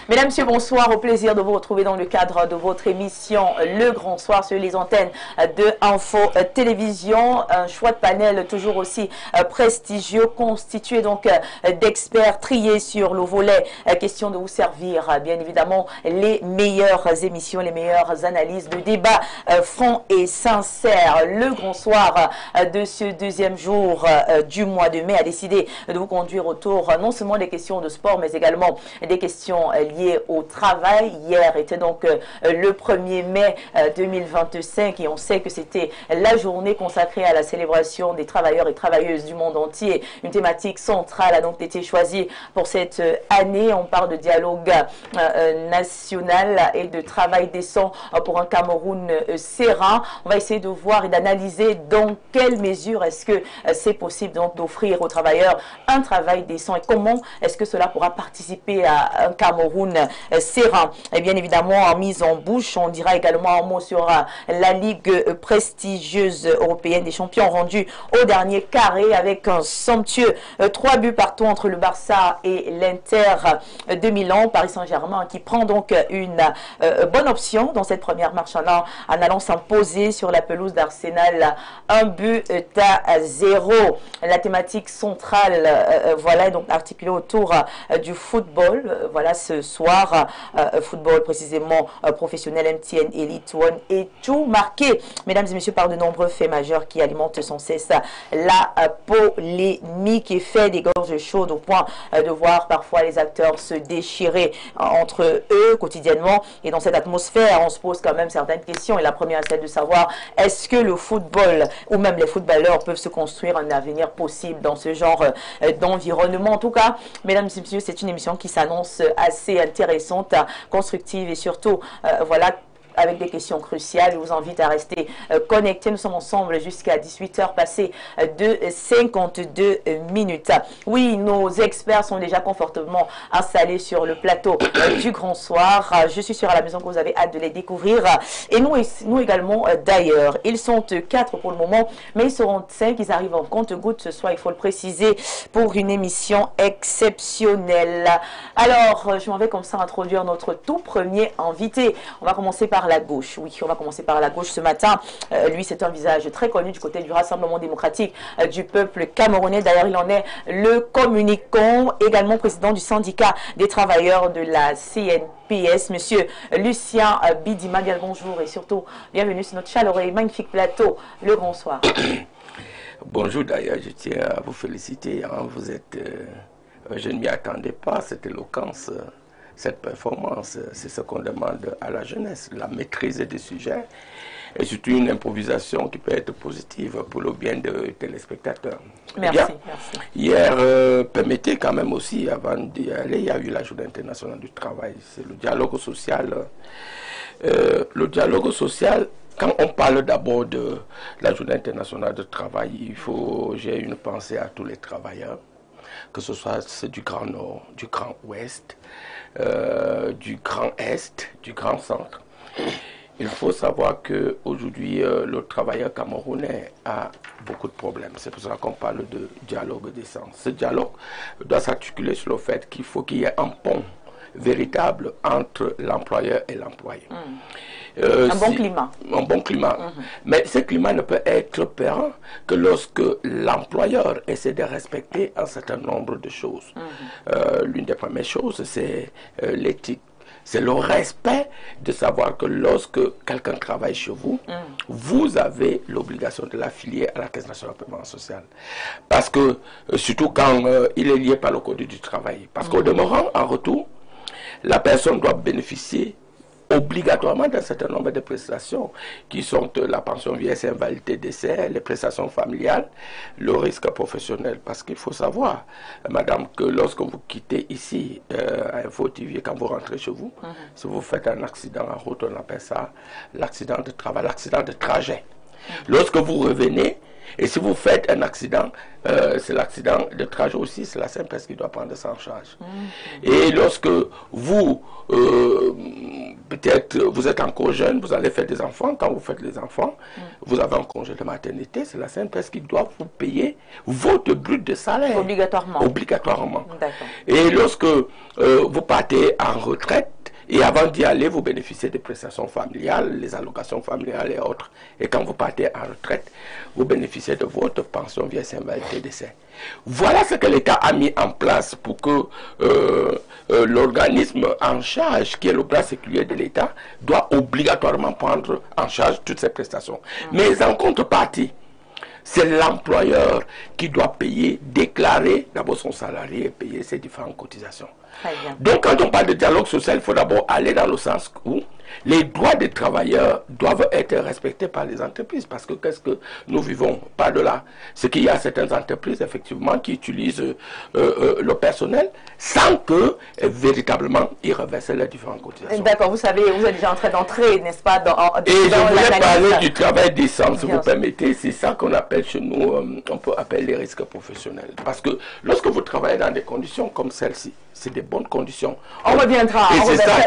Mesdames, Messieurs, bonsoir. Au plaisir de vous retrouver dans le cadre de votre émission Le Grand Soir sur les antennes de Info Télévision. Un choix de panel toujours aussi prestigieux, constitué donc d'experts triés sur le volet. Question de vous servir, bien évidemment, les meilleures émissions, les meilleures analyses de débats francs et sincères. Le Grand Soir de ce deuxième jour du mois de mai a décidé de vous conduire autour non seulement des questions de sport, mais également des questions liées au travail. Hier était donc le 1er mai 2025 et on sait que c'était la journée consacrée à la célébration des travailleurs et travailleuses du monde entier. Une thématique centrale a donc été choisie pour cette année. On parle de dialogue national et de travail décent pour un Cameroun serein. On va essayer de voir et d'analyser dans quelle mesure est-ce que c'est possible donc d'offrir aux travailleurs un travail décent et comment est-ce que cela pourra participer à un Cameroun serein. Et bien évidemment, en mise en bouche, on dira également un mot sur la Ligue prestigieuse européenne des champions rendue au dernier carré avec un somptueux 3 buts partout entre le Barça et l'Inter de Milan. Paris Saint-Germain qui prend donc une bonne option dans cette première marche en allant s'imposer sur la pelouse d'Arsenal 1-0. La thématique centrale voilà donc articulée autour du football. Voilà ce soir, football précisément professionnel, MTN Elite One et tout marqué, mesdames et messieurs, par de nombreux faits majeurs qui alimentent sans cesse la polémique et fait des gorges chaudes au point de voir parfois les acteurs se déchirer entre eux quotidiennement. Et dans cette atmosphère, on se pose quand même certaines questions. Et la première, c'est de savoir est-ce que le football ou même les footballeurs peuvent se construire un avenir possible dans ce genre d'environnement. En tout cas, mesdames et messieurs, c'est une émission qui s'annonce assez intéressante, constructive et surtout, voilà, avec des questions cruciales. Je vous invite à rester connectés. Nous sommes ensemble jusqu'à 18h passées de 52 minutes. Oui, nos experts sont déjà confortablement installés sur le plateau du Grand Soir. Je suis sûre à la maison que vous avez hâte de les découvrir. Et nous également d'ailleurs. Ils sont 4 pour le moment, mais ils seront 5. Ils arrivent en compte-gouttes ce soir, il faut le préciser, pour une émission exceptionnelle. Alors, je m'en vais comme ça introduire notre tout premier invité. On va commencer par la gauche. Oui, on va commencer par la gauche ce matin. Lui, c'est un visage très connu du côté du Rassemblement démocratique du peuple camerounais. D'ailleurs, il en est le communicant, également président du syndicat des travailleurs de la CNPS, monsieur Lucien Bidima. Bien le bonjour et surtout, bienvenue sur notre chaleureux et magnifique plateau, Le Grand Soir. Bonjour d'ailleurs, je tiens à vous féliciter. Hein. Vous êtes, je ne m'y attendais pas, cette éloquence. Cette performance, c'est ce qu'on demande à la jeunesse, la maîtrise des sujets et surtout une improvisation qui peut être positive pour le bien des téléspectateurs. Merci, bien, merci. Hier, permettez quand même aussi, avant d'y aller, il y a eu la Journée internationale du travail, c'est le dialogue social. Le dialogue social, quand on parle d'abord de la Journée internationale du travail, j'ai une pensée à tous les travailleurs, que ce soit ceux du Grand Nord, du Grand Ouest, du Grand Est, du Grand Centre. Il faut savoir qu'aujourd'hui, le travailleur camerounais a beaucoup de problèmes. C'est pour ça qu'on parle de dialogue décent. Ce dialogue doit s'articuler sur le fait qu'il faut qu'il y ait un pont véritable entre l'employeur et l'employé. Un bon climat. Un bon climat. Mais ce climat ne peut être pérenne que lorsque l'employeur essaie de respecter un certain nombre de choses. L'une des premières choses, c'est l'éthique. C'est le respect de savoir que lorsque quelqu'un travaille chez vous, vous avez l'obligation de l'affilier à la Caisse nationale de paiement social. Parce que, surtout quand il est lié par le Code du travail. Parce qu'au demeurant, en retour, la personne doit bénéficier obligatoirement d'un certain nombre de prestations qui sont la pension vieillesse, invalidité, décès, les prestations familiales, le risque professionnel. Parce qu'il faut savoir, madame, que lorsque vous quittez ici à Info TV, quand vous rentrez chez vous, si vous faites un accident en route, on appelle ça l'accident de travail, l'accident de trajet. Lorsque vous revenez, et si vous faites un accident, c'est l'accident de trajet aussi, c'est la CNPS qui doit prendre ça en charge. Et lorsque vous peut-être vous êtes encore jeune, vous allez faire des enfants. Quand vous faites les enfants, vous avez un congé de maternité. C'est la CNPS qui doit vous payer votre brut de salaire. Obligatoirement. Obligatoirement. Et lorsque vous partez en retraite, et avant d'y aller, vous bénéficiez des prestations familiales, les allocations familiales et autres. Et quand vous partez en retraite, vous bénéficiez de votre pension vieillesse, invalidité, décès. Voilà ce que l'État a mis en place pour que l'organisme en charge, qui est le bras séculaire de l'État, doit obligatoirement prendre en charge toutes ces prestations. Mais en contrepartie, c'est l'employeur qui doit payer, déclarer d'abord son salarié et payer ses différentes cotisations. Donc quand on parle de dialogue social, il faut d'abord aller dans le sens où les droits des travailleurs doivent être respectés par les entreprises. Parce que qu'est-ce que nous vivons par delà? C'est qu'il y a certaines entreprises, effectivement, qui utilisent le personnel sans que, véritablement, ils reversent les différentes cotisations. D'accord, vous savez, vous êtes déjà en train d'entrer, n'est-ce pas, et je voulais parler du travail décent, si vous permettez. C'est ça qu'on appelle chez nous, on peut appeler les risques professionnels. Parce que lorsque vous travaillez dans des conditions comme celle-ci, c'est des bonnes conditions. On reviendra.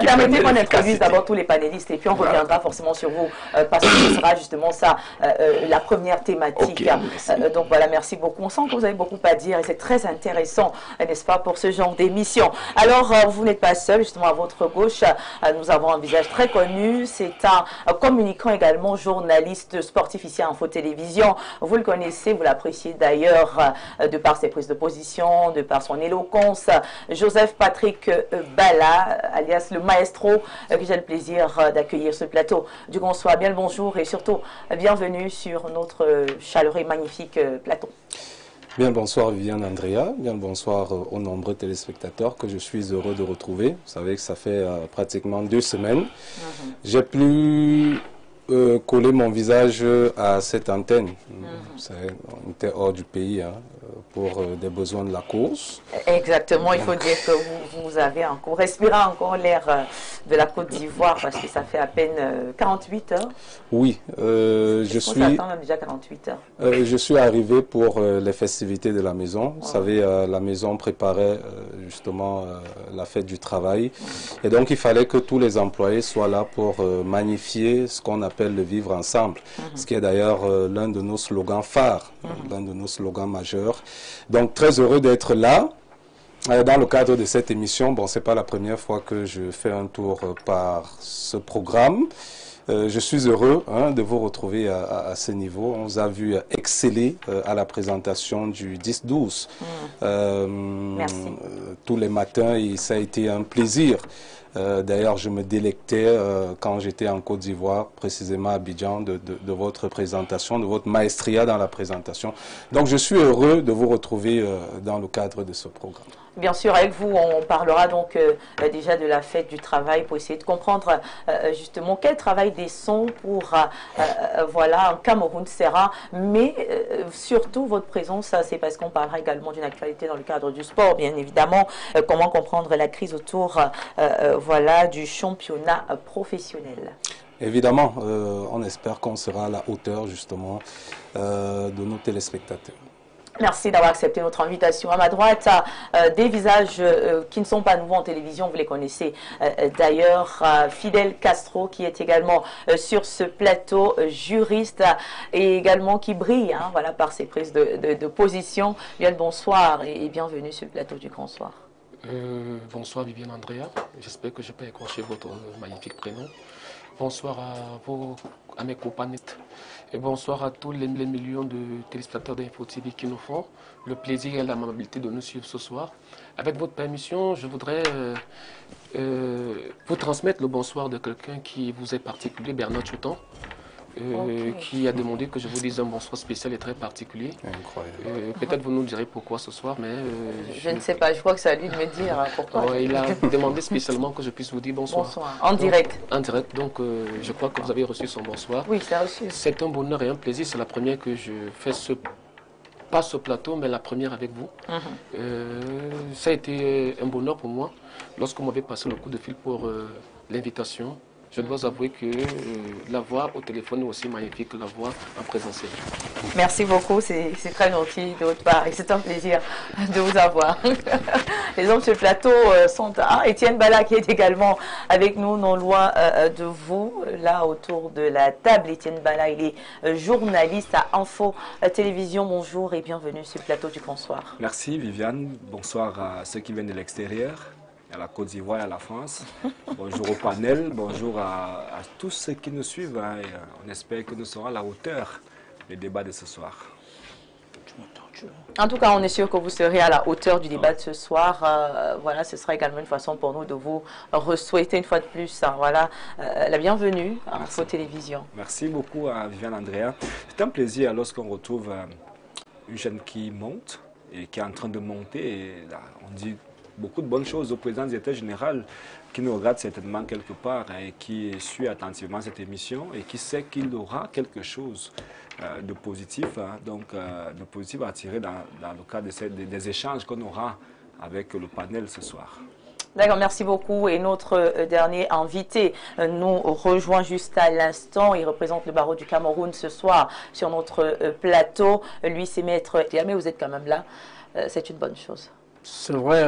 Permettez qu'on introduise d'abord tous les panélistes et puis on reviendra forcément sur vous parce que ce sera justement ça la première thématique. Donc voilà, merci beaucoup. On sent que vous avez beaucoup à dire et c'est très intéressant, n'est-ce pas, pour ce genre d'émission. Alors, vous n'êtes pas seul, justement à votre gauche, nous avons un visage très connu. C'est un communicant également, journaliste sportif ici à Info Télévision. Vous le connaissez, vous l'appréciez d'ailleurs de par ses prises de position, de par son éloquence. Joseph Patrick Bala, alias le maestro, que j'ai le plaisir d'accueillir ce plateau du Bonsoir. Bien le bonjour et surtout bienvenue sur notre chaleureux et magnifique plateau. Bien le bonsoir Viviane Andrea, bien le bonsoir aux nombreux téléspectateurs que je suis heureux de retrouver. Vous savez que ça fait pratiquement 2 semaines. J'ai plus collé mon visage à cette antenne. On était hors du pays pour des besoins de la course. Exactement, il faut dire que vous avez encore respiré encore l'air de la Côte d'Ivoire parce que ça fait à peine 48 heures. Oui, je suis. Ça attend même déjà 48 heures. Je suis arrivé pour les festivités de la maison. Vous savez, la maison préparait justement la fête du travail. Et donc, il fallait que tous les employés soient là pour magnifier ce qu'on appelle le vivre ensemble. Ce qui est d'ailleurs l'un de nos slogans phares, l'un de nos slogans majeurs. Donc, très heureux d'être là. Dans le cadre de cette émission, bon, c'est pas la première fois que je fais un tour par ce programme. Je suis heureux de vous retrouver à ce niveau. On vous a vu exceller à la présentation du 10-12 tous les matins et ça a été un plaisir. D'ailleurs, je me délectais quand j'étais en Côte d'Ivoire, précisément à Abidjan, de votre présentation, de votre maestria dans la présentation. Donc, je suis heureux de vous retrouver dans le cadre de ce programme. Bien sûr, avec vous, on parlera donc déjà de la fête du travail pour essayer de comprendre justement quel travail des sons pour voilà, un Cameroun sera. Mais surtout, votre présence, c'est parce qu'on parlera également d'une actualité dans le cadre du sport, bien évidemment. Comment comprendre la crise autour voilà, du championnat professionnel. Évidemment, on espère qu'on sera à la hauteur justement de nos téléspectateurs. Merci d'avoir accepté notre invitation. À ma droite, des visages qui ne sont pas nouveaux en télévision, vous les connaissez d'ailleurs. Fidel Castro, qui est également sur ce plateau, juriste et également qui brille voilà, par ses prises de position. Bien le bonsoir et bienvenue sur le plateau du Grand Soir. Bonsoir Viviane Andrea, j'espère que je peux écorcher votre magnifique prénom. Bonsoir à mes companettes et bonsoir à tous les millions de téléspectateurs d'Info TV qui nous font le plaisir et l'amabilité de nous suivre ce soir. Avec votre permission, je voudrais vous transmettre le bonsoir de quelqu'un qui vous est particulier, Bernard Choutan. Qui a demandé que je vous dise un bonsoir spécial et très particulier. Peut-être vous nous direz pourquoi ce soir, mais... je ne sais pas, je crois que c'est à lui de me dire pourquoi. Il a demandé spécialement que je puisse vous dire bonsoir. Bonsoir, en direct. En direct, donc je crois que vous avez reçu son bonsoir. Oui, c'est reçu. C'est un bonheur et un plaisir, c'est la première que je fais pas ce plateau, mais la première avec vous. Ça a été un bonheur pour moi. Lorsque vous m'avez passé le coup de fil pour l'invitation, Je dois avouer que la voix au téléphone est aussi magnifique que la voix en présentiel. Merci beaucoup, c'est très gentil de votre part et c'est un plaisir de vous avoir. Les hommes sur le plateau sont Étienne Bala qui est également avec nous, non loin de vous, là autour de la table. Étienne Bala, il est journaliste à Info Télévision. Bonjour et bienvenue sur le plateau du Bonsoir. Merci Viviane, bonsoir à ceux qui viennent de l'extérieur, à la Côte d'Ivoire et à la France. Bonjour au panel, bonjour à tous ceux qui nous suivent. Hein, et on espère que nous serons à la hauteur des débats de ce soir. En tout cas, on est sûr que vous serez à la hauteur du débat de ce soir. Voilà, ce sera également une façon pour nous de vous souhaiter une fois de plus voilà, la bienvenue à Info Télévision. Merci beaucoup à Viviane Andrea. C'est un plaisir lorsqu'on retrouve une chaîne qui monte et qui est en train de monter. Et là, on dit beaucoup de bonnes choses au président des États généraux qui nous regarde certainement quelque part et qui suit attentivement cette émission et qui sait qu'il aura quelque chose de positif, de positif à tirer dans le cadre des échanges qu'on aura avec le panel ce soir. D'accord, merci beaucoup. Et notre dernier invité nous rejoint juste à l'instant. Il représente le barreau du Cameroun ce soir sur notre plateau. Lui, c'est Maître Diamé. Vous êtes quand même là. C'est une bonne chose. C'est vrai,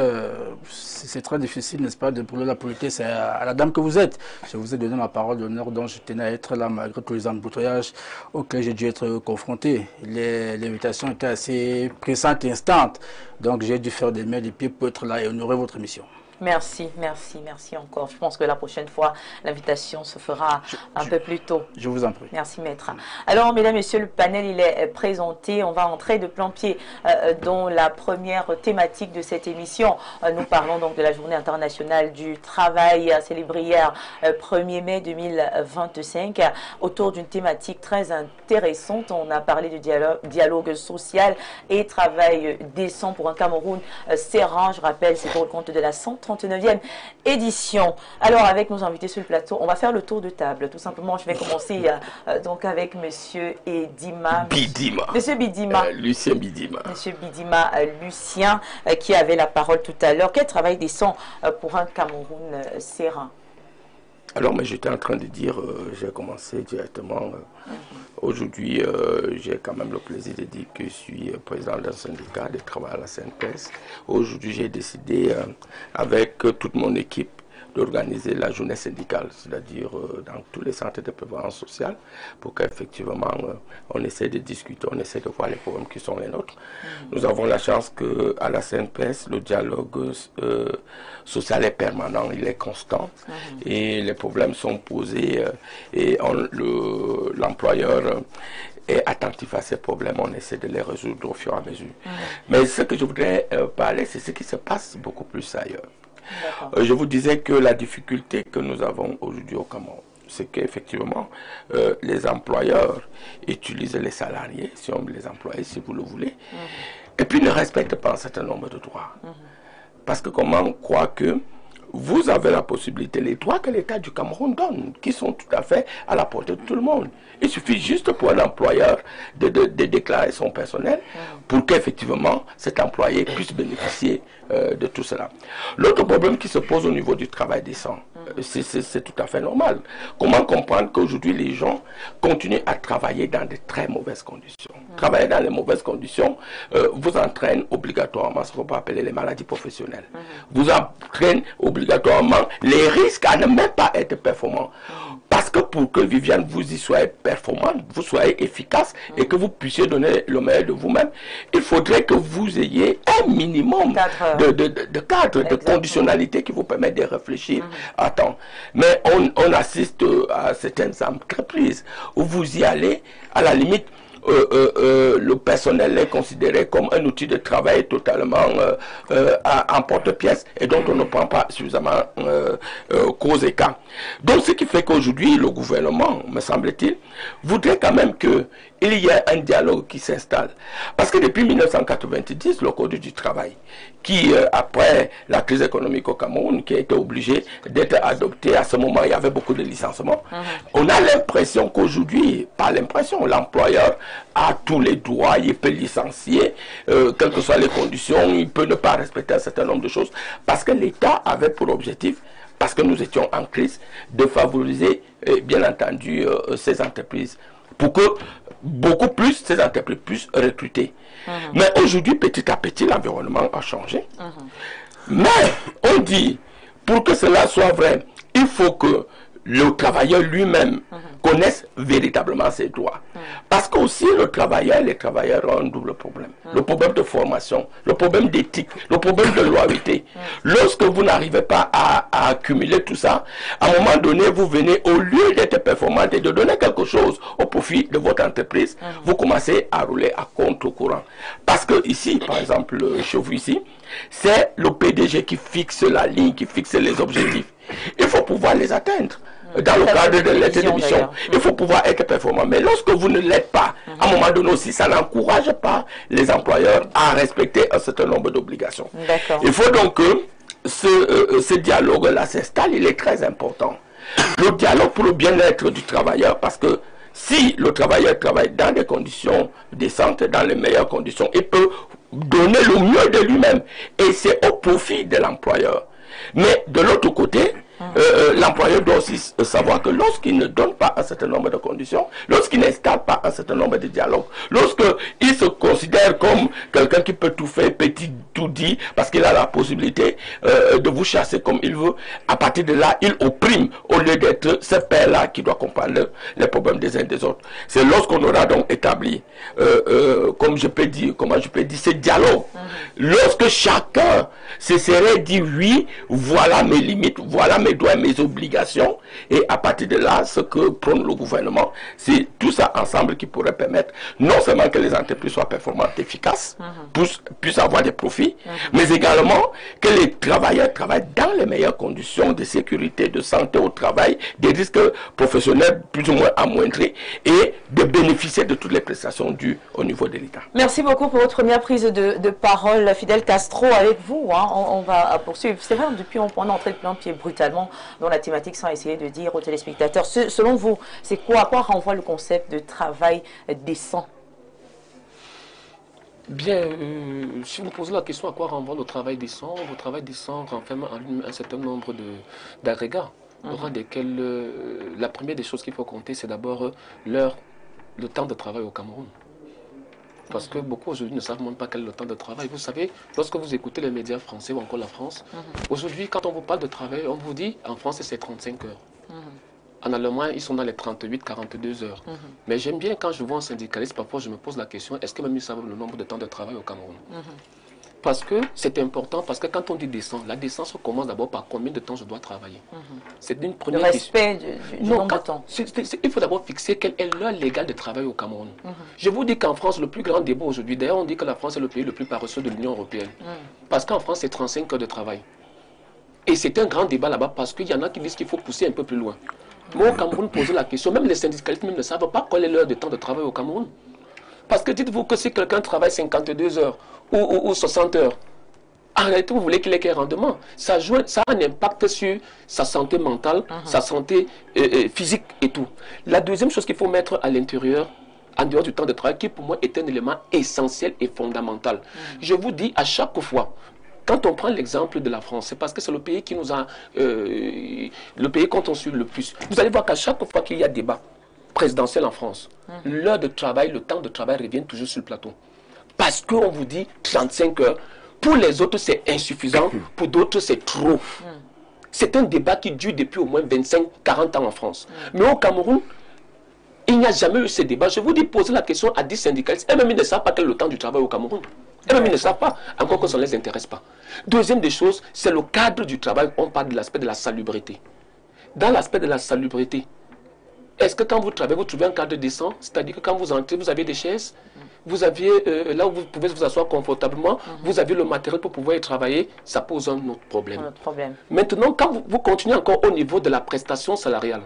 c'est très difficile, n'est-ce pas, de brûler la politesse à la dame que vous êtes. Je vous ai donné ma parole d'honneur, donc je tenais à être là malgré tous les embouteillages auxquels j'ai dû être confronté. L'invitation était assez pressante et instante, donc j'ai dû faire des mains et des pieds pour être là et honorer votre mission. Merci, merci, merci encore. Je pense que la prochaine fois, l'invitation se fera un peu plus tôt. Je vous en prie. Merci, Maître. Alors, mesdames, messieurs, le panel, il est présenté. On va entrer de plein-pied dans la première thématique de cette émission. Nous parlons donc de la Journée internationale du travail célébrée hier, 1er mai 2025, autour d'une thématique très intéressante. On a parlé de dialogue social et travail décent pour un Cameroun serein. Je rappelle, c'est pour le compte de la 139e édition. Alors, avec nos invités sur le plateau, on va faire le tour de table. Tout simplement, je vais commencer donc avec Monsieur Bidima. Monsieur Bidima. Lucien Bidima. Monsieur Bidima, Lucien, qui avait la parole tout à l'heure. Quel travail décent pour un Cameroun serein? Alors, mais j'étais en train de dire, j'ai commencé directement. Aujourd'hui, j'ai quand même le plaisir de dire que je suis président d'un syndicat de travail à la CNPS. Aujourd'hui, j'ai décidé, avec toute mon équipe, d'organiser la journée syndicale, c'est-à-dire dans tous les centres de prévoyance sociale, pour qu'effectivement on essaie de discuter, on essaie de voir les problèmes qui sont les nôtres. Nous avons la chance qu'à la CNPS, le dialogue social est permanent, il est constant, et les problèmes sont posés, et l'employeur est attentif à ces problèmes, on essaie de les résoudre au fur et à mesure. Mais ce que je voudrais parler, c'est ce qui se passe beaucoup plus ailleurs. Je vous disais que la difficulté que nous avons aujourd'hui au Cameroun, c'est qu'effectivement, les employeurs utilisent les salariés, si on veut les employer, si vous le voulez, et puis ne respectent pas un certain nombre de droits. Parce que comment croire que vous avez la possibilité, les droits que l'État du Cameroun donne, qui sont tout à fait à la portée de tout le monde. Il suffit juste pour un employeur de déclarer son personnel pour qu'effectivement cet employé puisse bénéficier de tout cela. L'autre problème qui se pose au niveau du travail décent, c'est tout à fait normal. Comment comprendre qu'aujourd'hui les gens continuent à travailler dans de très mauvaises conditions? Travailler dans les mauvaises conditions vous entraîne obligatoirement ce qu'on peut appeler les maladies professionnelles. Vous entraîne obligatoirement les risques à ne même pas être performants. Parce que pour que Viviane, vous y soyez performante, vous soyez efficace et que vous puissiez donner le meilleur de vous-même, il faudrait que vous ayez un minimum de cadre, de conditionnalité qui vous permet de réfléchir à temps. Mais on assiste à certaines entreprises où vous y allez, à la limite, le personnel est considéré comme un outil de travail totalement en porte-pièce et dont on ne prend pas suffisamment cause et cas. Donc ce qui fait qu'aujourd'hui le gouvernement, me semble-t-il, voudrait quand même qu'il y ait un dialogue qui s'installe. Parce que depuis 1990, le Code du travail, qui après la crise économique au Cameroun, qui a été obligé d'être adopté, à ce moment il y avait beaucoup de licenciements, on a l'impression qu'aujourd'hui, pas l'impression, l'employeur a tous les droits, il peut licencier, quelles que soient les conditions, il peut ne pas respecter un certain nombre de choses, parce que l'État avait pour objectif parce que nous étions en crise, de favoriser, bien entendu, ces entreprises pour que beaucoup plus ces entreprises puissent recruter. Mais aujourd'hui, petit à petit, l'environnement a changé. Mais on dit, pour que cela soit vrai, il faut que le travailleur lui-même connaisse véritablement ses droits. Parce que aussi les travailleurs ont un double problème. Le problème de formation, le problème d'éthique, le problème de loyauté. Lorsque vous n'arrivez pas à accumuler tout ça, à un moment donné, vous venez, au lieu d'être performant et de donner quelque chose au profit de votre entreprise, vous commencez à rouler à contre-courant. Parce que ici, par exemple, chez vous ici, c'est le PDG qui fixe la ligne, qui fixe les objectifs. Il faut pouvoir les atteindre. Dans le cadre de l'aide d'émission, il faut pouvoir être performant. Mais lorsque vous ne l'êtes pas, à un moment donné aussi, ça n'encourage pas les employeurs à respecter un certain nombre d'obligations. Il faut donc que ce dialogue-là s'installe, il est très important. Le dialogue pour le bien-être du travailleur, parce que si le travailleur travaille dans des conditions décentes, dans les meilleures conditions, il peut donner le mieux de lui-même. Et c'est au profit de l'employeur. Mais de l'autre côté, l'employeur doit aussi savoir que lorsqu'il ne donne pas un certain nombre de conditions, lorsqu'il n'installe pas un certain nombre de dialogues, lorsqu'il se considère comme quelqu'un qui peut tout faire, petit, tout dit, parce qu'il a la possibilité de vous chasser comme il veut, à partir de là, il opprime au lieu d'être ce père-là qui doit comprendre les problèmes des uns des autres. C'est lorsqu'on aura donc établi, comment je peux dire, ce dialogue, lorsque chacun se serait dit oui, voilà mes limites, voilà mes droits et mes obligations, et à partir de là, ce que prône le gouvernement, c'est tout ça ensemble qui pourrait permettre non seulement que les entreprises soient performantes, efficaces, puissent avoir des profits, mais également que les travailleurs travaillent dans les meilleures conditions de sécurité, de santé au travail, des risques professionnels plus ou moins amoindris, et de bénéficier de toutes les prestations dues au niveau de l'État. Merci beaucoup pour votre première prise de parole, Fidel Castro, avec vous. On va poursuivre. C'est vrai, depuis on est entré de plein pied brutalement dans la thématique sans essayer de dire aux téléspectateurs. Selon vous, c'est quoi, à quoi renvoie le concept de travail décent? Bien, si vous posez la question à quoi renvoie le travail décent renferme un certain nombre d'agrégats, au rang desquels la première des choses qu'il faut compter, c'est d'abord le temps de travail au Cameroun. Parce que beaucoup aujourd'hui ne savent même pas quel est le temps de travail. Vous savez, lorsque vous écoutez les médias français ou encore la France, aujourd'hui, quand on vous parle de travail, on vous dit en France c'est 35 heures. En Allemagne, ils sont dans les 38, 42 heures. Mais j'aime bien quand je vois un syndicaliste, parfois je me pose la question, est-ce que même ils savent le nombre de temps de travail au Cameroun? Parce que c'est important, parce que quand on dit décence, la décence commence d'abord par combien de temps je dois travailler. C'est une première question. Le respect du nombre de temps. Il faut d'abord fixer quelle est l'heure légale de travail au Cameroun. Je vous dis qu'en France, le plus grand débat aujourd'hui, d'ailleurs on dit que la France est le pays le plus paresseux de l'Union européenne. Parce qu'en France, c'est 35 heures de travail. Et c'est un grand débat là-bas parce qu'il y en a qui disent qu'il faut pousser un peu plus loin. Mais au Cameroun, poser la question, même les syndicalistes même ne savent pas quelle est l'heure de temps de travail au Cameroun. Parce que dites-vous que si quelqu'un travaille 52 heures ou 60 heures, en réalité, vous voulez qu'il ait quel rendement? Ça a un impact sur sa santé mentale, sa santé physique et tout. La deuxième chose qu'il faut mettre à l'intérieur, en dehors du temps de travail, qui pour moi est un élément essentiel et fondamental. Je vous dis à chaque fois, quand on prend l'exemple de la France, c'est parce que c'est le pays qui nous a... le pays qu'on suit le plus. Vous allez voir qu'à chaque fois qu'il y a débat présidentiel en France, l'heure de travail, le temps de travail revient toujours sur le plateau. Parce qu'on vous dit 35 heures. Pour les autres, c'est insuffisant. Pour d'autres, c'est trop. C'est un débat qui dure depuis au moins 25-40 ans en France. Mais au Cameroun, il n'y a jamais eu ce débat. Je vous dis, posez la question à 10 syndicalistes. Eux-mêmes, ils ne savent pas quel est le temps du travail au Cameroun. Eux-mêmes, ils ne savent pas. Encore que ça ne les intéresse pas. Deuxième des choses, c'est le cadre du travail. On parle de l'aspect de la salubrité. Dans l'aspect de la salubrité, est-ce que quand vous travaillez, vous trouvez un cadre décent? C'est-à-dire que quand vous entrez, vous avez des chaises, vous aviez là où vous pouvez vous asseoir confortablement, vous avez le matériel pour pouvoir y travailler, ça pose un autre problème. Maintenant, quand vous continuez encore au niveau de la prestation salariale,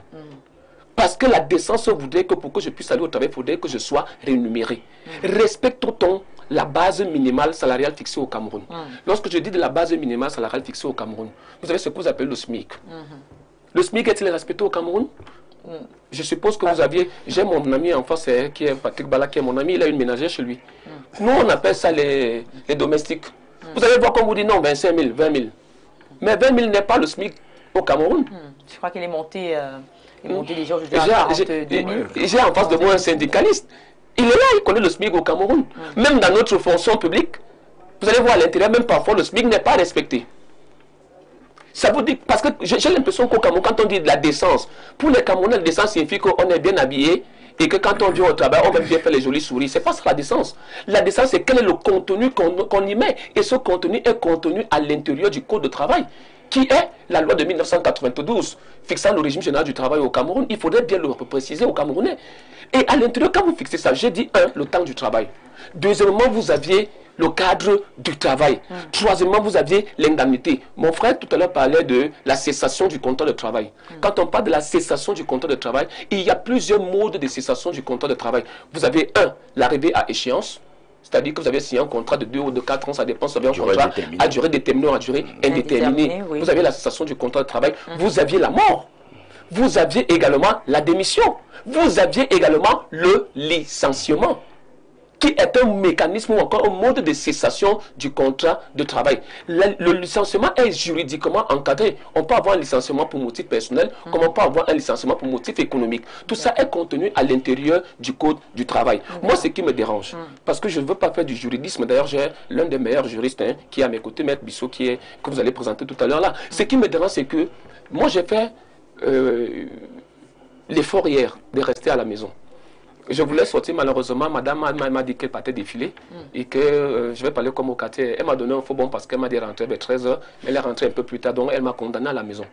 parce que la décence voudrait que pour que je puisse aller au travail, il faudrait que je sois rémunéré. Respectons la base minimale salariale fixée au Cameroun. Lorsque je dis de la base minimale salariale fixée au Cameroun, vous avez ce que vous appelez le SMIC. Le SMIC est-il respecté au Cameroun? Je suppose que vous aviez... J'ai mon ami en face qui est Patrick Bala, qui est mon ami, il a une ménagère chez lui. Nous, on appelle ça les domestiques. Vous allez voir qu'on vous dit non, 25 000, 20 000. Mais 20 000 n'est pas le SMIC au Cameroun. Je crois qu'il est monté, déjà aujourd'hui à 42 000. J'ai en face de moi un syndicaliste. Il est là, il connaît le SMIC au Cameroun. Même dans notre fonction publique, vous allez voir à l'intérieur, même parfois le SMIC n'est pas respecté. Ça vous dit, parce que j'ai l'impression qu'au Cameroun, quand on dit de la décence, pour les Camerounais, la décence signifie qu'on est bien habillé et que quand on vient au travail, on va bien faire les jolies souris. C'est pas ça la décence. La décence, c'est quel est le contenu qu'on y met. Et ce contenu est contenu à l'intérieur du Code de travail, qui est la loi de 1992, fixant le régime général du travail au Cameroun. Il faudrait bien le préciser aux Camerounais. Et à l'intérieur, quand vous fixez ça, j'ai dit, le temps du travail. Deuxièmement, vous aviez le cadre du travail. Troisièmement, vous aviez l'indemnité. Mon frère tout à l'heure parlait de la cessation du contrat de travail. Quand on parle de la cessation du contrat de travail, il y a plusieurs modes de cessation du contrat de travail. Vous avez l'arrivée à échéance. C'est-à-dire que vous avez signé un contrat de 2 ou de 4 ans, ça dépend, vous avez un contrat à durée déterminée ou à durée indéterminée. Oui. Vous avez la cessation du contrat de travail. Vous aviez la mort. Vous aviez également la démission. Vous aviez également le licenciement, qui est un mécanisme ou encore un mode de cessation du contrat de travail. Le licenciement est juridiquement encadré. On peut avoir un licenciement pour motif personnel, comme on peut avoir un licenciement pour motif économique. Tout ça est contenu à l'intérieur du Code du travail. Moi, ce qui me dérange, parce que je ne veux pas faire du juridisme, d'ailleurs, j'ai l'un des meilleurs juristes qui est à mes côtés, Maître Bissot, que vous allez présenter tout à l'heure là. Ce qui me dérange, c'est que moi, j'ai fait l'effort hier de rester à la maison. Je voulais sortir, malheureusement, madame m'a dit qu'elle partait défiler et que je vais parler comme au quartier. Elle m'a donné un faux bon parce qu'elle m'a dit rentrer vers 13h, mais elle est rentrée un peu plus tard, donc elle m'a condamné à la maison.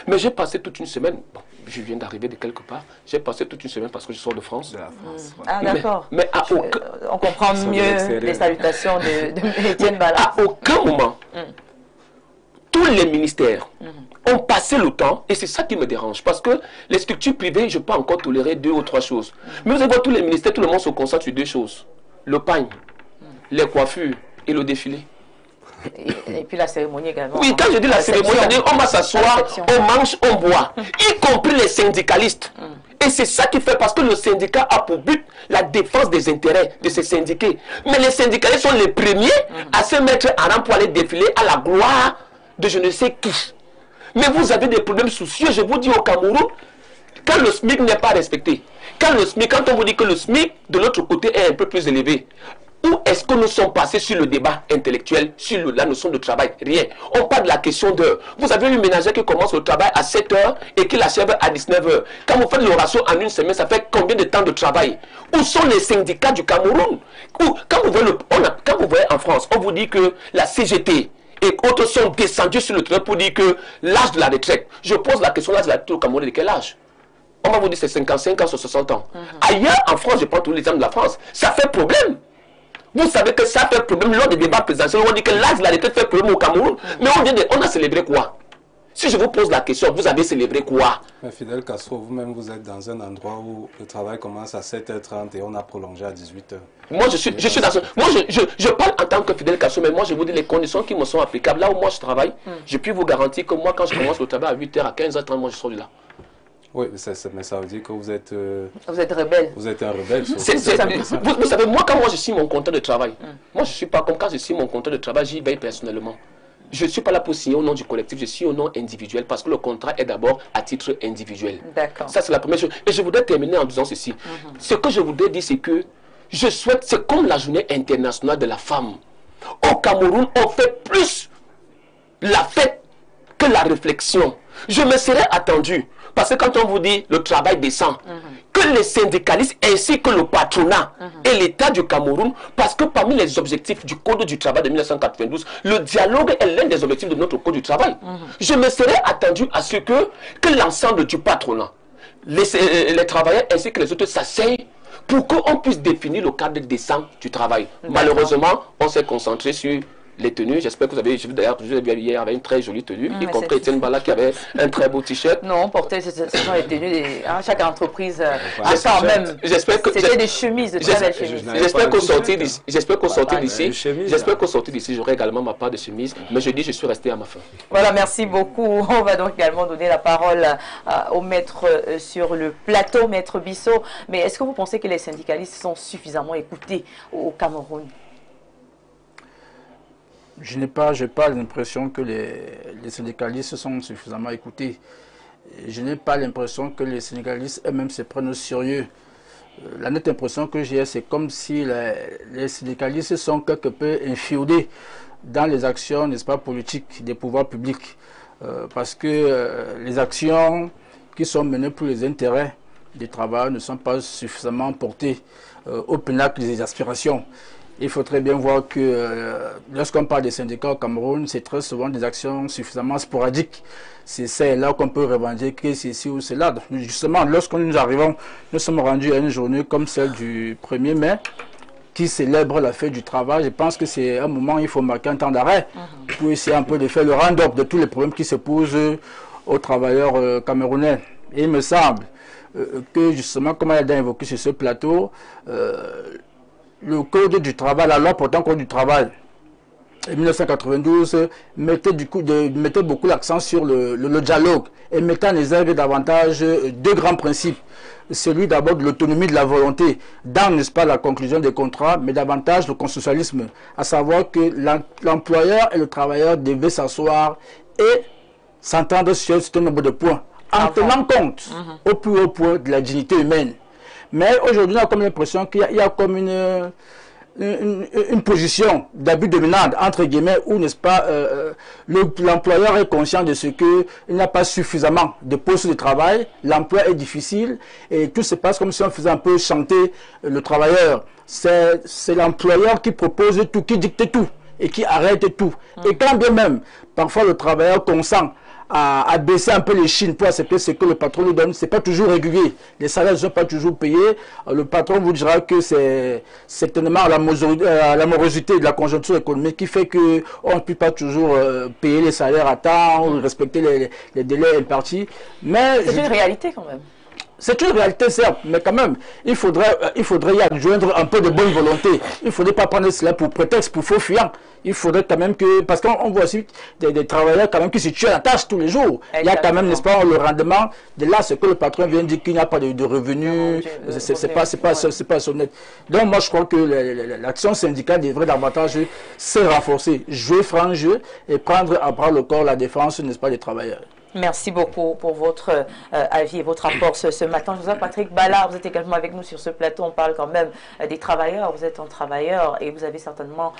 Mais j'ai passé toute une semaine, bon, je viens d'arriver de quelque part, j'ai passé toute une semaine parce que je sors de France. De la France. Ah d'accord. Mais à aucun... On comprend mieux les salutations de Etienne Bala. À aucun moment, tous les ministères ont passé le temps, et c'est ça qui me dérange, parce que les structures privées, je peux encore tolérer 2 ou 3 choses. Mais vous allez voir, tous les ministères, tout le monde se concentre sur 2 choses. Le pagne, les coiffures et le défilé. Et puis la cérémonie également. Oui, quand je dis la cérémonie, on va s'asseoir, on mange, on boit, y compris les syndicalistes. Et c'est ça qui fait, parce que le syndicat a pour but la défense des intérêts de ces syndiqués. Mais les syndicalistes sont les premiers à se mettre en rang pour aller défiler à la gloire de je ne sais qui. Mais vous avez des problèmes sociaux, je vous dis au Cameroun, quand le SMIC n'est pas respecté, quand on vous dit que le SMIC de l'autre côté est un peu plus élevé, où est-ce que nous sommes passés sur le débat intellectuel, sur la notion de travail? Rien. On parle de la question d'heure. Vous avez une ménagère qui commence le travail à 7h et qui l'achève à 19h. Quand vous faites le ratio en une semaine, ça fait combien de temps de travail? Où sont les syndicats du Cameroun? Quand vous voyez en France, on vous dit que la CGT et autres sont descendus sur le terrain pour dire que l'âge de la retraite, je pose la question, l'âge de la retraite au Cameroun, de quel âge? On va vous dire c'est 55 ans, c'est 60 ans. Ailleurs, en France, je prends tous les exemples de la France, ça fait problème. Vous savez que ça fait problème lors des débats présidentiels. On dit que l'âge de la retraite fait problème au Cameroun. Mais on a célébré quoi? Si je vous pose la question, vous avez célébré quoi? Mais Fidel Castro, vous-même, vous êtes dans un endroit où le travail commence à 7h30 et on a prolongé à 18h. Moi, je suis dans ce... Moi, je parle en tant que Fidel Castro, mais moi, je vous dis les conditions qui me sont applicables. Là où moi, je travaille, je puis vous garantir que moi, quand je commence le travail à 8h, à 15h30, moi, je sors de là. Oui, mais ça veut dire que vous êtes... Vous êtes rebelle. Vous êtes un rebelle. Vous savez, moi, quand moi, je signe mon contrat de travail, moi, je ne suis pas comme quand je signe mon contrat de travail, j'y veille personnellement. Je ne suis pas là pour signer au nom du collectif, je signe au nom individuel parce que le contrat est d'abord à titre individuel. D'accord. Ça, c'est la première chose. Et je voudrais terminer en disant ceci. Ce que je voudrais dire, c'est que je souhaite, c'est comme la journée internationale de la femme. Au Cameroun, on fait plus la fête que la réflexion. Je me serais attendu, parce que quand on vous dit le travail descend, que les syndicalistes ainsi que le patronat et l'État du Cameroun, parce que parmi les objectifs du Code du travail de 1992, le dialogue est l'un des objectifs de notre Code du travail. Je me serais attendu à ce que l'ensemble du patronat, les travailleurs ainsi que les autres s'asseyent pour qu'on puisse définir le cadre décent du travail. Malheureusement, on s'est concentré sur les tenues. J'espère que vous avez, d'ailleurs, je l'ai vu hier avec une très jolie tenue, y compris Etienne Bala qui avait un très beau t-shirt. Non, on portait, ce sont les tenues, chaque entreprise a quand même. C'était des chemises, de très belles chemises. J'espère qu'au sortir d'ici, j'aurai également ma part de chemise, mais je dis, je suis resté à ma fin. Voilà, merci beaucoup. On va donc également donner la parole au maître sur le plateau, maître Bissot. Mais est-ce que vous pensez que les syndicalistes sont suffisamment écoutés au Cameroun? Je n'ai pas l'impression que les syndicalistes sont suffisamment écoutés. Je n'ai pas l'impression que les syndicalistes eux-mêmes se prennent au sérieux. La nette impression que j'ai, c'est comme si les syndicalistes sont quelque peu infiltrés dans les actions, n'est-ce pas, politiques des pouvoirs publics. Parce que les actions qui sont menées pour les intérêts des travailleurs ne sont pas suffisamment portées au pinacle des aspirations. Il faut très bien voir que lorsqu'on parle des syndicats au Cameroun, c'est très souvent des actions suffisamment sporadiques. C'est là qu'on peut revendiquer ceci ou cela. Donc, justement, lorsque nous sommes rendus à une journée comme celle du 1er mai, qui célèbre la fête du travail, je pense que c'est un moment où il faut marquer un temps d'arrêt pour essayer un peu de faire le round-up de tous les problèmes qui se posent aux travailleurs camerounais. Et il me semble que justement, comme elle a évoqué sur ce plateau, le code du travail, la loi portant code du travail, en 1992, mettait beaucoup l'accent sur le dialogue et mettait en exergue davantage deux grands principes. Celui d'abord de l'autonomie de la volonté dans, n'est-ce pas, la conclusion des contrats, mais davantage le consensualisme, à savoir que l'employeur et le travailleur devaient s'asseoir et s'entendre sur un certain nombre de points, en tenant compte au plus haut point de la dignité humaine. Mais aujourd'hui, on a comme l'impression qu'il y a comme une position d'abus dominant, entre guillemets, où, n'est-ce pas, l'employeur est conscient de ce qu'il n'a pas suffisamment de postes de travail, l'emploi est difficile, et tout se passe comme si on faisait un peu chanter le travailleur. C'est l'employeur qui propose tout, qui dicte tout, et qui arrête tout. Et quand bien même, parfois le travailleur consent à baisser un peu les chines pour accepter ce que le patron lui donne, c'est pas toujours régulier. Les salaires ne sont pas toujours payés. Le patron vous dira que c'est certainement la morosité de la conjoncture économique qui fait qu'on ne peut pas toujours payer les salaires à temps ou respecter les délais impartis. Mais c'est une réalité quand même. C'est une réalité, certes, mais quand même, il faudrait y adjoindre un peu de bonne volonté. Il ne faudrait pas prendre cela pour prétexte, pour faux fuyant. Il faudrait quand même que... Parce qu'on voit aussi des travailleurs quand même qui se tuent à la tâche tous les jours. Exactement. Il y a quand même, n'est-ce pas, le rendement. De là, ce que le patron vient de dire qu'il n'y a pas de revenus, c'est pas honnête. Donc moi, je crois que l'action syndicale devrait davantage se renforcer, jouer franc jeu et prendre à bras le corps la défense, n'est-ce pas, des travailleurs. Merci beaucoup pour votre avis et votre rapport ce matin. Je vous ai Patrick Ballard, vous êtes également avec nous sur ce plateau. On parle quand même des travailleurs. Vous êtes un travailleur et vous avez certainement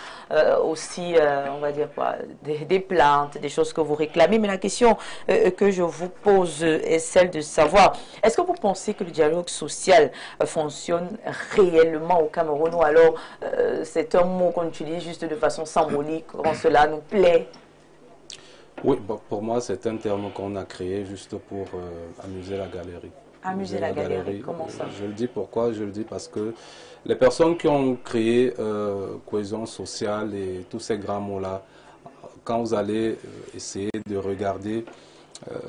aussi, on va dire quoi, des plaintes, des choses que vous réclamez. Mais la question que je vous pose est celle de savoir, est-ce que vous pensez que le dialogue social fonctionne réellement au Cameroun ou alors c'est un mot qu'on utilise juste de façon symbolique quand cela nous plaît? Oui, bon, pour moi, c'est un terme qu'on a créé juste pour amuser la galerie. Amuser la galerie, comment ça? Je le dis pourquoi? Je le dis parce que les personnes qui ont créé cohésion sociale et tous ces grands mots-là, quand vous allez essayer de regarder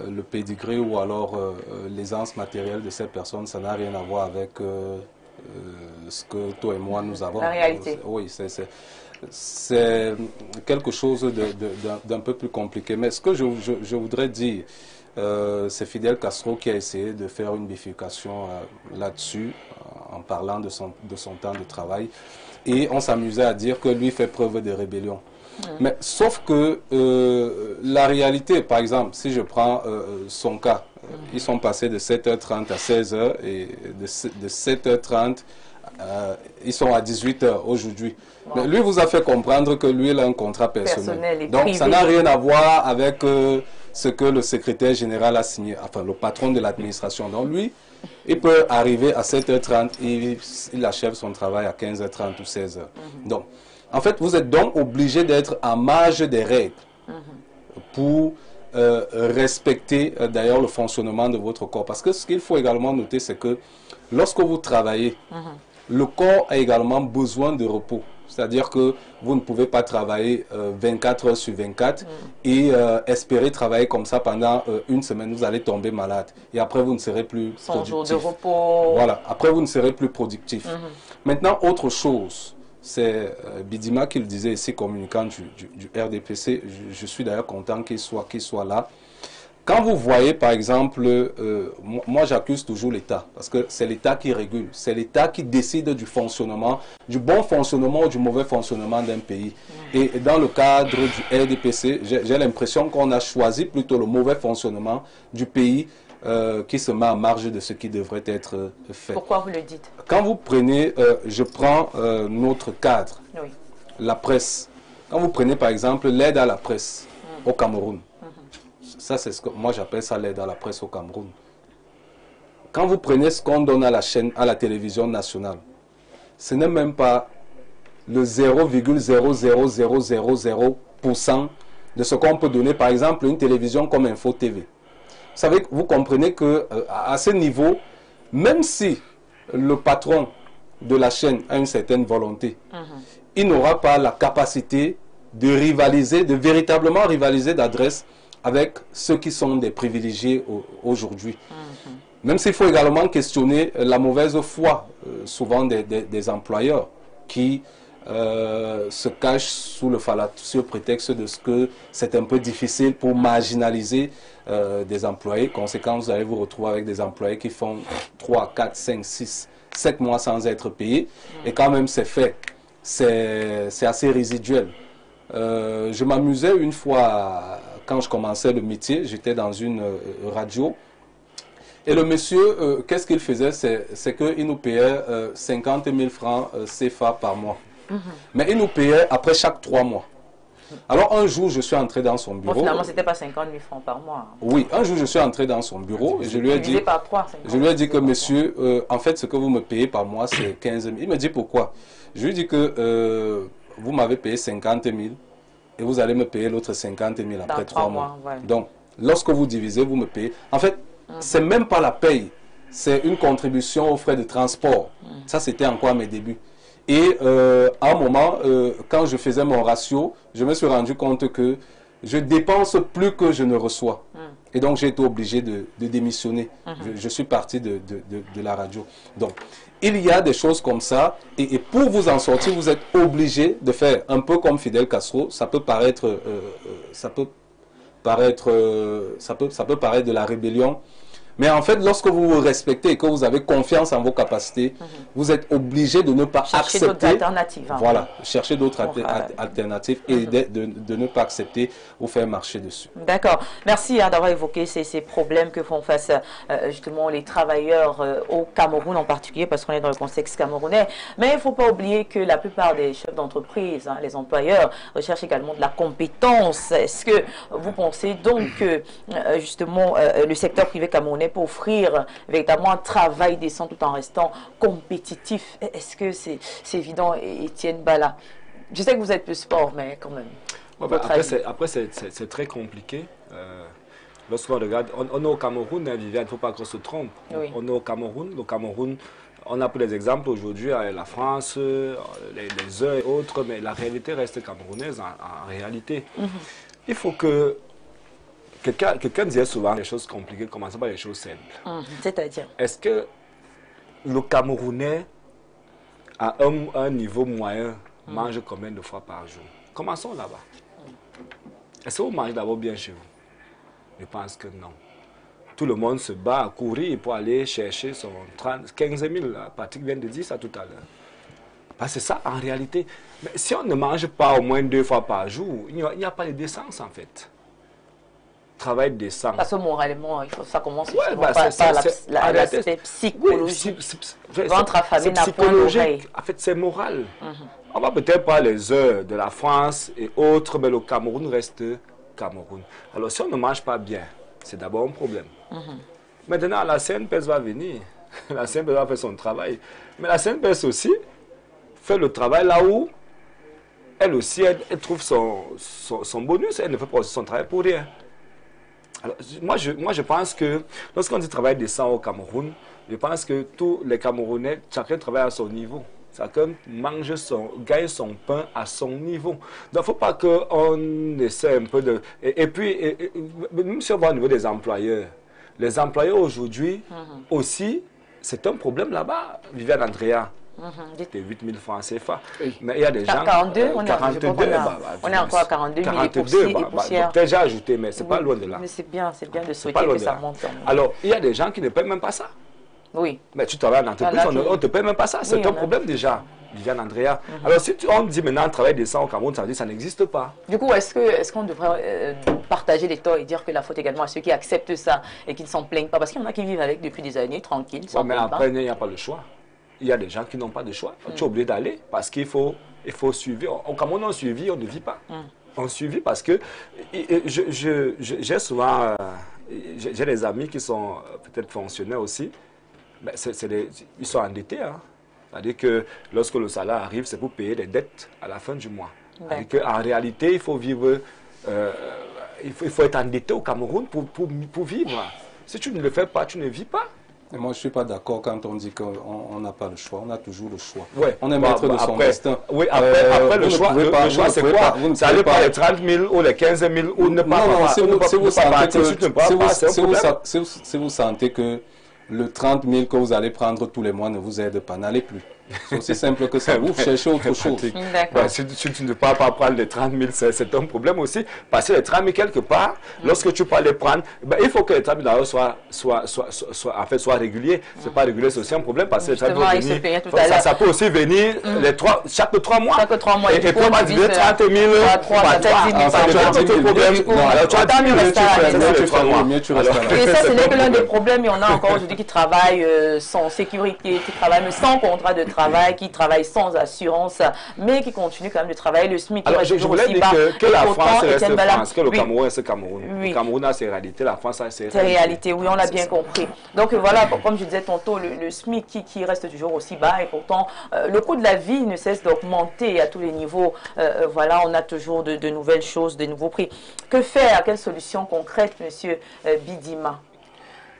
le pédigré ou alors l'aisance matérielle de ces personnes, ça n'a rien à voir avec ce que toi et moi nous avons. La réalité. Oui, c'est quelque chose d'un peu plus compliqué. Mais ce que je voudrais dire, c'est Fidel Castro qui a essayé de faire une bifurcation là-dessus, en parlant de son temps de travail. Et on s'amusait à dire que lui fait preuve de rébellion. Mais sauf que la réalité, par exemple, si je prends son cas, ils sont passés de 7h30 à 16h et de 7h30 ils sont à 18h aujourd'hui. Wow. Lui vous a fait comprendre que lui il a un contrat personnel. Donc ça n'a rien à voir avec ce que le secrétaire général a signé, enfin le patron de l'administration. Donc lui, il peut arriver à 7h30 et il achève son travail à 15h30 ou 16h. Donc, en fait, vous êtes donc obligé d'être en marge des règles pour respecter d'ailleurs le fonctionnement de votre corps. Parce que ce qu'il faut également noter, c'est que lorsque vous travaillez, le corps a également besoin de repos. C'est-à-dire que vous ne pouvez pas travailler 24 heures sur 24 et espérer travailler comme ça pendant une semaine. Vous allez tomber malade et après vous ne serez plus productif. Jour de repos. Voilà, après vous ne serez plus productif. Maintenant, autre chose, c'est Bidima qui le disait ici, communicant du RDPC. Je suis d'ailleurs content qu'il soit là. Quand vous voyez, par exemple, moi j'accuse toujours l'État, parce que c'est l'État qui régule, c'est l'État qui décide du fonctionnement, du bon fonctionnement ou du mauvais fonctionnement d'un pays. Et dans le cadre du RDPC, j'ai l'impression qu'on a choisi plutôt le mauvais fonctionnement du pays qui se met en marge de ce qui devrait être fait. Pourquoi vous le dites? Quand vous prenez, je prends notre cadre, Oui. la presse. Quand vous prenez par exemple l'aide à la presse au Cameroun, ça c'est ce que moi j'appelle ça l'aide à la presse au Cameroun. Quand vous prenez ce qu'on donne à la chaîne, à la télévision nationale, ce n'est même pas le 0,00000% de ce qu'on peut donner par exemple une télévision comme Info TV. Vous savez, vous comprenez que à ce niveau, même si le patron de la chaîne a une certaine volonté, il n'aura pas la capacité de rivaliser, de véritablement rivaliser d'adresse avec ceux qui sont des privilégiés aujourd'hui. Même s'il faut également questionner la mauvaise foi, souvent des employeurs qui se cachent sous le prétexte de ce que c'est un peu difficile pour marginaliser des employés. Conséquence, vous allez vous retrouver avec des employés qui font 3, 4, 5, 6, 7 mois sans être payés. Et quand même c'est fait, c'est assez résiduel. Je m'amusais une fois, quand je commençais le métier, j'étais dans une radio. Et le monsieur, qu'est-ce qu'il faisait? C'est qu'il nous payait 50 000 francs CFA par mois. Mais il nous payait après chaque 3 mois. Alors un jour, je suis entré dans son bureau. Bon, finalement, ce n'était pas 50 000 francs par mois. Oui, un jour, je suis entré dans son bureau et je lui ai dit, que monsieur, en fait, ce que vous me payez par mois, c'est 15 000. Il me dit pourquoi? Je lui ai dit que vous m'avez payé 50 000 et vous allez me payer l'autre 50 000 après 3 mois. Ouais. Donc, lorsque vous divisez, vous me payez. En fait, c'est même pas la paye, c'est une contribution aux frais de transport. Ça, c'était encore à mes débuts. Et à un moment, quand je faisais mon ratio, je me suis rendu compte que je dépense plus que je ne reçois. Et donc, j'ai été obligé de démissionner. Je suis parti de la radio. Donc, il y a des choses comme ça. Et pour vous en sortir, vous êtes obligé de faire un peu comme Fidel Castro. Ça peut paraître de la rébellion. Mais en fait, lorsque vous vous respectez et que vous avez confiance en vos capacités, vous êtes obligé de ne pas accepter... Chercher d'autres alternatives. Hein. Voilà, chercher d'autres alternatives et de ne pas accepter ou faire marcher dessus. D'accord. Merci d'avoir évoqué ces problèmes que font face justement les travailleurs au Cameroun en particulier, parce qu'on est dans le contexte camerounais. Mais il ne faut pas oublier que la plupart des chefs d'entreprise, les employeurs, recherchent également de la compétence. Est-ce que vous pensez donc que justement le secteur privé camerounais pour offrir véritablement un travail décent tout en restant compétitif? Est-ce que c'est évident, Étienne Bala? Je sais que vous êtes plus sport, mais quand même. Ouais, après, c'est très compliqué. Lorsqu'on regarde, on est au Cameroun, Viviane, il ne faut pas qu'on se trompe. Oui. On est au Cameroun. Le Cameroun, on a pris des exemples aujourd'hui, la France, les heures et autres, mais la réalité reste camerounaise en réalité. Il faut que... Quelqu'un disait souvent les choses compliquées, commençons par les choses simples. C'est-à-dire? Est-ce que le Camerounais, à un niveau moyen, mange combien de fois par jour? Commençons là-bas. Est-ce que vous mangez d'abord bien chez vous? Je pense que non. Tout le monde se bat à courir pour aller chercher son 15 000. Patrick vient de dire ça tout à l'heure. C'est ça en réalité. Mais si on ne mange pas au moins 2 fois par jour, il n'y a pas de décence en fait. Travail décent. Parce que moralement, ça commence par l'aspect psychologique. Ventre affamé n'a point d'oreille. En fait, c'est moral. On va peut-être pas les heures de la France et autres, mais le Cameroun reste Cameroun. Alors, si on ne mange pas bien, c'est d'abord un problème. Maintenant, la CNPS va venir. La CNPS va faire son travail. Mais la CNPS aussi fait le travail là où elle aussi, elle trouve son bonus. Elle ne fait pas aussi son travail pour rien. Alors, moi, je pense que lorsqu'on dit travail décent au Cameroun, je pense que tous les Camerounais, chacun travaille à son niveau. Chacun gagne son pain à son niveau. Donc, il ne faut pas qu'on essaie un peu de... Et puis, même si on va au niveau des employeurs, les employeurs aujourd'hui aussi, c'est un problème là-bas, Viviane Andrea. C'était 8 000 francs CFA. Mais il y a des gens... 42, on est encore à 42 000 42, peut-être j'ai ajouté, mais c'est pas loin de là. Mais c'est bien de souhaiter que ça monte. Alors, il y a des gens qui ne paient même pas ça. Oui. Mais tu travailles en entreprise, on ne te paie même pas ça. C'est un problème déjà, Viviane Andrea. Alors, si on dit maintenant un travail décent au Cameroun, ça veut dire que ça n'existe pas. Du coup, est-ce qu'on devrait partager les torts et dire que la faute également à ceux qui acceptent ça et qui ne s'en plaignent pas? Parce qu'il y en a qui vivent avec depuis des années, tranquilles, sans mais après, il n'y a pas le choix. Il y a des gens qui n'ont pas de choix. Tu es obligé d'aller parce qu'il faut suivre. Au Cameroun, on suivi, on ne vit pas. On suivi parce que j'ai souvent... j'ai des amis qui sont peut-être fonctionnaires aussi. Mais ils sont endettés. Hein. C'est-à-dire que lorsque le salaire arrive, c'est pour payer les dettes à la fin du mois. En réalité, il faut vivre, il faut être endetté au Cameroun pour vivre. Si tu ne le fais pas, tu ne vis pas. Et moi, je ne suis pas d'accord quand on dit qu'on n'a pas le choix. On a toujours le choix. Ouais. On est maître de son destin. Oui, après le choix, c'est quoi? Ça allait pas les 30 000 ou les 15 000 ou ne pas. Non, si vous sentez que le 30 000 que vous allez prendre tous les mois ne vous aide pas, n'allez plus. C'est aussi simple que ça. Vous cherchez autre chose. Ouais, si tu ne peux pas prendre les 30 000, c'est un problème aussi. Parce que les 30 000 quelque part, lorsque tu peux les prendre, il faut que les 30 000 soient réguliers. C'est pas régulier, c'est aussi un problème parce que les 30 000 ça peut aussi venir chaque 3 mois. Chaque 3 mois. Et puis on va diviser 30 000 par 3. C'est un autre problème. Alors tu as dit et ça, ce n'est que l'un des problèmes. Il y en a encore aujourd'hui qui travaillent sans sécurité, qui travaillent sans contrat de travail, qui travaillent sans assurance, mais qui continuent quand même de travailler. Le SMIC alors, reste toujours aussi bas. Que la France reste France, que le oui. Cameroun reste Cameroun. Oui. Le Cameroun a ses réalités, la France a ses réalités. Oui, on l'a bien compris. Donc voilà, comme je disais tantôt, le SMIC qui reste toujours aussi bas et pourtant le coût de la vie ne cesse d'augmenter à tous les niveaux. Voilà, on a toujours de nouvelles choses, de nouveaux prix. Que faire? Quelle solution concrète, monsieur Bidima?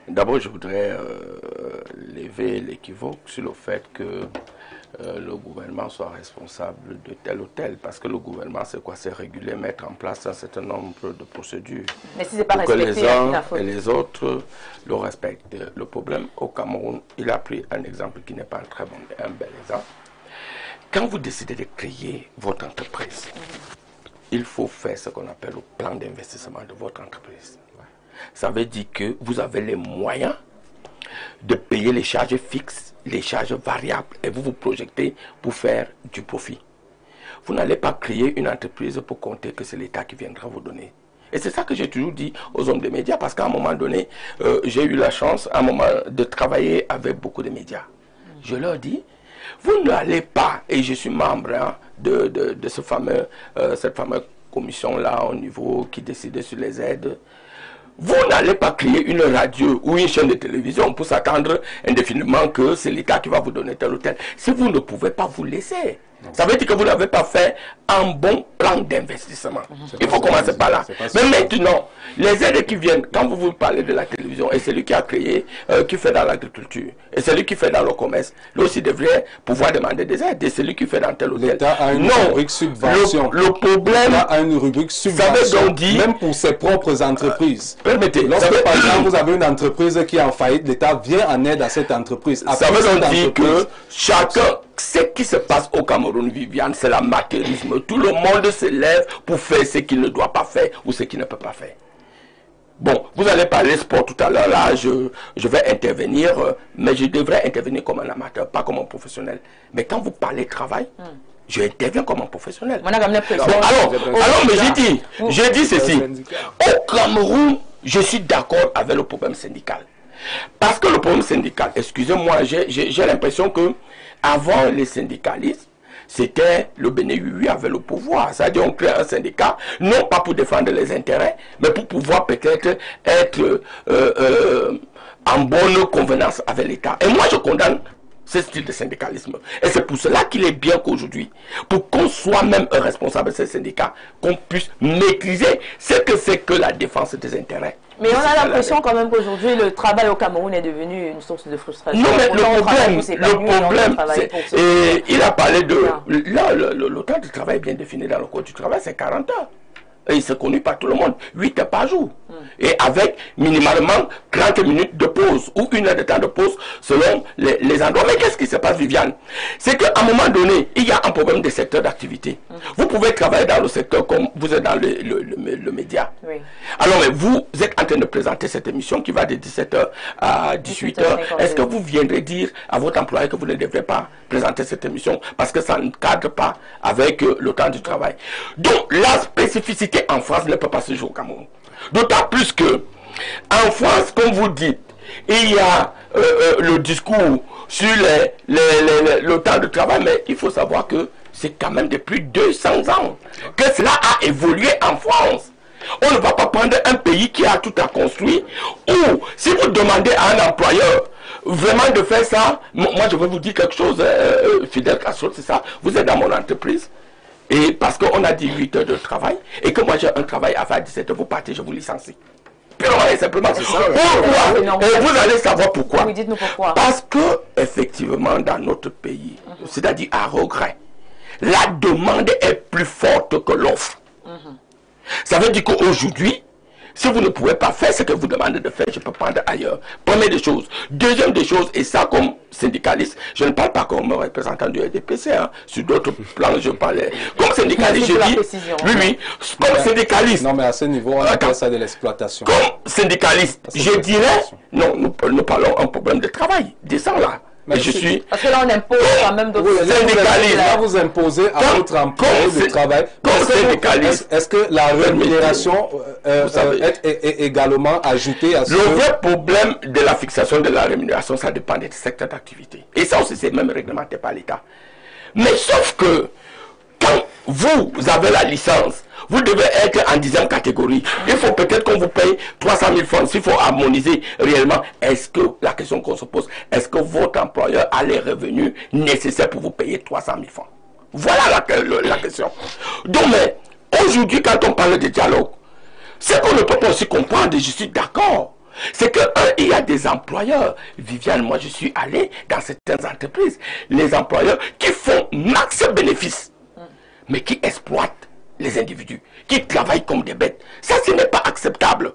D'abord, je voudrais lever l'équivoque sur le fait que le gouvernement soit responsable de tel ou tel. Parce que le gouvernement, c'est quoi? C'est réguler, mettre en place un certain nombre de procédures. Mais si c'est pas pour que respecté, les uns et les autres le respectent. Le problème au Cameroun, il a pris un exemple qui n'est pas un très bon, un bel exemple. Quand vous décidez de créer votre entreprise, il faut faire ce qu'on appelle le plan d'investissement de votre entreprise. Ça veut dire que vous avez les moyens de payer les charges fixes, les charges variables, et vous vous projetez pour faire du profit. Vous n'allez pas créer une entreprise pour compter que c'est l'État qui viendra vous donner. Et c'est ça que j'ai toujours dit aux hommes des médias, parce qu'à un moment donné, j'ai eu la chance à un moment de travailler avec beaucoup de médias. Je leur dis, vous n'allez pas, et je suis membre de cette fameuse commission-là au niveau qui décidait sur les aides. Vous n'allez pas créer une radio ou une chaîne de télévision pour s'attendre indéfiniment que c'est l'État qui va vous donner tel ou tel. Si vous ne pouvez pas vous laisser, ça veut dire que vous n'avez pas fait un bon plan d'investissement. Il faut commencer par là. Mais maintenant, les aides qui viennent, quand vous parlez de la télévision, et celui qui a créé, qui fait dans l'agriculture, et celui qui fait dans le commerce, lui aussi devrait pouvoir demander des aides, et celui qui fait dans tel ou tel. L'État a une rubrique subvention. Le problème, l'État a une rubrique subvention, même pour ses propres entreprises. Permettez. Lorsque par exemple vous avez une entreprise qui est en faillite, l'État vient en aide à cette entreprise. Ça veut donc dire que chacun, ce qui se passe au Cameroun, Viviane, c'est l'amateurisme. Tout le monde se lève pour faire ce qu'il ne doit pas faire ou ce qu'il ne peut pas faire. Bon, vous allez parler sport tout à l'heure, là, je vais intervenir, mais je devrais intervenir comme un amateur, pas comme un professionnel. Mais quand vous parlez travail, je interviens comme un professionnel. Alors, mais j'ai dit ceci. Au Cameroun, je suis d'accord avec le problème syndical. Parce que le problème syndical, excusez-moi, j'ai l'impression que avant les syndicalistes, c'était le Béné-Oui avec le pouvoir. C'est-à-dire on crée un syndicat, non pas pour défendre les intérêts, mais pour pouvoir peut-être être en bonne convenance avec l'État. Et moi, je condamne ce style de syndicalisme. Et c'est pour cela qu'il est bien qu'aujourd'hui, pour qu'on soit même un responsable de ces syndicats, qu'on puisse maîtriser ce que c'est que la défense des intérêts. Mais on a l'impression quand même qu'aujourd'hui, le travail au Cameroun est devenu une source de frustration. Non, mais le problème, et il a parlé de... Là, le temps de travail bien défini dans le code du travail, c'est 40 heures. et c'est connu par tout le monde, 8 heures par jour. Et avec minimalement 30 minutes de pause ou 1 heure de temps de pause selon les endroits. Mais qu'est-ce qui se passe, Viviane? C'est qu'à un moment donné, il y a un problème de secteur d'activité. Vous pouvez travailler dans le secteur comme vous êtes dans le média. Oui. Alors, mais vous êtes en train de présenter cette émission qui va de 17h à 18h. Est-ce que vous viendrez dire à votre employé que vous ne devrez pas présenter cette émission parce que ça ne cadre pas avec le temps du travail? Donc, la spécificité en France ne peut pas se jouer au Cameroun. D'autant plus que, en France, comme vous dites, il y a le discours sur le temps de travail, mais il faut savoir que c'est quand même depuis 200 ans que cela a évolué en France. On ne va pas prendre un pays qui a tout à construire, ou si vous demandez à un employeur vraiment de faire ça, moi je vais vous dire quelque chose, Fidel Castro, c'est ça, vous êtes dans mon entreprise, et parce qu'on a dit 8 heures de travail, et que moi j'ai un travail à faire à 17 heures, vous partez, je vous licencie. Purement et simplement, c'est ça. Pourquoi? Et vous allez savoir pourquoi. Oui, dites-nous pourquoi. Parce que, effectivement, dans notre pays, c'est-à-dire à regret, la demande est plus forte que l'offre. Ça veut dire qu'aujourd'hui, si vous ne pouvez pas faire ce que vous demandez de faire, je peux prendre ailleurs. Première des choses. Deuxième des choses, et ça comme syndicaliste, je ne parle pas comme représentant du RDPC, hein, sur d'autres plans je parlais. Comme syndicaliste, je dis, oui, comme syndicaliste. Non mais à ce niveau, on appelle ça de l'exploitation. Comme syndicaliste, je dirais, non, nous parlons un problème de travail, décent là. Mais je suis... Parce que là, on impose quand même d'autres syndicalistes. Là, vous imposez à votre employé de travail. Comme syndicaliste. Est-ce que la rémunération est également ajoutée à ce... Le vrai problème de la fixation de la rémunération, ça dépend des secteurs d'activité. Et ça aussi, c'est même réglementé par l'État. Mais sauf que, quand vous avez la licence, vous devez être en 10e catégorie. Il faut peut-être qu'on vous paye 300 000 francs. S'il faut harmoniser réellement, est-ce que, la question qu'on se pose, est-ce que votre employeur a les revenus nécessaires pour vous payer 300 000 francs? Voilà la question. Donc, mais aujourd'hui, quand on parle de dialogue, ce qu'on ne peut pas aussi comprendre, et je suis d'accord, c'est qu'il y a des employeurs, Viviane, moi je suis allé dans certaines entreprises, les employeurs qui font max bénéfice, mais qui exploitent les individus, qui travaillent comme des bêtes. Ça, ce n'est pas acceptable.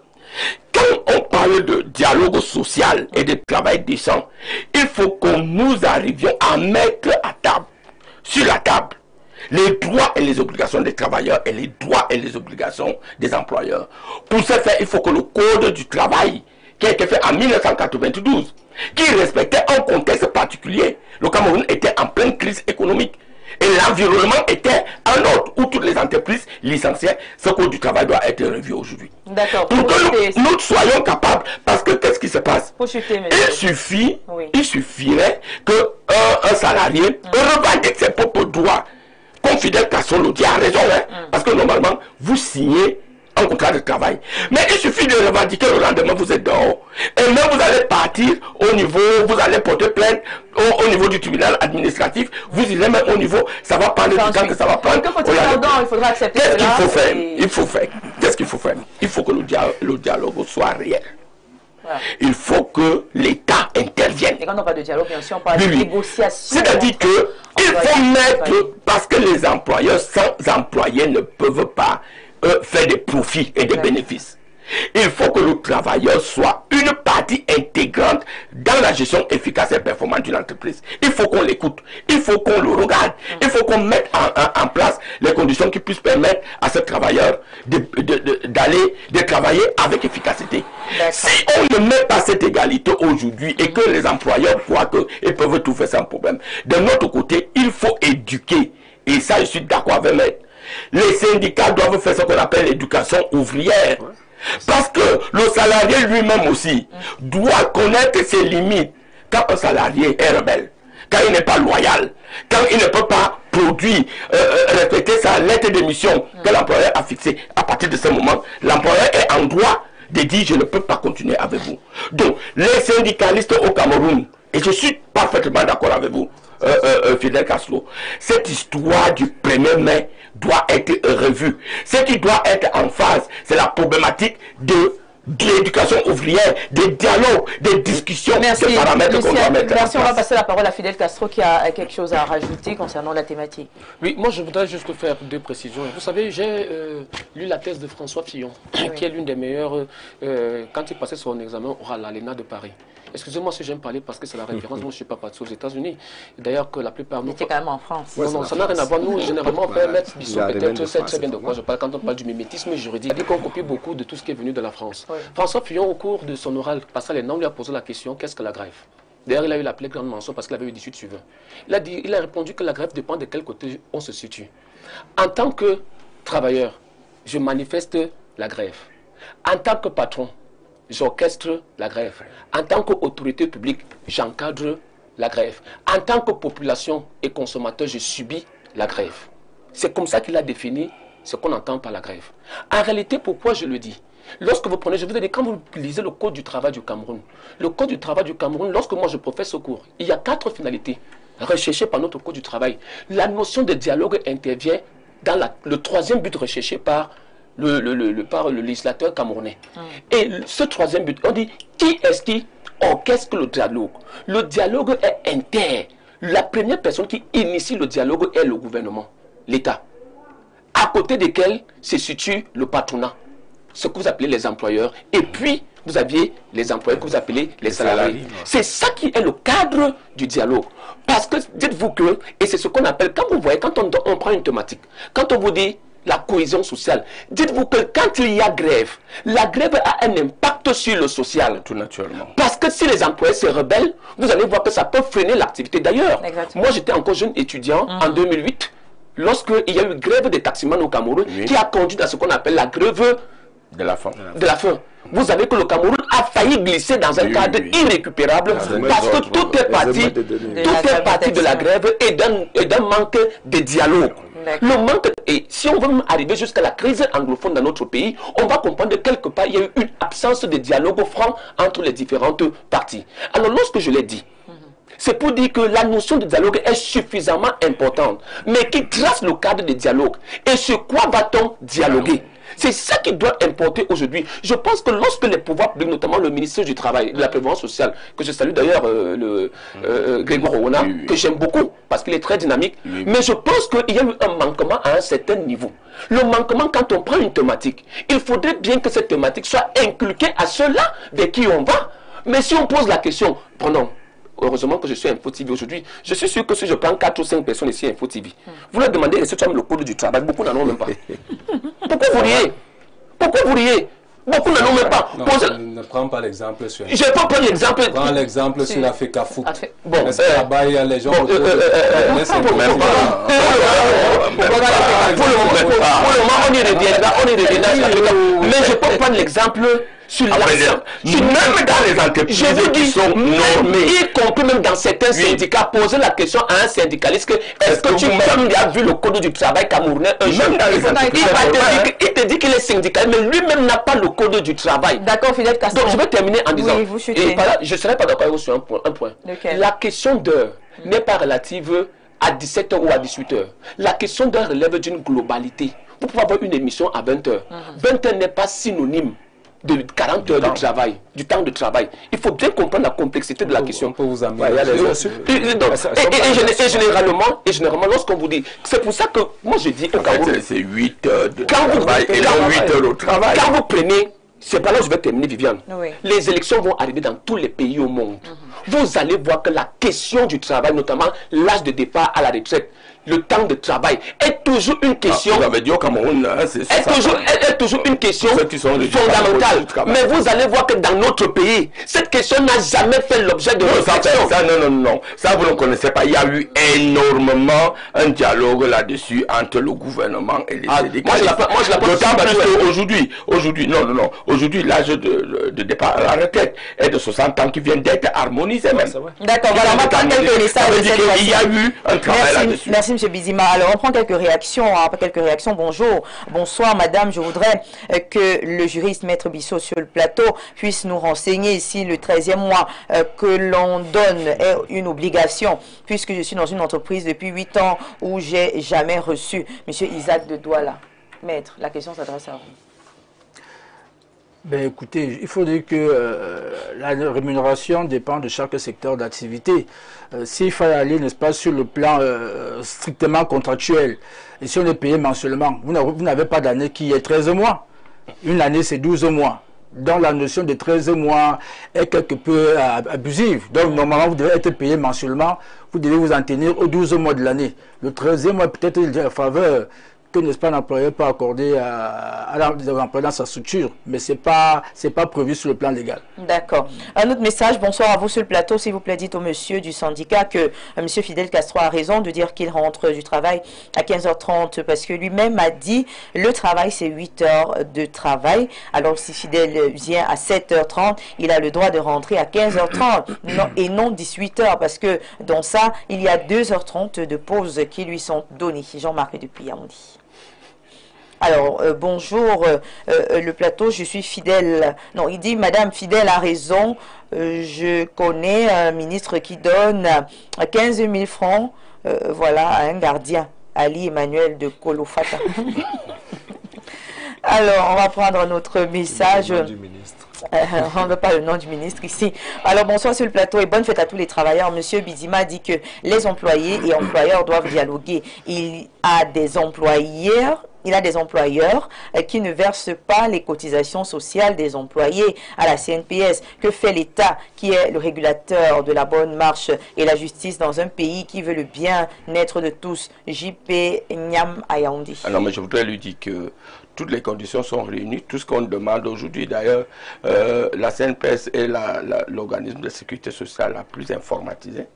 Quand on parle de dialogue social et de travail décent, il faut que nous arrivions à mettre à table, sur la table, les droits et les obligations des travailleurs et les droits et les obligations des employeurs. Pour ce faire, il faut que le code du travail, qui a été fait en 1992, qui respectait un contexte particulier, le Cameroun était en pleine crise économique. Et l'environnement était un autre, où toutes les entreprises licenciaient. Ce code du travail doit être revu aujourd'hui. D'accord. Pour que nous soyons capables, parce que qu'est-ce qui se passe? Il suffirait qu'un salarié revendique ses propres droits. Comme Fidel Castro le dit, a raison, hein, parce que normalement, vous signez un contrat de travail. Mais il suffit de revendiquer le lendemain, vous êtes dehors. Et même vous allez partir au niveau, vous allez porter plainte au niveau du tribunal administratif, vous irez même au niveau, ça va prendre du temps que ça va prendre. Il faudra accepter. Qu'est-ce qu'il faut faire? Il faut faire. Qu'est-ce qu'il faut faire? Il faut que le dialogue soit réel. Voilà. Il faut que l'État intervienne. Et quand on parle de dialogue, bien sûr, on parle de négociation. C'est-à-dire qu'il faut mettre, parce que les employeurs sans employés ne peuvent pas faire des profits et des bénéfices. Il faut que le travailleur soit une partie intégrante dans la gestion efficace et performante d'une entreprise. Il faut qu'on l'écoute, il faut qu'on le regarde, il faut qu'on mette en place les conditions qui puissent permettre à ce travailleur de travailler avec efficacité. Si on ne met pas cette égalité aujourd'hui et que les employeurs croient qu'ils peuvent tout faire sans problème, de notre côté, il faut éduquer. Et ça, je suis d'accord avec Maître. Les syndicats doivent faire ce qu'on appelle l'éducation ouvrière. Parce que le salarié lui-même aussi doit connaître ses limites. Quand un salarié est rebelle, quand il n'est pas loyal, quand il ne peut pas produire, respecter sa lettre de mission que l'employeur a fixée, à partir de ce moment, l'employeur est en droit de dire je ne peux pas continuer avec vous. Donc, les syndicalistes au Cameroun, et je suis parfaitement d'accord avec vous, Fidel Castro, cette histoire du 1er mai doit être revue. Ce qui doit être en phase, c'est la problématique de de l'éducation ouvrière, des dialogues, des discussions, des paramètres qu'on doit mettre en place. On va passer la parole à Fidel Castro qui a quelque chose à rajouter concernant la thématique. Oui, moi je voudrais juste faire 2 précisions. Vous savez, j'ai lu la thèse de François Fillon, qui est l'une des meilleures, quand il passait son examen oral à l'ENA de Paris. Excusez-moi si j'aime parler parce que c'est la référence. Moi, je ne suis pas parti aux États-Unis. D'ailleurs, que la plupart... C'était quand même en France. Non, non, ça n'a rien à voir. Nous, généralement, Maître Bissot, peut-être, sait très bien de quoi je parle quand on parle du mimétisme juridique. C'est-à-dire qu'on copie beaucoup de tout ce qui est venu de la France. Oui. François Fillon, au cours de son oral, passant les noms, lui a posé la question, qu'est-ce que la grève? D'ailleurs, il a eu la plus grande mention parce qu'il avait eu 18 suivants. Il a répondu que la grève dépend de quel côté on se situe. En tant que travailleur, je manifeste la grève. En tant que patron, j'orchestre la grève. En tant qu'autorité publique, j'encadre la grève. En tant que population et consommateur, je subis la grève. C'est comme ça qu'il a défini ce qu'on entend par la grève. En réalité, pourquoi je le dis? Lorsque vous prenez, je vous ai dit, quand vous lisez le Code du travail du Cameroun, le Code du travail du Cameroun, lorsque moi je professe ce cours, il y a 4 finalités recherchées par notre Code du travail. La notion de dialogue intervient dans le 3e but recherché par par le législateur camerounais. Et ce 3e but, on dit, qui est-ce qui orchestre le dialogue? Le dialogue est inter. La première personne qui initie le dialogue est le gouvernement, l'État. À côté desquels se situe le patronat, ce que vous appelez les employeurs. Et puis, vous aviez les employés que vous appelez les salariés. C'est ça qui est le cadre du dialogue. Parce que, dites-vous que, et c'est ce qu'on appelle, quand vous voyez, quand on prend une thématique, quand on vous dit la cohésion sociale. Dites-vous que quand il y a grève, la grève a un impact sur le social. Tout naturellement. Parce que si les employés se rebellent, vous allez voir que ça peut freiner l'activité. D'ailleurs, moi j'étais encore jeune étudiant en 2008, lorsqu'il y a eu grève des taximans au Cameroun, qui a conduit à ce qu'on appelle la grève de la faim. Vous savez que le Cameroun a failli glisser dans un cadre irrécupérable parce que tout est parti de la grève et d'un manque de dialogue. Le manque, et si on veut arriver jusqu'à la crise anglophone dans notre pays, on va comprendre que quelque part il y a eu une absence de dialogue franc entre les différentes parties. Alors lorsque je l'ai dit, c'est pour dire que la notion de dialogue est suffisamment importante, mais qui trace le cadre de dialogue. Et sur quoi va-t-on dialoguer? C'est ça qui doit importer aujourd'hui. Je pense que lorsque les pouvoirs publics, notamment le ministère du Travail, de la Prévoyance sociale, que je salue d'ailleurs, Grégoire Ouna, que j'aime beaucoup, parce qu'il est très dynamique, mais je pense qu'il y a eu un manquement à un certain niveau. Le manquement, quand on prend une thématique, il faudrait bien que cette thématique soit inculquée à ceux-là vers qui on va. Mais si on pose la question, prenons, heureusement que je suis Info TV aujourd'hui, je suis sûr que si je prends 4 ou 5 personnes ici à Info TV, vous leur demandez est-ce que tu aimes le code du travail, beaucoup n'en ont même pas. Pourquoi vous riez? Pourquoi vous riez? Beaucoup n'en ont même pas. Non, ne prends pas l'exemple sur... Je ne vais pas prendre l'exemple. Prends l'exemple sur la FECAFOOT. Bon, là-bas, il y a les gens... Pour le moment, on y reviendra. Mais je peux prendre l'exemple sur l'action. Même dans les entreprises, je vous dis, y compris même dans certains syndicats, poser la question à un syndicaliste, est-ce que tu as vu le code du travail camerounais un jour? Il te dit qu'il est syndicaliste, mais lui-même n'a pas le code du travail. D'accord, Fidel Castro. Donc je vais terminer en disant, et je ne serai pas d'accord avec vous sur un point. La question d'heure n'est pas relative à 17h ou à 18h. La question d'heure relève d'une globalité. Vous pouvez avoir une émission à 20h. 20h n'est pas synonyme de 40 heures de travail, du temps de travail. Il faut bien comprendre la complexité de la question. On peut vous amener. Et généralement, lorsqu'on vous dit, c'est pour ça que moi je dis au Cameroun, c'est 8 heures de travail et non 8 heures au travail. Quand vous prenez, c'est pas là où je vais terminer, Viviane. Les élections vont arriver dans tous les pays au monde. Vous allez voir que la question du travail, notamment l'âge de départ à la retraite, le temps de travail, est toujours une question. Vous avez dit au Cameroun, est toujours une question fondamentale. Mais vous allez voir que dans notre pays, cette question n'a jamais fait l'objet de réflexion. Non. Ça, vous ne connaissez pas. Il y a eu énormément un dialogue là-dessus entre le gouvernement et les syndicats. Moi, je la d'autant plus qu'aujourd'hui, aujourd'hui, l'âge de départ à la retraite est de 60 ans qui vient d'être harmonisé même. D'accord, voilà, on va prendre quelques messages. Il y a eu un travail là-dessus. Merci, M. Bizima. Alors, on prend quelques réactions. Bonjour, bonsoir, madame. Je voudrais que le juriste Maître Bissot sur le plateau puisse nous renseigner si le 13e mois que l'on donne est une obligation, puisque je suis dans une entreprise depuis 8 ans où j'ai jamais reçu. Monsieur Isaac de Douala. Maître, la question s'adresse à vous. Ben écoutez, il faut dire que la rémunération dépend de chaque secteur d'activité. S'il fallait aller, n'est-ce pas, sur le plan strictement contractuel, et si on est payé mensuellement, vous n'avez pas d'année qui est 13 mois. Une année, c'est 12 mois. Donc la notion de 13 mois est quelque peu abusive. Donc normalement, vous devez être payé mensuellement. Vous devez vous en tenir aux 12 mois de l'année. Le 13e mois peut-être une faveur que, n'est-ce pas, l'employeur peut accorder à l'employeur dans sa structure. Mais ce n'est pas prévu sur le plan légal. D'accord. Un autre message, bonsoir à vous sur le plateau. S'il vous plaît, dites au monsieur du syndicat que monsieur Fidel Castro a raison de dire qu'il rentre du travail à 15h30 parce que lui-même a dit le travail c'est 8 heures de travail. Alors si Fidel vient à 7h30, il a le droit de rentrer à 15h30 et non 18h parce que dans ça, il y a 2h30 de pause qui lui sont données. Jean-Marc depuis Yaoundé. Alors, bonjour, le plateau, je suis Fidèle. Non, il dit, Madame Fidèle a raison. Je connais un ministre qui donne 15 000 francs voilà, à un gardien, Ali Emmanuel de Kolofata. Alors, on va prendre notre message. Le nom du ministre. On ne veut pas le nom du ministre ici. Alors, bonsoir sur le plateau et bonne fête à tous les travailleurs. Monsieur Bizima dit que les employés et employeurs doivent dialoguer. Il a des employeurs qui ne versent pas les cotisations sociales des employés à la CNPS. Que fait l'État qui est le régulateur de la bonne marche et la justice dans un pays qui veut le bien-être de tous? JP Nyam à Yaoundé. Alors, mais je voudrais lui dire que toutes les conditions sont réunies. Tout ce qu'on demande aujourd'hui, d'ailleurs, la CNPS est l'organisme de sécurité sociale la plus informatisée.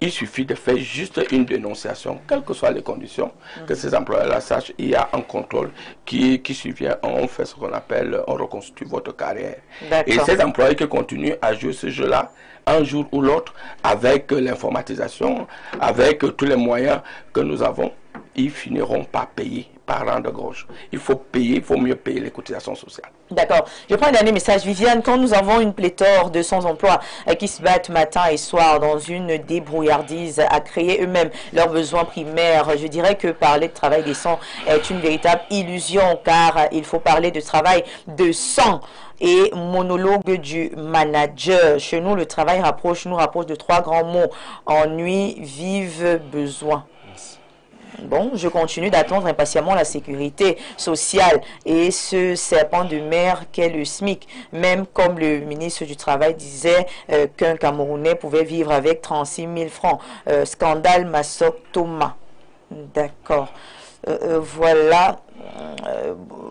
Il suffit de faire juste une dénonciation, quelles que soient les conditions, que ces employeurs-là sachent, il y a un contrôle qui survient. On fait ce qu'on appelle, on reconstitue votre carrière. Et ces employés qui continuent à jouer ce jeu-là, un jour ou l'autre, avec l'informatisation, avec tous les moyens que nous avons, ils finiront par payer par rang de gauche. Il faut payer, il faut mieux payer les cotisations sociales. D'accord. Je prends un dernier message. Viviane, quand nous avons une pléthore de sans-emploi qui se battent matin et soir dans une débrouillardise à créer eux-mêmes leurs besoins primaires, je dirais que parler de travail décent est une véritable illusion car il faut parler de travail de sang. Et monologue du manager. Chez nous, le travail nous rapproche de 3 grands mots. Ennui, vive, besoin. Bon, je continue d'attendre impatiemment la sécurité sociale et ce serpent de mer qu'est le SMIC. Même comme le ministre du Travail disait qu'un Camerounais pouvait vivre avec 36 000 francs. Scandale Massok Thomas. D'accord. Voilà.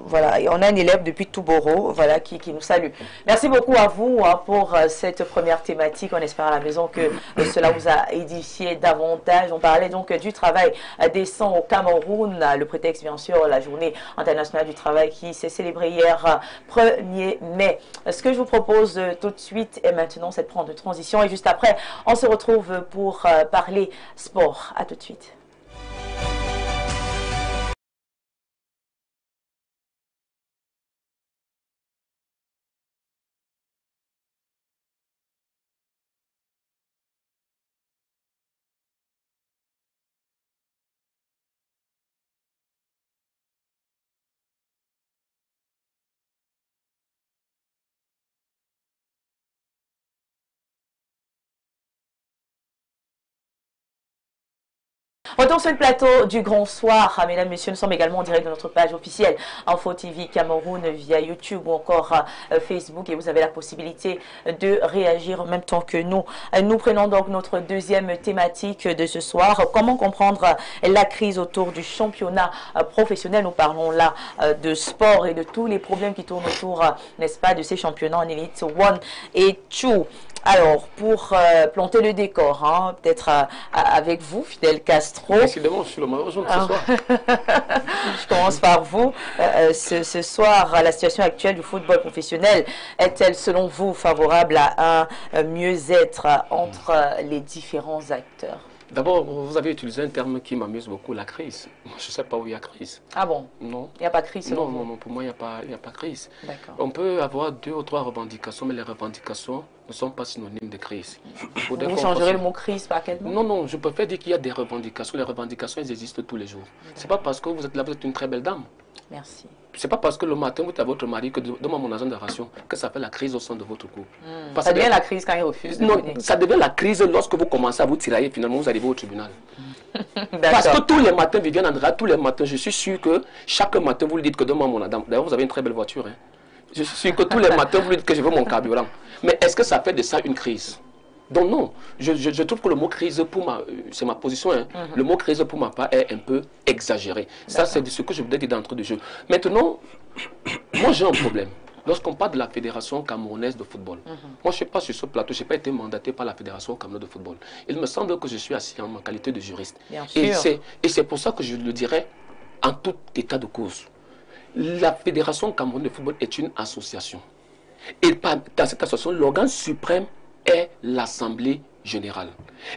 Voilà, et on a un élève depuis Touboro, voilà, qui nous salue. Merci beaucoup à vous pour cette première thématique. On espère à la maison que cela vous a édifié davantage. On parlait donc du travail décent au Cameroun. Le prétexte, bien sûr, la journée internationale du travail qui s'est célébrée hier 1er mai. Ce que je vous propose tout de suite est maintenant cette transition. Et juste après, on se retrouve pour parler sport. À tout de suite. Retour sur le plateau du Grand Soir. Mesdames, Messieurs, nous sommes également en direct de notre page officielle Info TV Cameroun via YouTube ou encore Facebook et vous avez la possibilité de réagir en même temps que nous. Nous prenons donc notre deuxième thématique de ce soir. Comment comprendre la crise autour du championnat professionnel? Nous parlons là de sport et de tous les problèmes qui tournent autour, n'est-ce pas, de ces championnats en Elite 1 et 2. Alors, pour planter le décor, hein, peut-être avec vous, Fidel Castro. Décidément, je suis le malheureux ce soir. Je commence par vous. Ce soir, la situation actuelle du football professionnel est-elle, selon vous, favorable à un mieux-être entre les différents acteurs? D'abord, vous avez utilisé un terme qui m'amuse beaucoup, la crise. Je ne sais pas où il y a crise. Ah bon? Non. Il n'y a pas de crise selon vous? Non, pour moi, il n'y a pas de crise. On peut avoir 2 ou 3 revendications, mais les revendications ne sont pas synonymes de crise. Vous changerez le mot crise par quel mot? Non, je préfère dire qu'il y a des revendications. Les revendications, elles existent tous les jours. Ce n'est pas parce que vous êtes là, vous êtes une très belle dame. Merci. C'est pas parce que le matin vous êtes à votre mari que demande mon agent de ration que ça fait la crise au sein de votre couple. Ça devient la crise quand il refuse de Non, donner. ça devient la crise lorsque vous commencez à vous tirailler, finalement vous arrivez au tribunal. Parce que D'accord. tous les matins, Viviane Andrea, tous les matins, je suis sûr que chaque matin vous lui dites que demande mon adam. D'ailleurs, vous avez une très belle voiture. Hein. Je suis sûr que tous les matins vous lui dites que je veux mon carburant. Mais est-ce que ça fait de ça une crise? Donc non, je trouve que le mot crise, c'est ma position, hein. Le mot crise pour ma part est un peu exagéré. Ça, c'est ce que je voulais dire d'entrée de jeu. Maintenant, moi j'ai un problème. Lorsqu'on parle de la Fédération camerounaise de football, moi je ne suis pas sur ce plateau, je n'ai pas été mandaté par la Fédération camerounaise de football. Il me semble que je suis assis en ma qualité de juriste. Bien Et sûr. c'est pour ça que je le dirais en tout état de cause. La Fédération camerounaise de football est une association. Et dans cette association, l'organe suprême est l'Assemblée générale.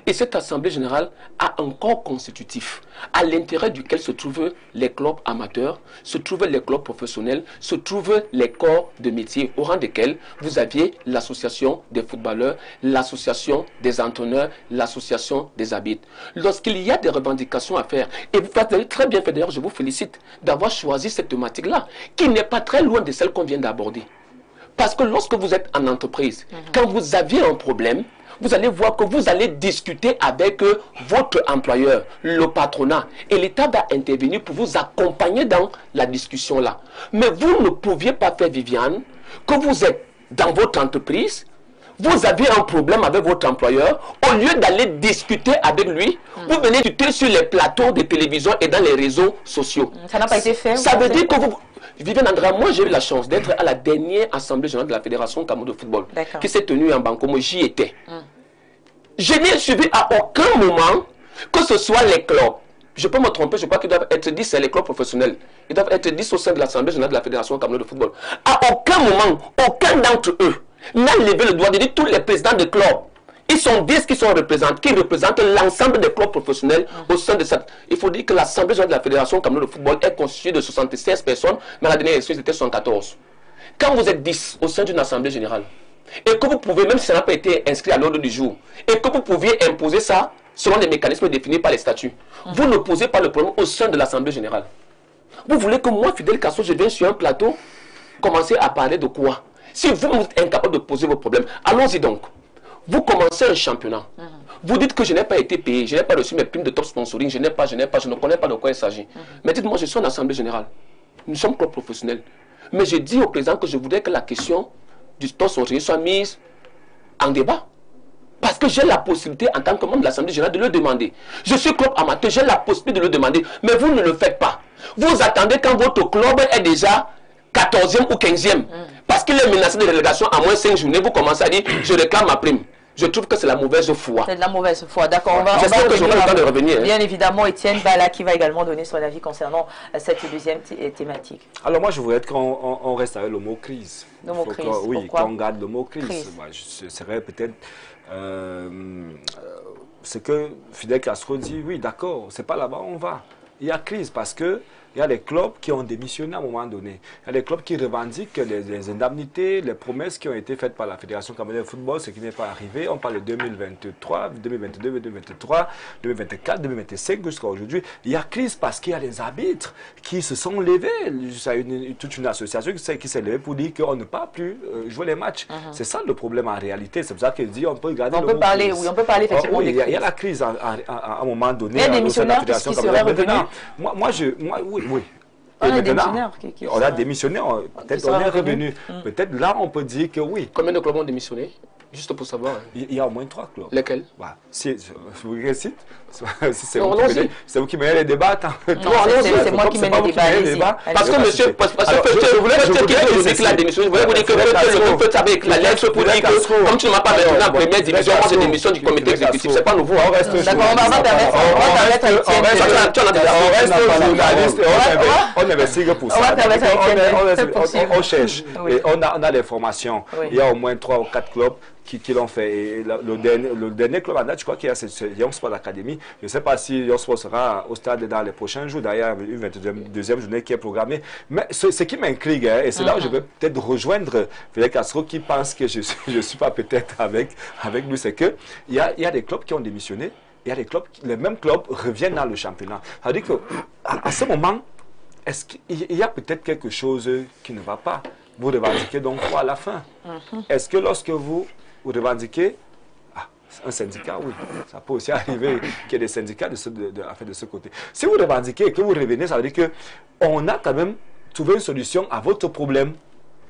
Et cette Assemblée générale a un corps constitutif à l'intérieur duquel se trouvent les clubs amateurs, se trouvent les clubs professionnels, se trouvent les corps de métier au rang desquels vous aviez l'association des footballeurs, l'association des entraîneurs, l'association des arbitres. Lorsqu'il y a des revendications à faire, et vous avez très bien fait d'ailleurs, je vous félicite d'avoir choisi cette thématique-là, qui n'est pas très loin de celle qu'on vient d'aborder. Parce que lorsque vous êtes en entreprise, quand vous aviez un problème, vous allez voir que vous allez discuter avec votre employeur, le patronat, et l'État va intervenir pour vous accompagner dans la discussion là. Mais vous ne pouviez pas faire, Viviane, que vous êtes dans votre entreprise, vous avez un problème avec votre employeur, au lieu d'aller discuter avec lui, vous venez discuter sur les plateaux de télévision et dans les réseaux sociaux. Ça n'a pas été fait. Ça veut dire que vous... Viviane Andrea, moi j'ai eu la chance d'être à la dernière assemblée générale de la Fédération camerounaise de football qui s'est tenue en Banco. Moi j'y étais. Je n'ai suivi à aucun moment que ce soit les clubs. Je peux me tromper, je crois qu'ils doivent être 10, c'est les clubs professionnels. Ils doivent être 10 au sein de l'assemblée générale de la Fédération camerounaise de football. À aucun moment, aucun d'entre eux n'a levé le doigt de dire tous les présidents de clubs. Ils sont 10 qui représentent l'ensemble des clubs professionnels au sein de cette... Il faut dire que l'Assemblée générale de la Fédération camerounaise de football est constituée de 76 personnes, mais à la dernière élection, c'était 114. Quand vous êtes 10 au sein d'une Assemblée générale, et que vous pouvez, même si ça n'a pas été inscrit à l'ordre du jour, et que vous pouviez imposer ça selon des mécanismes définis par les statuts, vous ne posez pas le problème au sein de l'Assemblée générale. Vous voulez que moi, Fidel Castro, je vienne sur un plateau, commencer à parler de quoi? Si vous êtes incapable de poser vos problèmes, allons-y donc. Vous commencez un championnat. Vous dites que je n'ai pas été payé, je n'ai pas reçu mes primes de top sponsoring, je ne connais pas de quoi il s'agit. Mais dites-moi, je suis en assemblée générale. Nous sommes clubs professionnels. Mais je dis au président que je voudrais que la question du top sponsoring soit mise en débat. Parce que j'ai la possibilité, en tant que membre de l'Assemblée générale, de le demander. Je suis club amateur, j'ai la possibilité de le demander. Mais vous ne le faites pas. Vous attendez quand votre club est déjà 14e ou 15e. Parce qu'il est menacé de relégation à moins 5 journées, vous commencez à dire je réclame ma prime. Je trouve que c'est la mauvaise foi. C'est de la mauvaise foi. D'accord, j'espère que j'aurai le temps de revenir. Bien évidemment, Étienne Bala qui va également donner son avis concernant cette deuxième thématique. Alors moi, je voudrais qu'on reste avec le mot crise. Le mot crise, oui, pourquoi qu'on garde le mot crise. Bah, ce serait peut-être ce que Fidel Castro dit, oui, d'accord, c'est pas là-bas où on va. Il y a crise parce que il y a des clubs qui ont démissionné à un moment donné. Il y a des clubs qui revendiquent les indemnités, les promesses qui ont été faites par la Fédération camerounaise de football, ce qui n'est pas arrivé. On parle de 2023, 2022, 2023, 2024, 2025 jusqu'à aujourd'hui. Il y a crise parce qu'il y a des arbitres qui se sont levés. Il y a toute une association qui s'est levée pour dire qu'on ne peut plus jouer les matchs. C'est ça le problème en réalité. C'est pour ça qu'il dit on peut regarder on peut parler, oui, on peut parler effectivement oui, des crises. Il y a la crise à un moment donné. Il y a des missionnaires qui seraient revenus. Oui. On a des missionnaires on a démissionné, peut-être on est revenu. Peut-être là, on peut dire que oui. Combien de clubs ont démissionné? Juste pour savoir. Il y a au moins 3 clubs. Lesquels? Si c'est vous qui menez les débats. C'est moi qui mène les débats. Parce que monsieur, je voulais vous dire qu'il a démissionné. Je voulais vous dire que le peut avec la lettre pour dire que comme tu ne m'as pas maintenu en première division, moi j'ai démissionné du comité exécutif. C'est pas nouveau. D'accord, on va permettre à Étienne. On investigue pour ça. On cherche. On a des formations. Il y a au moins 3 ou 4 clubs qui l'ont fait. Et le dernier club en date, je crois qu'il y a Young Sport Academy. Je ne sais pas si Young Sport sera au stade dans les prochains jours. D'ailleurs, une 22e journée qui est programmée. Mais ce qui m'intrigue, et c'est là où je vais peut-être rejoindre Fidel Castro qui pense que je ne suis pas peut-être avec lui, c'est qu'il y a des clubs qui ont démissionné. Il y a des clubs, les mêmes clubs reviennent dans le championnat. C'est-à-dire qu'à ce moment, est-ce qu'il y a peut-être quelque chose qui ne va pas? Vous revendiquez donc quoi à la fin? Est-ce que lorsque vous revendiquez un syndicat, oui, ça peut aussi arriver qu'il y ait des syndicats de ce côté. Si vous revendiquez et que vous revenez, ça veut dire qu'on a quand même trouvé une solution à votre problème.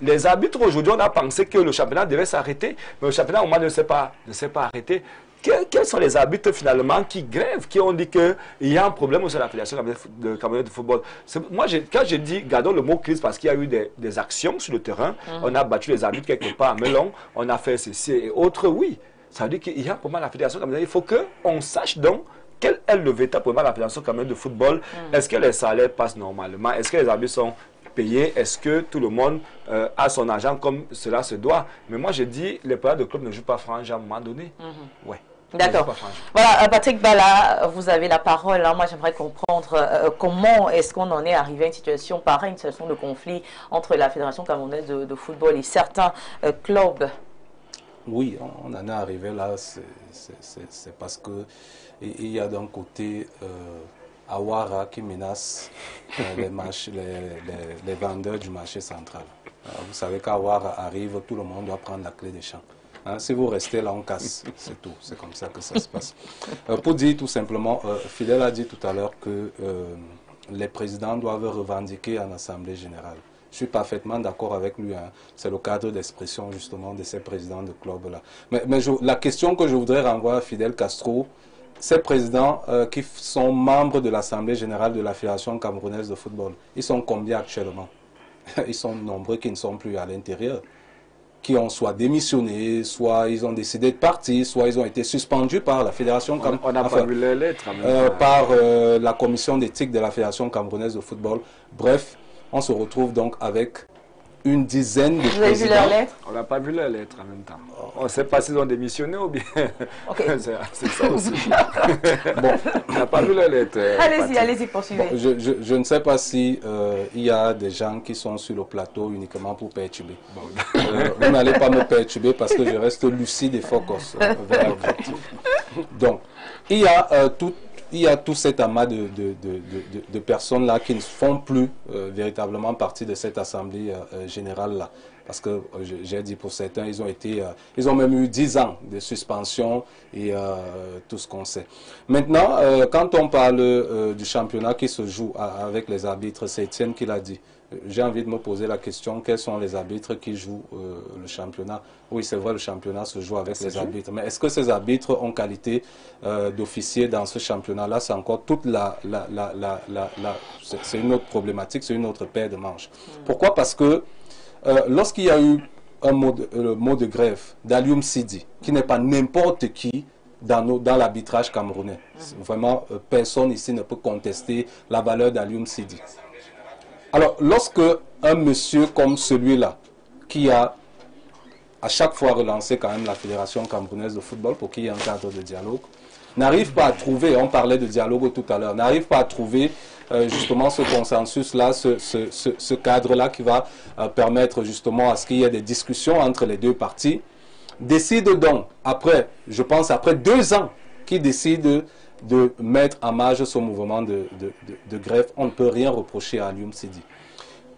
Les arbitres, aujourd'hui, on a pensé que le championnat devait s'arrêter, mais le championnat, au moins, ne s'est pas arrêté. Quels sont les arbitres, finalement, qui grèvent, qui ont dit qu'il y a un problème sur la Fédération camerounaise de football? Moi, quand je dis, gardons le mot crise, parce qu'il y a eu des actions sur le terrain, on a battu les arbitres quelque part à Melon, on a fait ceci et autres, oui. Ça veut dire qu'il y a un problème à la Fédération camerounaise. Il faut qu'on sache donc quel est le véritable problème à la Fédération camerounaise de football. Est-ce que les salaires passent normalement? Est-ce que les arbitres sont payés? Est-ce que tout le monde a son argent comme cela se doit? Mais moi, je dis, les players de club ne jouent pas franc à un moment donné. Ouais. D'accord. Voilà, Patrick Bala, vous avez la parole. Moi, j'aimerais comprendre comment est-ce qu'on en est arrivé à une situation pareille, une situation de conflit entre la Fédération camerounaise de football et certains clubs. Oui, on en est arrivé là, c'est parce que il y a d'un côté Awara qui menace les vendeurs du marché central. Vous savez qu'Awara arrive, tout le monde doit prendre la clé des champs. Si vous restez là, on casse, c'est tout, c'est comme ça que ça se passe. Pour dire tout simplement, Fidèle a dit tout à l'heure que les présidents doivent revendiquer en Assemblée générale. Je suis parfaitement d'accord avec lui. C'est le cadre d'expression justement de ces présidents de club-là. Mais la question que je voudrais renvoyer à Fidel Castro, ces présidents qui sont membres de l'Assemblée générale de la Fédération camerounaise de football, ils sont combien actuellement? Ils sont nombreux qui ne sont plus à l'intérieur, qui ont soit démissionné, soit ils ont décidé de partir, soit ils ont été suspendus par la Fédération camerounaise. On n'a pas vu les lettres. Par la commission d'éthique de la Fédération camerounaise de football. Bref, on se retrouve donc avec une dizaine de présidents. Vous avez vu leurs lettres? On n'a pas vu leurs lettres en même temps. On ne sait pas s'ils ont démissionné ou bien. Okay. C'est ça aussi. Bon, on n'a pas vu leurs lettres. Allez-y, poursuivez. Bon, je ne sais pas si il y a des gens qui sont sur le plateau uniquement pour perturber. Bon. Vous n'allez pas me perturber parce que je reste lucide et focus vers l'objectif. Donc, il y a tout cet amas de personnes-là qui ne font plus véritablement partie de cette assemblée générale-là. Parce que, j'ai dit pour certains, ils ont même eu 10 ans de suspension et tout ce qu'on sait. Maintenant, quand on parle du championnat qui se joue avec les arbitres, c'est Étienne qui l'a dit. J'ai envie de me poser la question, quels sont les arbitres qui jouent le championnat? Oui, c'est vrai, le championnat se joue avec les arbitres. Mais est-ce que ces arbitres ont qualité d'officier dans ce championnat-là? C'est encore toute c'est une autre problématique, c'est une autre paire de manches. Pourquoi? Parce que lorsqu'il y a eu le mot de grève d'Alioum Sidi, qui n'est pas n'importe qui dans l'arbitrage camerounais. Vraiment, personne ici ne peut contester la valeur d'Alioum Sidi. Alors, lorsque un monsieur comme celui-là, qui a à chaque fois relancé quand même la Fédération camerounaise de football pour qu'il y ait un cadre de dialogue, n'arrive pas à trouver, on parlait de dialogue tout à l'heure, n'arrive pas à trouver justement ce consensus-là, ce cadre-là qui va permettre justement à ce qu'il y ait des discussions entre les deux parties, décide donc, je pense après 2 ans, qu'il décide de mettre en marge ce mouvement de grève. On ne peut rien reprocher à Alioum Sidi.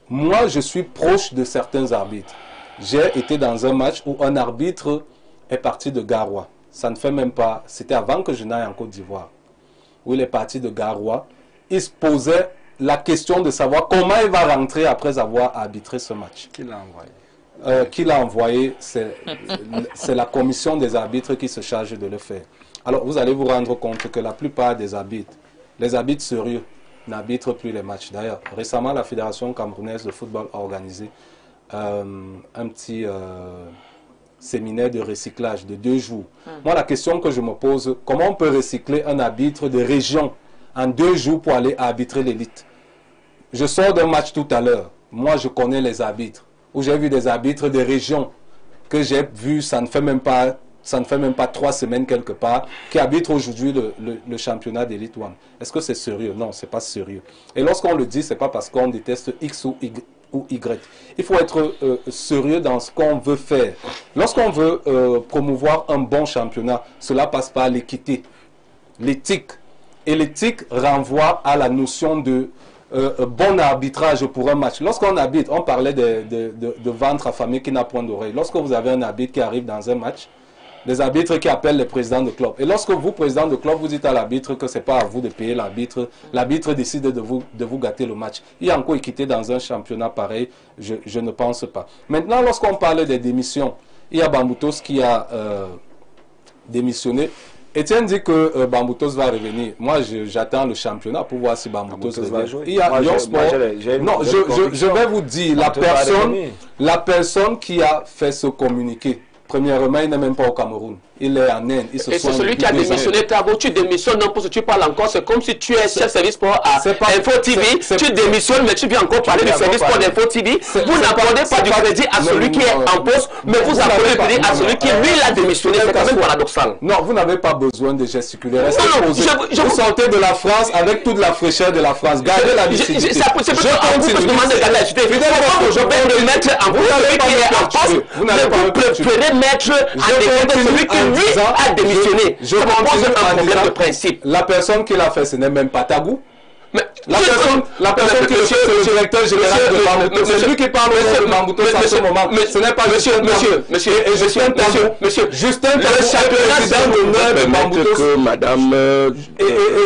Moi, je suis proche de certains arbitres. J'ai été dans un match où un arbitre est parti de Garoua. Ça ne fait même pas... C'était avant que je n'aille en Côte d'Ivoire. Où il est parti de Garoua. Il se posait la question de savoir comment il va rentrer après avoir arbitré ce match. Qui l'a envoyé? Qui l'a envoyé, c'est la commission des arbitres qui se charge de le faire. Alors, vous allez vous rendre compte que la plupart des arbitres, les arbitres sérieux, n'arbitrent plus les matchs. D'ailleurs, récemment, la Fédération camerounaise de football a organisé un petit séminaire de recyclage de 2 jours. Moi, la question que je me pose, comment on peut recycler un arbitre de région en 2 jours pour aller arbitrer l'élite? Je sors d'un match tout à l'heure. Moi, je connais les arbitres. Où j'ai vu des arbitres de région que j'ai vu, ça ne fait même pas 3 semaines quelque part, qui arbitre aujourd'hui le championnat d'élite One. Est-ce que c'est sérieux? Non, c'est pas sérieux. Et lorsqu'on le dit, c'est pas parce qu'on déteste X ou Y. Il faut être sérieux dans ce qu'on veut faire. Lorsqu'on veut promouvoir un bon championnat, cela passe par l'équité, l'éthique. Et l'éthique renvoie à la notion de bon arbitrage pour un match. Lorsqu'on arbitre, on parlait de ventre affamé qui n'a point d'oreille. Lorsque vous avez un arbitre qui arrive dans un match, des arbitres qui appellent les présidents de club. Et lorsque vous, président de club, vous dites à l'arbitre que ce n'est pas à vous de payer l'arbitre, l'arbitre décide de vous gâter le match. Il y a encore équité dans un championnat pareil, je ne pense pas. Maintenant, lorsqu'on parle des démissions, il y a Bamboutos qui a démissionné. Etienne dit que Bamboutos va revenir. Moi, j'attends le championnat pour voir si Bamboutos va jouer. Il y a non, je vais vous dire, la personne qui a fait ce communiqué, premièrement, il n'est même pas au Cameroun. Il est en Inde. Et c'est celui qui a démissionné. Tabo, tu démissionnes non parce que tu parles encore. C'est comme si tu es chef service sport à Info TV. Tu démissionnes, mais tu viens encore parler du service sport d'Info TV. Vous n'accordez pas du crédit à celui qui est en poste, mais vous accordez du crédit à celui qui, lui, l'a démissionné. C'est quand même paradoxal. Non, vous n'avez pas besoin de gesticuler. Vous sortez de la France avec toute la fraîcheur de la France. Gardez la lucidité. C'est plutôt à vous que je demande de garder la lucidité. Je vais le mettre en poste, celui qui est en poste, mais vous préférez mettre à décompter celui qui lui a démissionné. Je pose un problème de principe. La personne qui l'a fait, ce n'est même pas Tabou. La personne qui est le directeur général de Bamboutos, c'est lui qui parle de Bamboutos en ce moment. Ce n'est pas Justin Tabou est président d'honneur de Bamboutos. Madame Et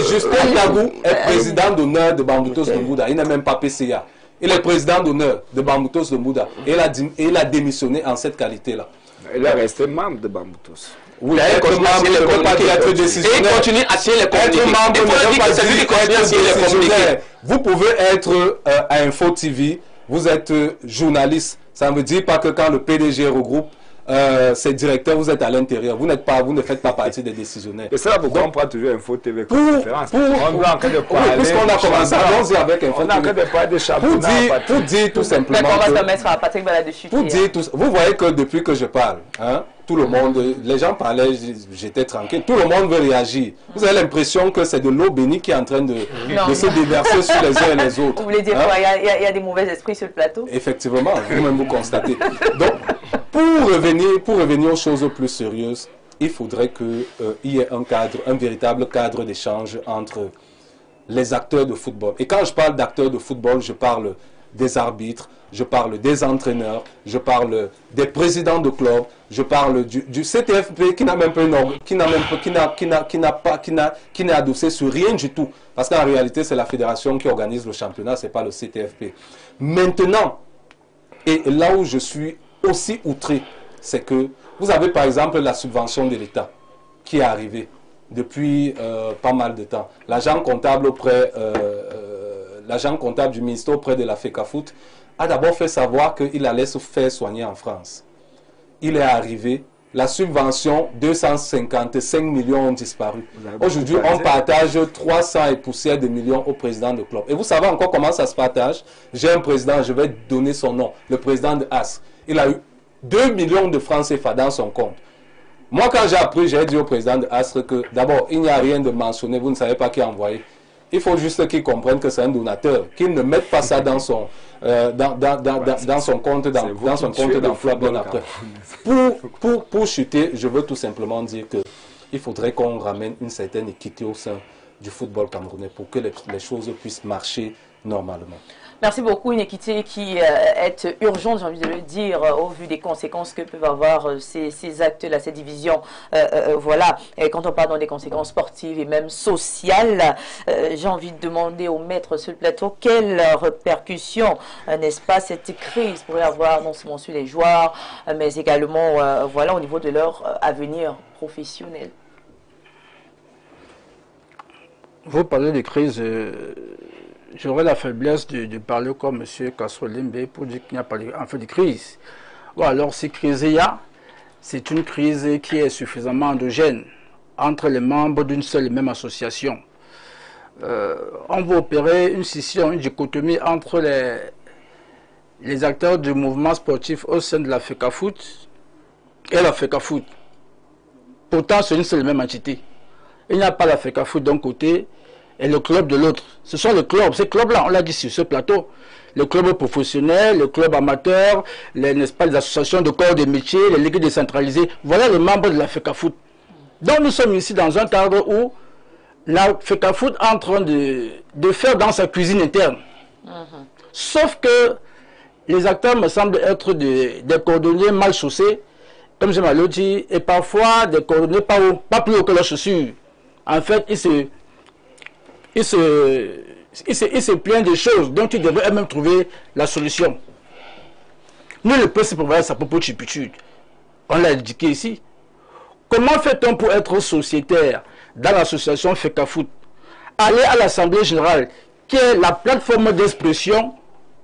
Justin Tabou est président d'honneur de Bamboutos de Mbouda. Il n'est même pas PCA. Il est président d'honneur de Bamboutos de Mbouda. Et il a démissionné en cette qualité-là. Il est resté membre de Bamboutos. Oui, être membre ne veut pas dire être décisionnaire. Et il continue à signer les communiqués. Être membre ne veut pas dire être décisionnaire. Vous pouvez être à Info TV, vous êtes journaliste. Ça ne veut dire pas que quand le PDG regroupe ses directeurs, vous êtes à l'intérieur. Vous ne faites pas partie des décisionnaires. Et c'est là pourquoi on prend toujours Info TV comme référence. On est en train de parler. Puisqu'on a commencé, allons-y avec Info TV. On est en train de parler de championnat. Pour dire tout simplement. On va se mettre à Patrick Bala de chuter. Vous voyez que depuis que je parle, hein, tout le monde, les gens parlaient, j'étais tranquille, tout le monde veut réagir. Vous avez l'impression que c'est de l'eau bénie qui est en train de se déverser sur les uns et les autres. Vous voulez dire quoi? Il y a des mauvais esprits sur le plateau? Effectivement, vous-même vous constatez. Donc, pour revenir aux choses plus sérieuses, il faudrait qu'il y ait un véritable cadre d'échange entre les acteurs de football. Et quand je parle d'acteurs de football, je parle des arbitres, je parle des entraîneurs, je parle des présidents de clubs, je parle du CTFP qui n'a même pas qui n'est adossé sur rien du tout. Parce qu'en réalité, c'est la fédération qui organise le championnat, ce n'est pas le CTFP. Maintenant, et là où je suis aussi outré, c'est que vous avez par exemple la subvention de l'État qui est arrivée depuis pas mal de temps. L'agent comptable du ministère auprès de la FECAFOOT a d'abord fait savoir qu'il allait se faire soigner en France. Il est arrivé, la subvention, 255 millions ont disparu. Aujourd'hui, on partage 300 et poussière de millions au président de club. Et vous savez encore comment ça se partage? J'ai un président, je vais donner son nom, le président de AS. Il a eu 2 millions de francs CFA dans son compte. Moi, quand j'ai appris, j'ai dit au président de AS que d'abord, il n'y a rien de mentionné, vous ne savez pas qui a envoyé. Il faut juste qu'il comprenne que c'est un donateur, qu'il ne mette pas ça dans son, dans son compte d'emploi bien après. Pour chuter, je veux tout simplement dire qu'il faudrait qu'on ramène une certaine équité au sein du football camerounais pour que les choses puissent marcher normalement. Merci beaucoup. Une équité qui est urgente, j'ai envie de le dire, au vu des conséquences que peuvent avoir ces actes-là, ces divisions. Voilà. Et quand on parle dans des conséquences sportives et même sociales, j'ai envie de demander au maître sur le plateau quelles répercussions, n'est-ce pas, cette crise pourrait avoir non seulement sur les joueurs, mais également voilà, au niveau de leur avenir professionnel. Vous parlez de crise. J'aurais la faiblesse de parler comme M. Kassolimbe pour dire qu'il n'y a pas en fait de crise. Bon, alors, si crise il y a, c'est une crise qui est suffisamment endogène entre les membres d'une seule et même association. On va opérer une scission, une dichotomie entre les acteurs du mouvement sportif au sein de la FECAFOOT et la FECAFOOT. Pourtant, c'est une seule et même entité. Il n'y a pas la FECAFOOT d'un côté et le club de l'autre. Ce sont les clubs, ces clubs-là, on l'a dit sur ce plateau, le club professionnel, le club amateur, n'est-ce pas, les associations de corps de métiers, les ligues décentralisées, voilà les membres de la FECAFOOT. Donc nous sommes ici dans un cadre où la FECAFOOT est en train de faire dans sa cuisine interne Sauf que les acteurs me semblent être des cordonniers mal chaussés, comme je m'avais dit, et parfois des cordonniers pas plus haut que leurs chaussures. En fait, ils se plaignent des choses dont ils devraient même trouver la solution. Nous, le principe, c'est sa propre chipitude. On l'a indiqué ici. Comment fait-on pour être sociétaire dans l'association FECAFOOT? Aller à l'Assemblée Générale, qui est la plateforme d'expression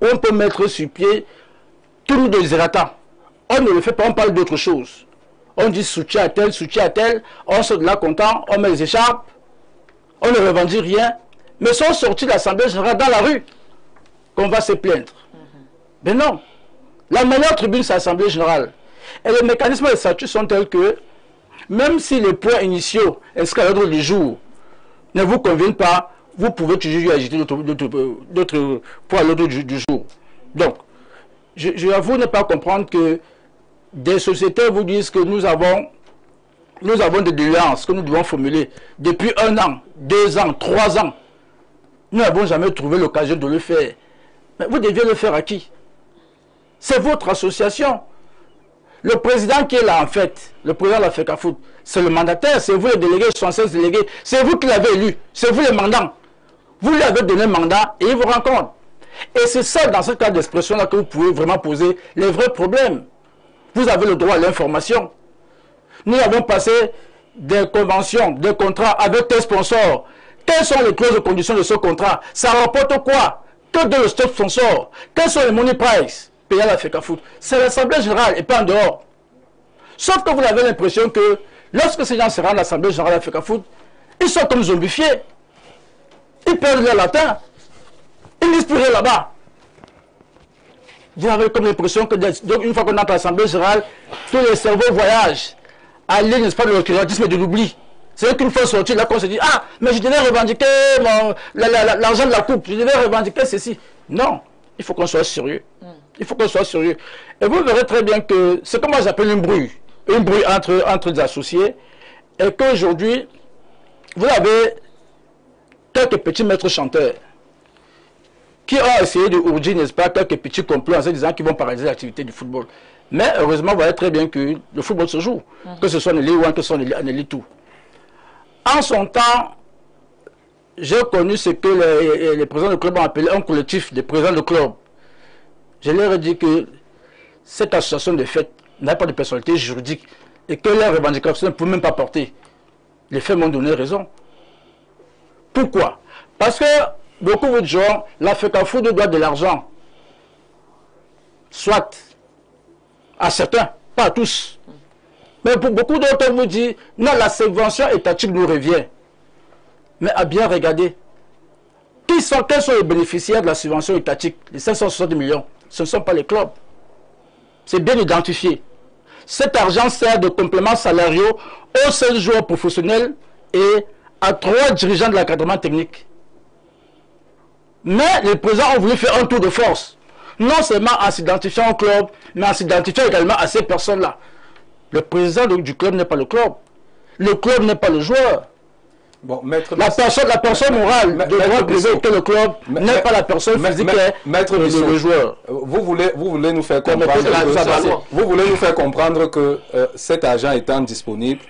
où on peut mettre sur pied tout le désirata. On ne le fait pas, on parle d'autre chose. On dit soutien à tel, on sort de là content, on met les écharpes, on ne revendique rien, mais sont sortis de l'Assemblée Générale dans la rue qu'on va se plaindre. Mais non. La meilleure tribune, c'est l'Assemblée Générale. Et les mécanismes de statut sont tels que, même si les points initiaux inscrits à l'ordre du jour ne vous conviennent pas, vous pouvez toujours agiter d'autres points à l'ordre du jour. Donc, je avoue ne pas comprendre que des sociétés vous disent que nous avons des doléances que nous devons formuler depuis 1 an, 2 ans, 3 ans. Nous n'avons jamais trouvé l'occasion de le faire. Mais vous deviez le faire à qui? C'est votre association. Le président qui est là, en fait, le président de la FECAFOOT, c'est le mandataire, c'est vous les délégués, 76 délégués, c'est vous qui l'avez élu, c'est vous les mandants. Vous lui avez donné un mandat et il vous rencontre. Et c'est ça, dans ce cas d'expression-là, que vous pouvez vraiment poser les vrais problèmes. Vous avez le droit à l'information. Nous avons passé des conventions, des contrats avec tes sponsors. Quelles sont les clauses de conditions de ce contrat? Ça rapporte quoi? Que de le stop sponsor? Quels sont les money price payés à la FECAFOOT? C'est l'Assemblée Générale et pas en dehors. Sauf que vous avez l'impression que lorsque ces gens se rendent à l'Assemblée Générale à la FECAFOOT, ils sont comme zombifiés. Ils perdent leur latin. Ils disent plus rien là-bas. Vous avez comme l'impression que une fois qu'on entre à l'Assemblée Générale, tous les cerveaux voyagent à l'île, n'est-ce pas, de l'occultisme et de l'oubli. C'est qu'une fois sorti, là qu'on se dit, ah, mais je devais revendiquer l'argent de la coupe, je devais revendiquer ceci. Non, il faut qu'on soit sérieux. Il faut qu'on soit sérieux. Et vous verrez très bien que c'est comme moi j'appelle une brouille entre des associés, et qu'aujourd'hui, vous avez quelques petits maîtres chanteurs qui ont essayé de ourdir, n'est-ce pas, quelques petits complots en se disant qu'ils vont paralyser l'activité du football. Mais heureusement, vous voyez très bien que le football se joue, que ce soit en Ligue 1, que ce soit en Ligue 2. En son temps, j'ai connu ce que les présidents de club ont appelé un collectif des présidents de club. Je leur ai dit que cette association de fait n'a pas de personnalité juridique et que leurs revendications ne peuvent même pas porter. Les faits m'ont donné raison. Pourquoi? Parce que beaucoup de gens, la FECAFOOT doit de l'argent. Soit à certains, pas à tous. Mais pour beaucoup d'autres, on vous dit, non, la subvention étatique nous revient. Mais à bien regarder, quels sont les bénéficiaires de la subvention étatique, les 560 millions? Ce ne sont pas les clubs. C'est bien identifié. Cet argent sert de complément salariaux aux 16 joueurs professionnels et à 3 dirigeants de l'encadrement technique. Mais les présidents ont voulu faire un tour de force. Non seulement en s'identifiant au club, mais en s'identifiant également à ces personnes-là. Le président du club n'est pas le club. Le club n'est pas le joueur. Bon, maître la personne morale de droit privé que le club n'est pas la personne physique maître le joueur. Vous voulez nous faire comprendre que cet argent étant disponible,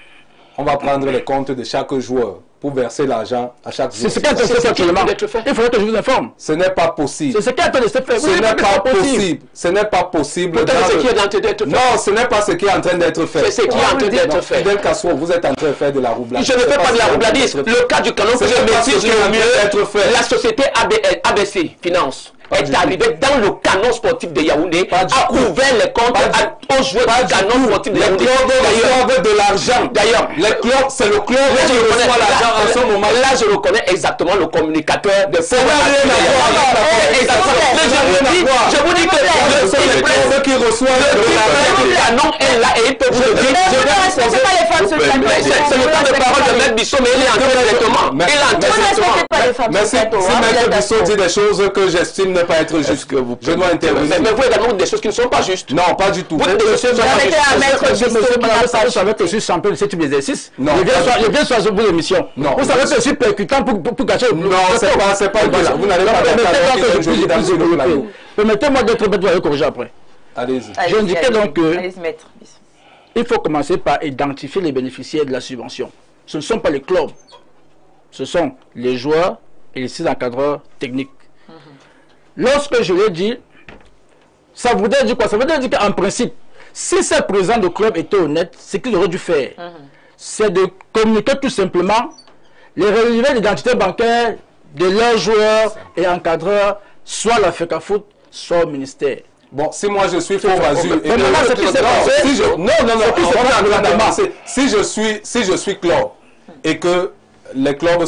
on va prendre les comptes de chaque joueur pour verser l'argent à chaque joueur. C'est ce qui est en train de se faire actuellement. Il faudrait que je vous informe. Ce n'est pas possible. C'est ce qui est en train de se faire. Ce n'est pas possible. Ce n'est pas possible. Ce qui est en train d'être fait. Non, ce n'est pas ce qui est en train d'être fait. C'est ce qui est en train d'être fait. Fidel Castro, vous êtes en train de faire de la roubladise. Je ne fais pas de la roubladise. Le cas du canon que je maîtrise le mieux, la société ABC Finance est arrivé dans le canon sportif de Yaoundé, a ouvert les comptes aux joueurs du canon sportif de Yaoundé. Les clubs reçoivent de l'argent. D'ailleurs, c'est le club qui reçoit l'argent en ce moment. Là, je reconnais exactement le communicateur de ça n'a rien à voir. Je vous dis que ceux qui reçoivent le canon est là et il peut vous le dire. C'est le temps de parole de Maître Bissot, mais il est entré directement. mais si Maître Bissot dit des choses que j'estime ne pas être justes, je dois intervenir. Mais vous également des choses qui ne sont pas justes. Non, pas du tout. Monsieur, vous savez que je suis champion de ce type d'exercice. Non. Je viens sur ce bout d'émission. Non. Vous savez que je suis percutant pour cacher. Non, c'est pas voilà. Vous n'allez pas permettez-moi d'être bête, vous allez corriger après. Allez-y. Je indiquais donc que Allez-y, Maître Bissot. il faut commencer par identifier les bénéficiaires de la subvention. Ce ne sont pas les clubs, ce sont les joueurs et les 6 encadreurs techniques. Lorsque je l'ai dit, ça voudrait dire quoi? Ça voudrait dire qu'en principe, si ces présidents de club étaient honnêtes, ce qu'ils auraient dû faire, c'est de communiquer tout simplement les relevés d'identité bancaire de leurs joueurs et encadreurs, soit la FECAFOOT, soit au ministère. Bon, si moi je suis faux Azur, si je suis club et que les clubs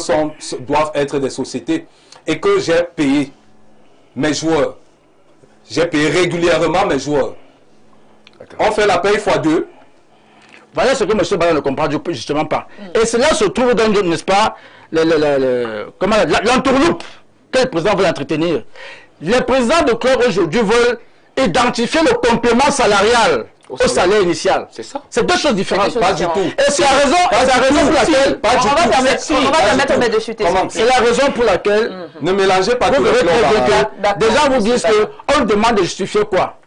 doivent être des sociétés et que j'ai payé mes joueurs, j'ai payé régulièrement mes joueurs, on fait la paye x2. Voilà ce que M. Bala ne comprend justement pas. Et cela se trouve dans, n'est-ce pas, l'entourloupe que le président veut entretenir. Les présidents de club aujourd'hui veulent identifier le complément salarial au salaire initial. C'est ça. C'est deux choses différentes. Pas du tout. Et c'est la raison pour laquelle... On va permettre de chuter. C'est la raison pour laquelle... Ne mélangez pas tout le club. Des gens vous disent qu'on demande de justifier quoi?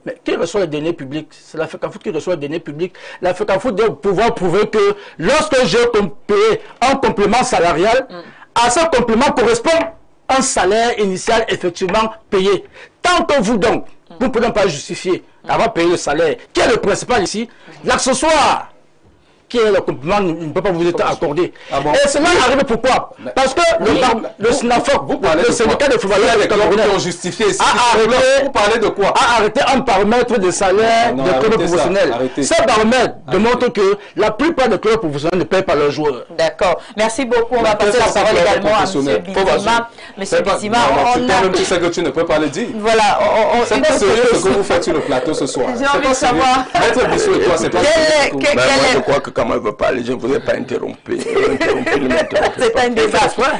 Mais qui reçoit les deniers publics? C'est la FECAFOOT qui reçoit les deniers publics. La FECAFOOT doit pouvoir prouver que lorsque j'ai payé un complément salarial, à ce complément correspond un salaire initial effectivement payé. Tant que vous donc, vous ne pouvez pas justifier avoir payé le salaire, qui est le principal ici, l'accessoire qui est le complément ne peut pas vous être accordé. Et cela arrive pourquoi? Parce que le SNAFOC, le syndicat des footballeurs camerounais, ont justifié ici. Vous parlez de quoi? A arrêté un paramètre de salaire de clubs professionnels. Ce paramètre démontre que la plupart des clubs professionnels ne payent pas leurs joueurs. D'accord. Merci beaucoup. On va passer la parole également à M. Bizima. M. Bizima, toi-même tu sais que tu ne peux pas le dire. Voilà. C'est pas sérieux ce que vous faites sur le plateau ce soir. J'ai envie de savoir. Maître Bissot et toi, c'est pas sérieux. Je crois que quand elle veut parler, je ne voudrais pas interrompre. C'est un débat.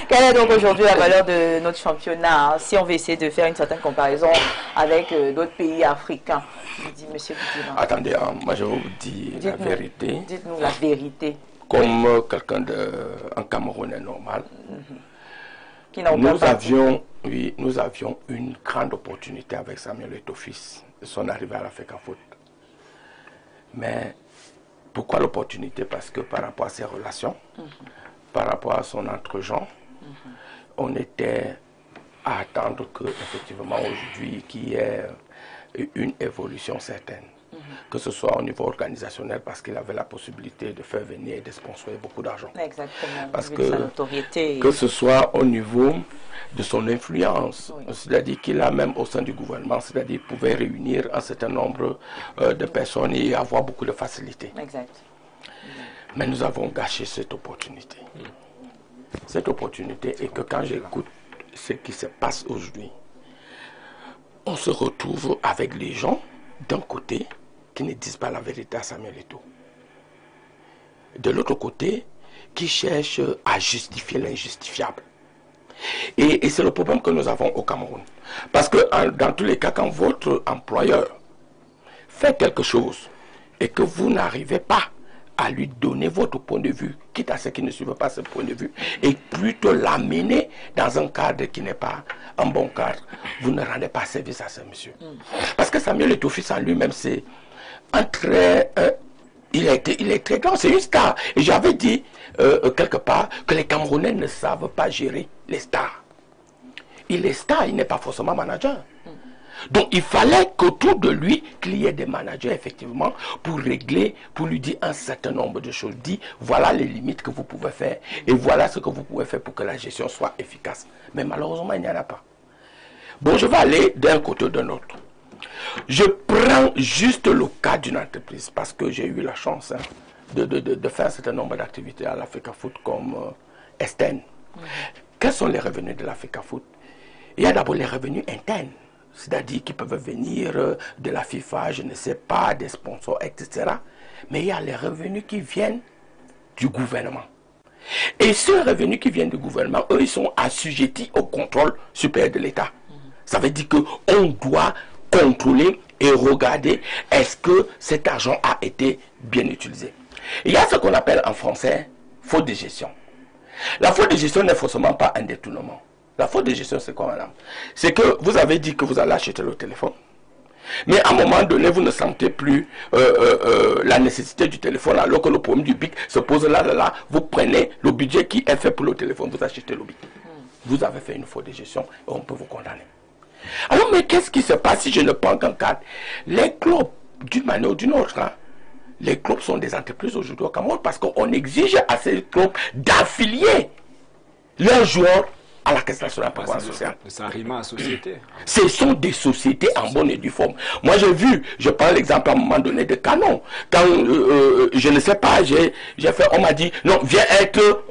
Quelle est donc aujourd'hui la valeur de notre championnat, si on veut essayer de faire une certaine comparaison avec d'autres pays africains? Je dis, monsieur Bizima. Attendez, moi je vais vous dire la vérité. Dites-nous la vérité. Comme quelqu'un un Camerounais normal, nous avions une grande opportunité avec Samuel Eto'o-Fils de son arrivée à la FECAFOOT. Mais pourquoi l'opportunité? Parce que par rapport à ses relations, par rapport à son entre-gens, on était à attendre que, effectivement, aujourd'hui, qu'il y ait une évolution certaine. Que ce soit au niveau organisationnel, parce qu'il avait la possibilité de faire venir et de sponsoriser beaucoup d'argent. Exactement. Parce que ce soit au niveau de son influence, c'est-à-dire qu'il a même au sein du gouvernement, c'est-à-dire qu'il pouvait réunir un certain nombre de personnes et avoir beaucoup de facilité. Exact. Mais nous avons gâché cette opportunité. Cette opportunité est que quand j'écoute ce qui se passe aujourd'hui, on se retrouve avec les gens d'un côté qui ne disent pas la vérité à Samuel Eto'o. De l'autre côté, qui cherchent à justifier l'injustifiable. Et c'est le problème que nous avons au Cameroun. Parce que dans tous les cas, quand votre employeur fait quelque chose et que vous n'arrivez pas à lui donner votre point de vue, quitte à ce qu'il ne suive pas ce point de vue, et plutôt l'amener dans un cadre qui n'est pas un bon cadre, vous ne rendez pas service à ce monsieur. Parce que Samuel Eto'o-Fils en lui-même, c'est un très... il est très grand, c'est une star. Et j'avais dit quelque part que les Camerounais ne savent pas gérer les stars. Il est star, il n'est pas forcément manager. Donc il fallait qu'autour de lui, qu'il y ait des managers effectivement pour régler, pour lui dire un certain nombre de choses. Dit, voilà les limites que vous pouvez faire et voilà ce que vous pouvez faire pour que la gestion soit efficace. Mais malheureusement, il n'y en a pas. Bon, je vais aller d'un côté ou d'un autre. Je prends juste le cas d'une entreprise parce que j'ai eu la chance de faire un certain nombre d'activités à la FECAFOOT comme Estène. Quels sont les revenus de la FECAFOOT? Il y a d'abord les revenus internes. C'est-à-dire qu'ils peuvent venir de la FIFA, je ne sais pas, des sponsors, etc. Mais il y a les revenus qui viennent du gouvernement. Et ceux revenus qui viennent du gouvernement, eux, ils sont assujettis au contrôle supérieur de l'État. Ça veut dire qu'on doit contrôler et regarder est-ce que cet argent a été bien utilisé. Il y a ce qu'on appelle en français faute de gestion. La faute de gestion n'est forcément pas un détournement. La faute de gestion, c'est quoi, madame? C'est que vous avez dit que vous allez acheter le téléphone. Mais à un moment donné, vous ne sentez plus la nécessité du téléphone, alors que le problème du BIC se pose là. Vous prenez le budget qui est fait pour le téléphone, vous achetez le BIC. Vous avez fait une faute de gestion et on peut vous condamner. Alors, mais qu'est-ce qui se passe si je ne prends qu'un cadre? Les clubs, d'une manière ou d'une autre, hein, les clubs sont des entreprises aujourd'hui au Cameroun parce qu'on exige à ces clubs d'affilier leurs joueurs à la Caisse nationale de prévoyance sociale. Ça rime à société. Ce sont des sociétés en bonne et due forme. Moi, j'ai vu, je prends l'exemple à un moment donné de Canon. Quand, je ne sais pas, on m'a dit, non, viens être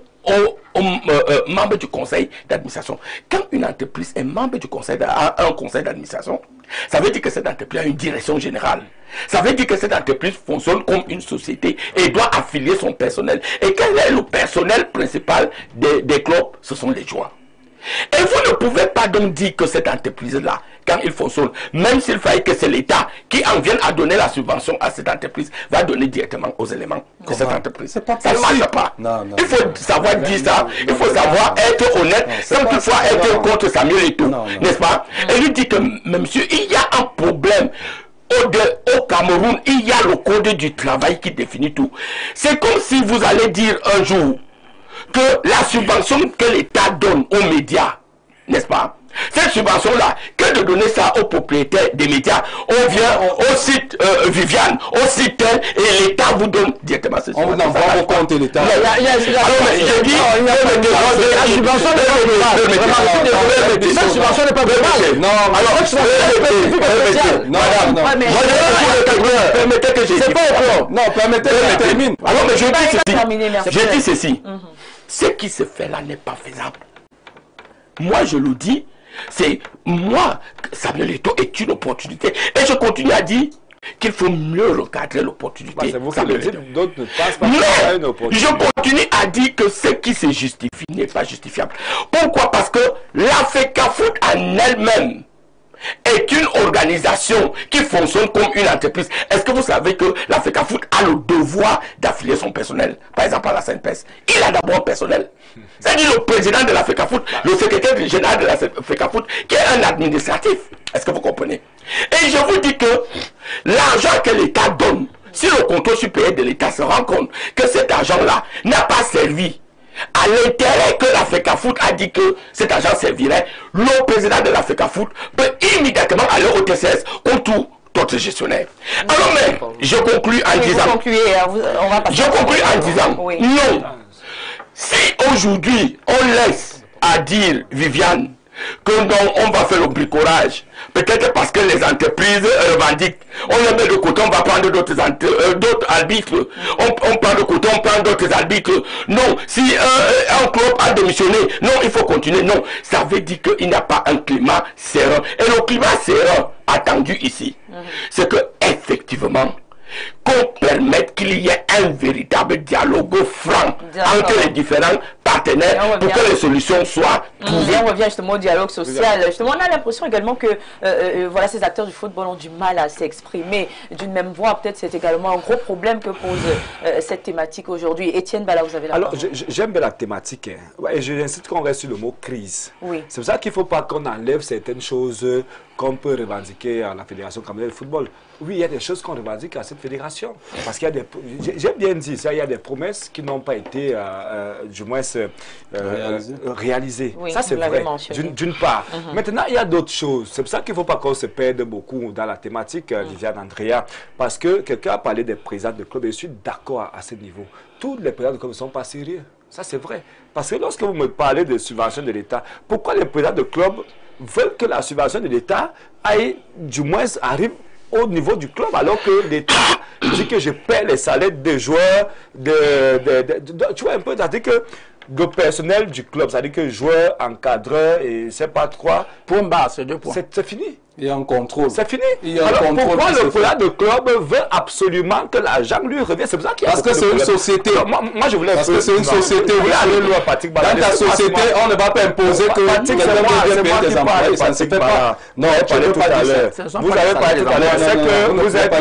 membre du conseil d'administration. Quand une entreprise est membre du conseil d'administration, ça veut dire que cette entreprise a une direction générale. Ça veut dire que cette entreprise fonctionne comme une société et doit affilier son personnel. Et quel est le personnel principal des clubs? Ce sont les joueurs. Et vous ne pouvez pas donc dire que cette entreprise-là, quand il fonctionne, même s'il fallait que c'est l'État qui en vienne à donner la subvention à cette entreprise, va donner directement aux éléments de cette entreprise. Ça ne marche pas. Il faut savoir dire ça, il faut savoir être honnête, sans toutefois être contre Samuel Eto'o, n'est-ce pas? Et lui dit que, monsieur, il y a un problème. Au Cameroun, il y a le code du travail qui définit tout. C'est comme si vous allez dire un jour que la subvention que l'État donne aux médias, n'est-ce pas? Cette subvention-là, que de donner ça aux propriétaires des médias, on vient au site Viviane, au site tel, et l'État vous donne directement cette subvention. On vous envoie au compte de l'État. J'ai dit, la subvention n'est pas verbale. La subvention n'est pas verbale. Non, permettez que j'ai dit. Non, permettez que je termine. Alors, mais je dis ceci. Ce qui se fait là n'est pas faisable. Moi, je le dis, c'est moi, Samuel Eto'o est une opportunité. Et je continue à dire qu'il faut mieux recadrer l'opportunité. C'est vous qui le dites, d'autres ne passent pas à une opportunité. Je continue à dire que ce qui se justifie n'est pas justifiable. Pourquoi? Parce que l'AFECAFOOT en elle-même est une organisation qui fonctionne comme une entreprise. Est-ce que vous savez que la FECAFOOT a le devoir d'affilier son personnel? Par exemple, à la CNPS, il a d'abord un personnel. C'est-à-dire le président de la FECAFOOT, le secrétaire général de la FECAFOOT, qui est un administratif. Est-ce que vous comprenez? Et je vous dis que l'argent que l'État donne, si le contrôle supérieur de l'État se rend compte que cet argent-là n'a pas servi à l'intérêt que la FECAFOOT a dit que cet argent servirait, le président de la FECAFOOT peut immédiatement aller au TCS comme tout autre gestionnaire. Alors, mais je conclus en disant, non, si aujourd'hui on laisse à dire Viviane que non, on va faire le bricolage, peut-être parce que les entreprises revendiquent, on les met de côté, on va prendre d'autres arbitres, on prend de côté, on prend d'autres arbitres. Non, si un club a démissionné, non, il faut continuer. Non, ça veut dire qu'il n'y a pas un climat serein. Et le climat serein attendu ici, c'est que effectivement, qu'on permette qu'il y ait un véritable dialogue franc entre les différents partenaires pour que les solutions soient trouvées. On revient justement au dialogue social. Justement, on a l'impression également que voilà, ces acteurs du football ont du mal à s'exprimer d'une même voix. Peut-être c'est également un gros problème que pose cette thématique aujourd'hui. Étienne Bala, vous avez la parole. Alors, j'aime bien la thématique. Hein. Ouais, j'insiste qu'on reste sur le mot crise. Oui. C'est pour ça qu'il ne faut pas qu'on enlève certaines choses qu'on peut revendiquer à la Fédération camerounaise de football. Oui, il y a des choses qu'on revendique à cette fédération. Parce qu'il y a des... J'aime bien dire ça, il y a des promesses qui n'ont pas été, du moins, réalisées. Oui, ça, c'est vrai, d'une part. Maintenant, il y a d'autres choses. C'est pour ça qu'il ne faut pas qu'on se perde beaucoup dans la thématique, Viviane Andrea. Parce que quelqu'un a parlé des présidents de club et je suis d'accord à ce niveau. Tous les présidents de club ne sont pas sérieux. Ça, c'est vrai. Parce que lorsque vous me parlez de subventions de l'État, pourquoi les présidents de club veulent que la subvention de l'État aille, du moins, arrive au niveau du club, alors que l'État dit que je paie les salaires des joueurs, tu vois un peu, c'est-à-dire que le personnel du club, c'est-à-dire que joueurs, encadreurs et c'est pas quoi. Point bas, c'est 2 points. C'est fini. Il y a un contrôle. C'est fini. Il y a un Alors contrôle pourquoi qui se le président de club veut absolument que l'argent lui revienne? C'est pour ça qu'il y a Parce que c'est une société. Moi je voulais... Parce que c'est une société. Vous voulez aller loin, Patrick Bala. Dans ta société, on ne va pas imposer que quelqu'un devienne payer des employés. Ça ne se fait pas. Non, tu ne peux pas dire ça. Vous avez parlé tout à l'heure. C'est que vous êtes...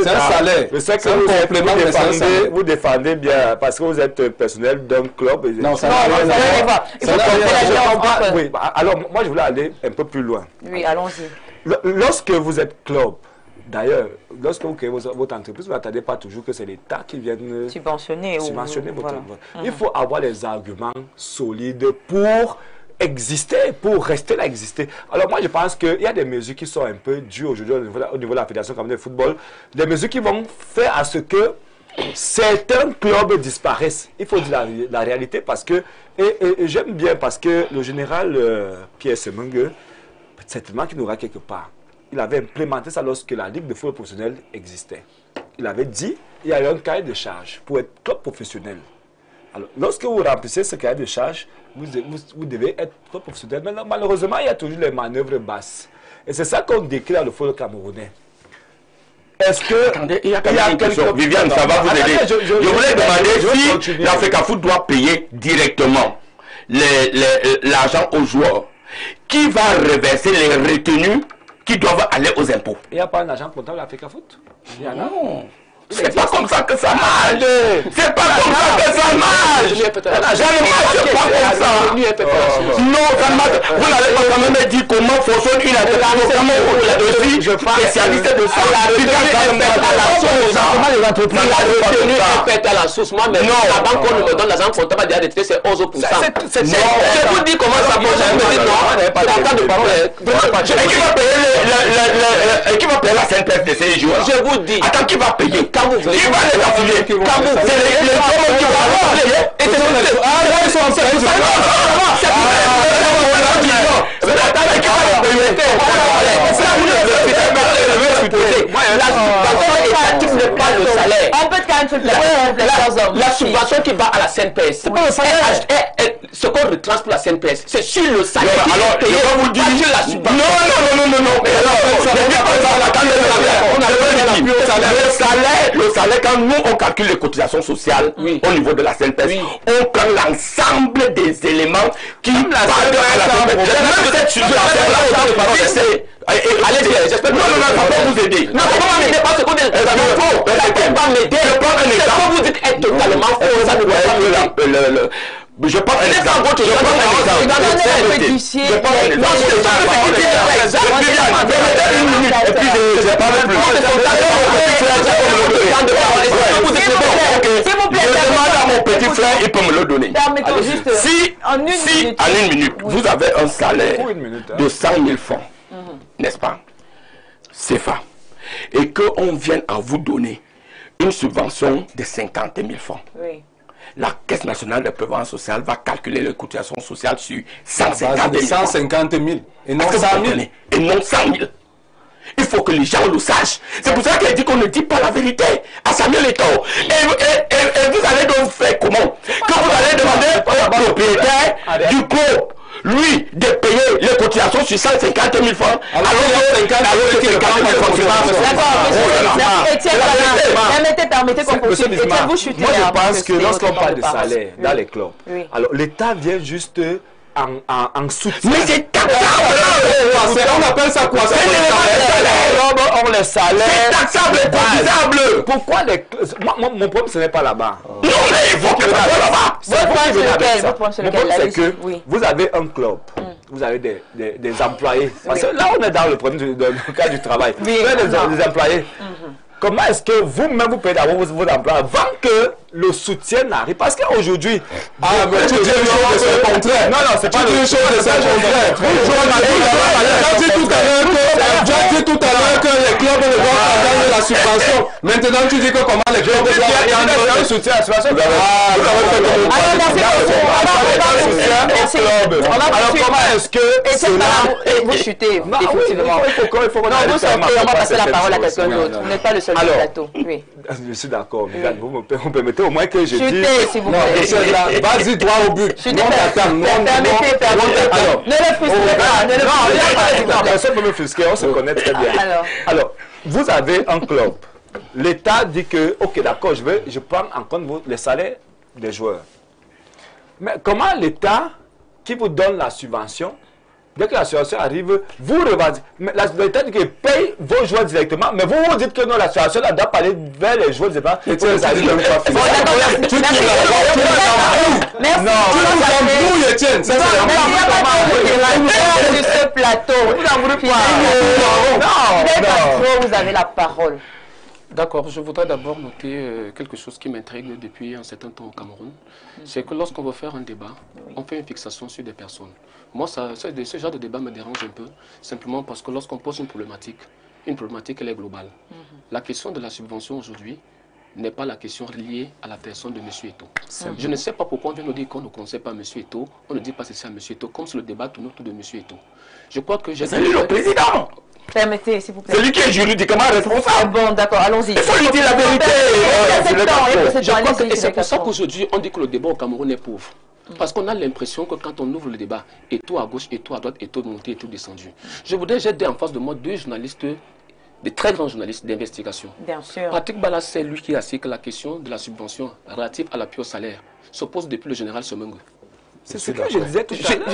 C'est un salaire. Je sais que vous défendez bien parce que vous êtes personnel d'un club. Non, ça n'a rien à voir. Oui, alors moi je voulais aller un peu plus loin. Oui, allons-y. Lorsque vous êtes club, d'ailleurs, lorsque vous créez votre entreprise, vous n'attendez pas toujours que c'est l'État qui vienne subventionner votre voilà. Il faut avoir des arguments solides pour exister, pour rester là, exister. Alors moi je pense qu'il y a des mesures qui sont un peu dues aujourd'hui au niveau de la Fédération camerounaise de football, des mesures qui vont faire à ce que certains clubs disparaissent. Il faut dire la réalité parce que, et j'aime bien parce que le général Pierre Semengue, certainement qu'il n'aura quelque part. Il avait implémenté ça lorsque la Ligue de football professionnel existait. Il avait dit il y a un cahier de charge pour être club professionnel. Alors, lorsque vous remplissez ce cahier de charge, vous devez être club professionnel. Mais malheureusement, il y a toujours les manœuvres basses. Et c'est ça qu'on décrit dans le football camerounais. Est-ce que... Attendez, il y a quelque chose. Viviane, ça va vous aider. Je voulais demander si l'Africa Foot doit payer directement l'argent aux joueurs. Qui va reverser les retenues qui doivent aller aux impôts? Il n'y a pas un agent comptable à l'Africa Foot? Il y en a. Non. C'est pas comme ça que ça marche. C'est pas comme ça que ça marche. Ça ne marche pas comme ça. Non, ça marche. Vous n'allez pas quand même dire comment fonctionne une entreprise. Je suis spécialiste de ça. Les entreprises, la retenue est faite à la source. Moi, mais la banque, on me donne l'argent comptable déjà retraité, c'est 11%. Je vous dis comment ça marche. Je me dis non. C'est en temps de parole. Qui va payer la CNPF de ces joueurs? Je vous dis. Attends, qui va payer? Quand vous voulez. Qui va les affilier? Quand vous C'est les hommes qui vont affilier. Et c'est ils sont en train On peut quand même se le la subvention qui va à la CNPS, c'est pas le salaire. Ce qu'on retransmet pour la CNPS, c'est sur le salaire. Alors, je vais vous dire. Le salaire, quand nous on calcule les cotisations sociales au niveau de la CNPS, on prend l'ensemble des éléments qui parlent de la CNPS. Allez, j'espère que ça va vous aider. Non, ça va m'aider parce que vous dites vous dites être totalement faux, ça ne doit pas m'aider. Je prends un exemple. Mon petit frère, il peut me le donner. Si en une minute, vous avez un salaire de 100 000 francs, n'est-ce pas, CFA, et qu'on vienne à vous donner une subvention de 50 000 francs. Oui. La Caisse nationale de prévoyance sociale va calculer les cotisations sociales sur 150 000. 150 000 et non 100 000. Et non 100 000. Il faut que les gens le sachent. C'est pour ça qu'elle dit qu'on ne dit pas la vérité à Samuel Eto'o. Et vous allez donc faire comment? Quand vous allez demander au propriétaire du club, lui, de payer les cotisations sur 150 000 francs, alors que 50 000 francs, permettez qu'on poursuive. Vous chutez. Moi, je pense que lorsqu'on parle de salaire dans les clubs, alors l'État vient juste en soutien. Mais c'est taxable. On appelle ça quoi? Les salaires. C'est taxable et cotisable. Pourquoi les... Mon problème, ce n'est pas là-bas. Non, mais vous ne là-bas. Votre point, c'est lequel? C'est que vous avez un club, vous avez des employés. Parce que là, on est dans le problème du cas du travail. Vous avez des employés. Comment est-ce que vous-même vous payez d'abord vos emplois avant que le soutien n'arrive? Parce qu'aujourd'hui... Ah, mais tu dis une chose de ce contraire. Non, c'est pas une chose de ce contraire. Tu as dit tout à l'heure que les clubs ne vont pas gagner la subvention. Maintenant, tu dis que comment les clubs doivent gagner le soutien à la subvention. Alors comment est-ce que... Vous chutez, définitivement. On va passer la parole à quelqu'un d'autre. Vous n'êtes pas le seul plateau. Je suis d'accord, vous me permettez au moins que je dise. S'il vous plaît. Vas-y, droit au but. Ne le frustrez pas. Non, personne ne peut me frustrer, on se connaît très bien. Alors, vous avez un club. L'État dit que, ok, d'accord, je prends en compte les salaires des joueurs. Mais comment l'État, qui vous donne la subvention, dès que la subvention arrive, vous revendiquez. L'État dit qu'il paye vos joueurs directement, mais vous dites que non, la subvention doit parler vers les joueurs directement. Et tu les as dit même pas fait. Tu nous embrouilles, Étienne. Ça, c'est ce plateau. Vous avez la parole. D'accord, je voudrais d'abord noter quelque chose qui m'intrigue depuis un certain temps au Cameroun. C'est que lorsqu'on veut faire un débat, on fait une fixation sur des personnes. Moi, ce genre de débat me dérange un peu, simplement parce que lorsqu'on pose une problématique, elle est globale. La question de la subvention aujourd'hui n'est pas la question liée à la personne de M. Eto'o. Je ne sais pas pourquoi on vient nous dire qu'on ne conseille pas M. Eto'o, on ne dit pas ceci à M. Eto'o, comme si le débat tourne autour de M. Eto'o. Je crois que j'ai... C'est lui le président. Permettez, s'il vous plaît. C'est lui qui est juridiquement responsable. Bon, d'accord, allons-y. Il faut lui dire la vérité. Et c'est pour ça qu'aujourd'hui, on dit que le débat au Cameroun est pauvre. Parce qu'on a l'impression que quand on ouvre le débat, et tout à gauche, et tout à droite, et tout monté, et tout descendu. Je voudrais, j'ai en face de moi deux journalistes, des très grands journalistes d'investigation. Bien sûr. Patrick Bala, c'est lui qui a dit que la question de la subvention relative à l'appui au salaire se pose depuis le général Semengo. C'est ce que je disais tout à l'heure.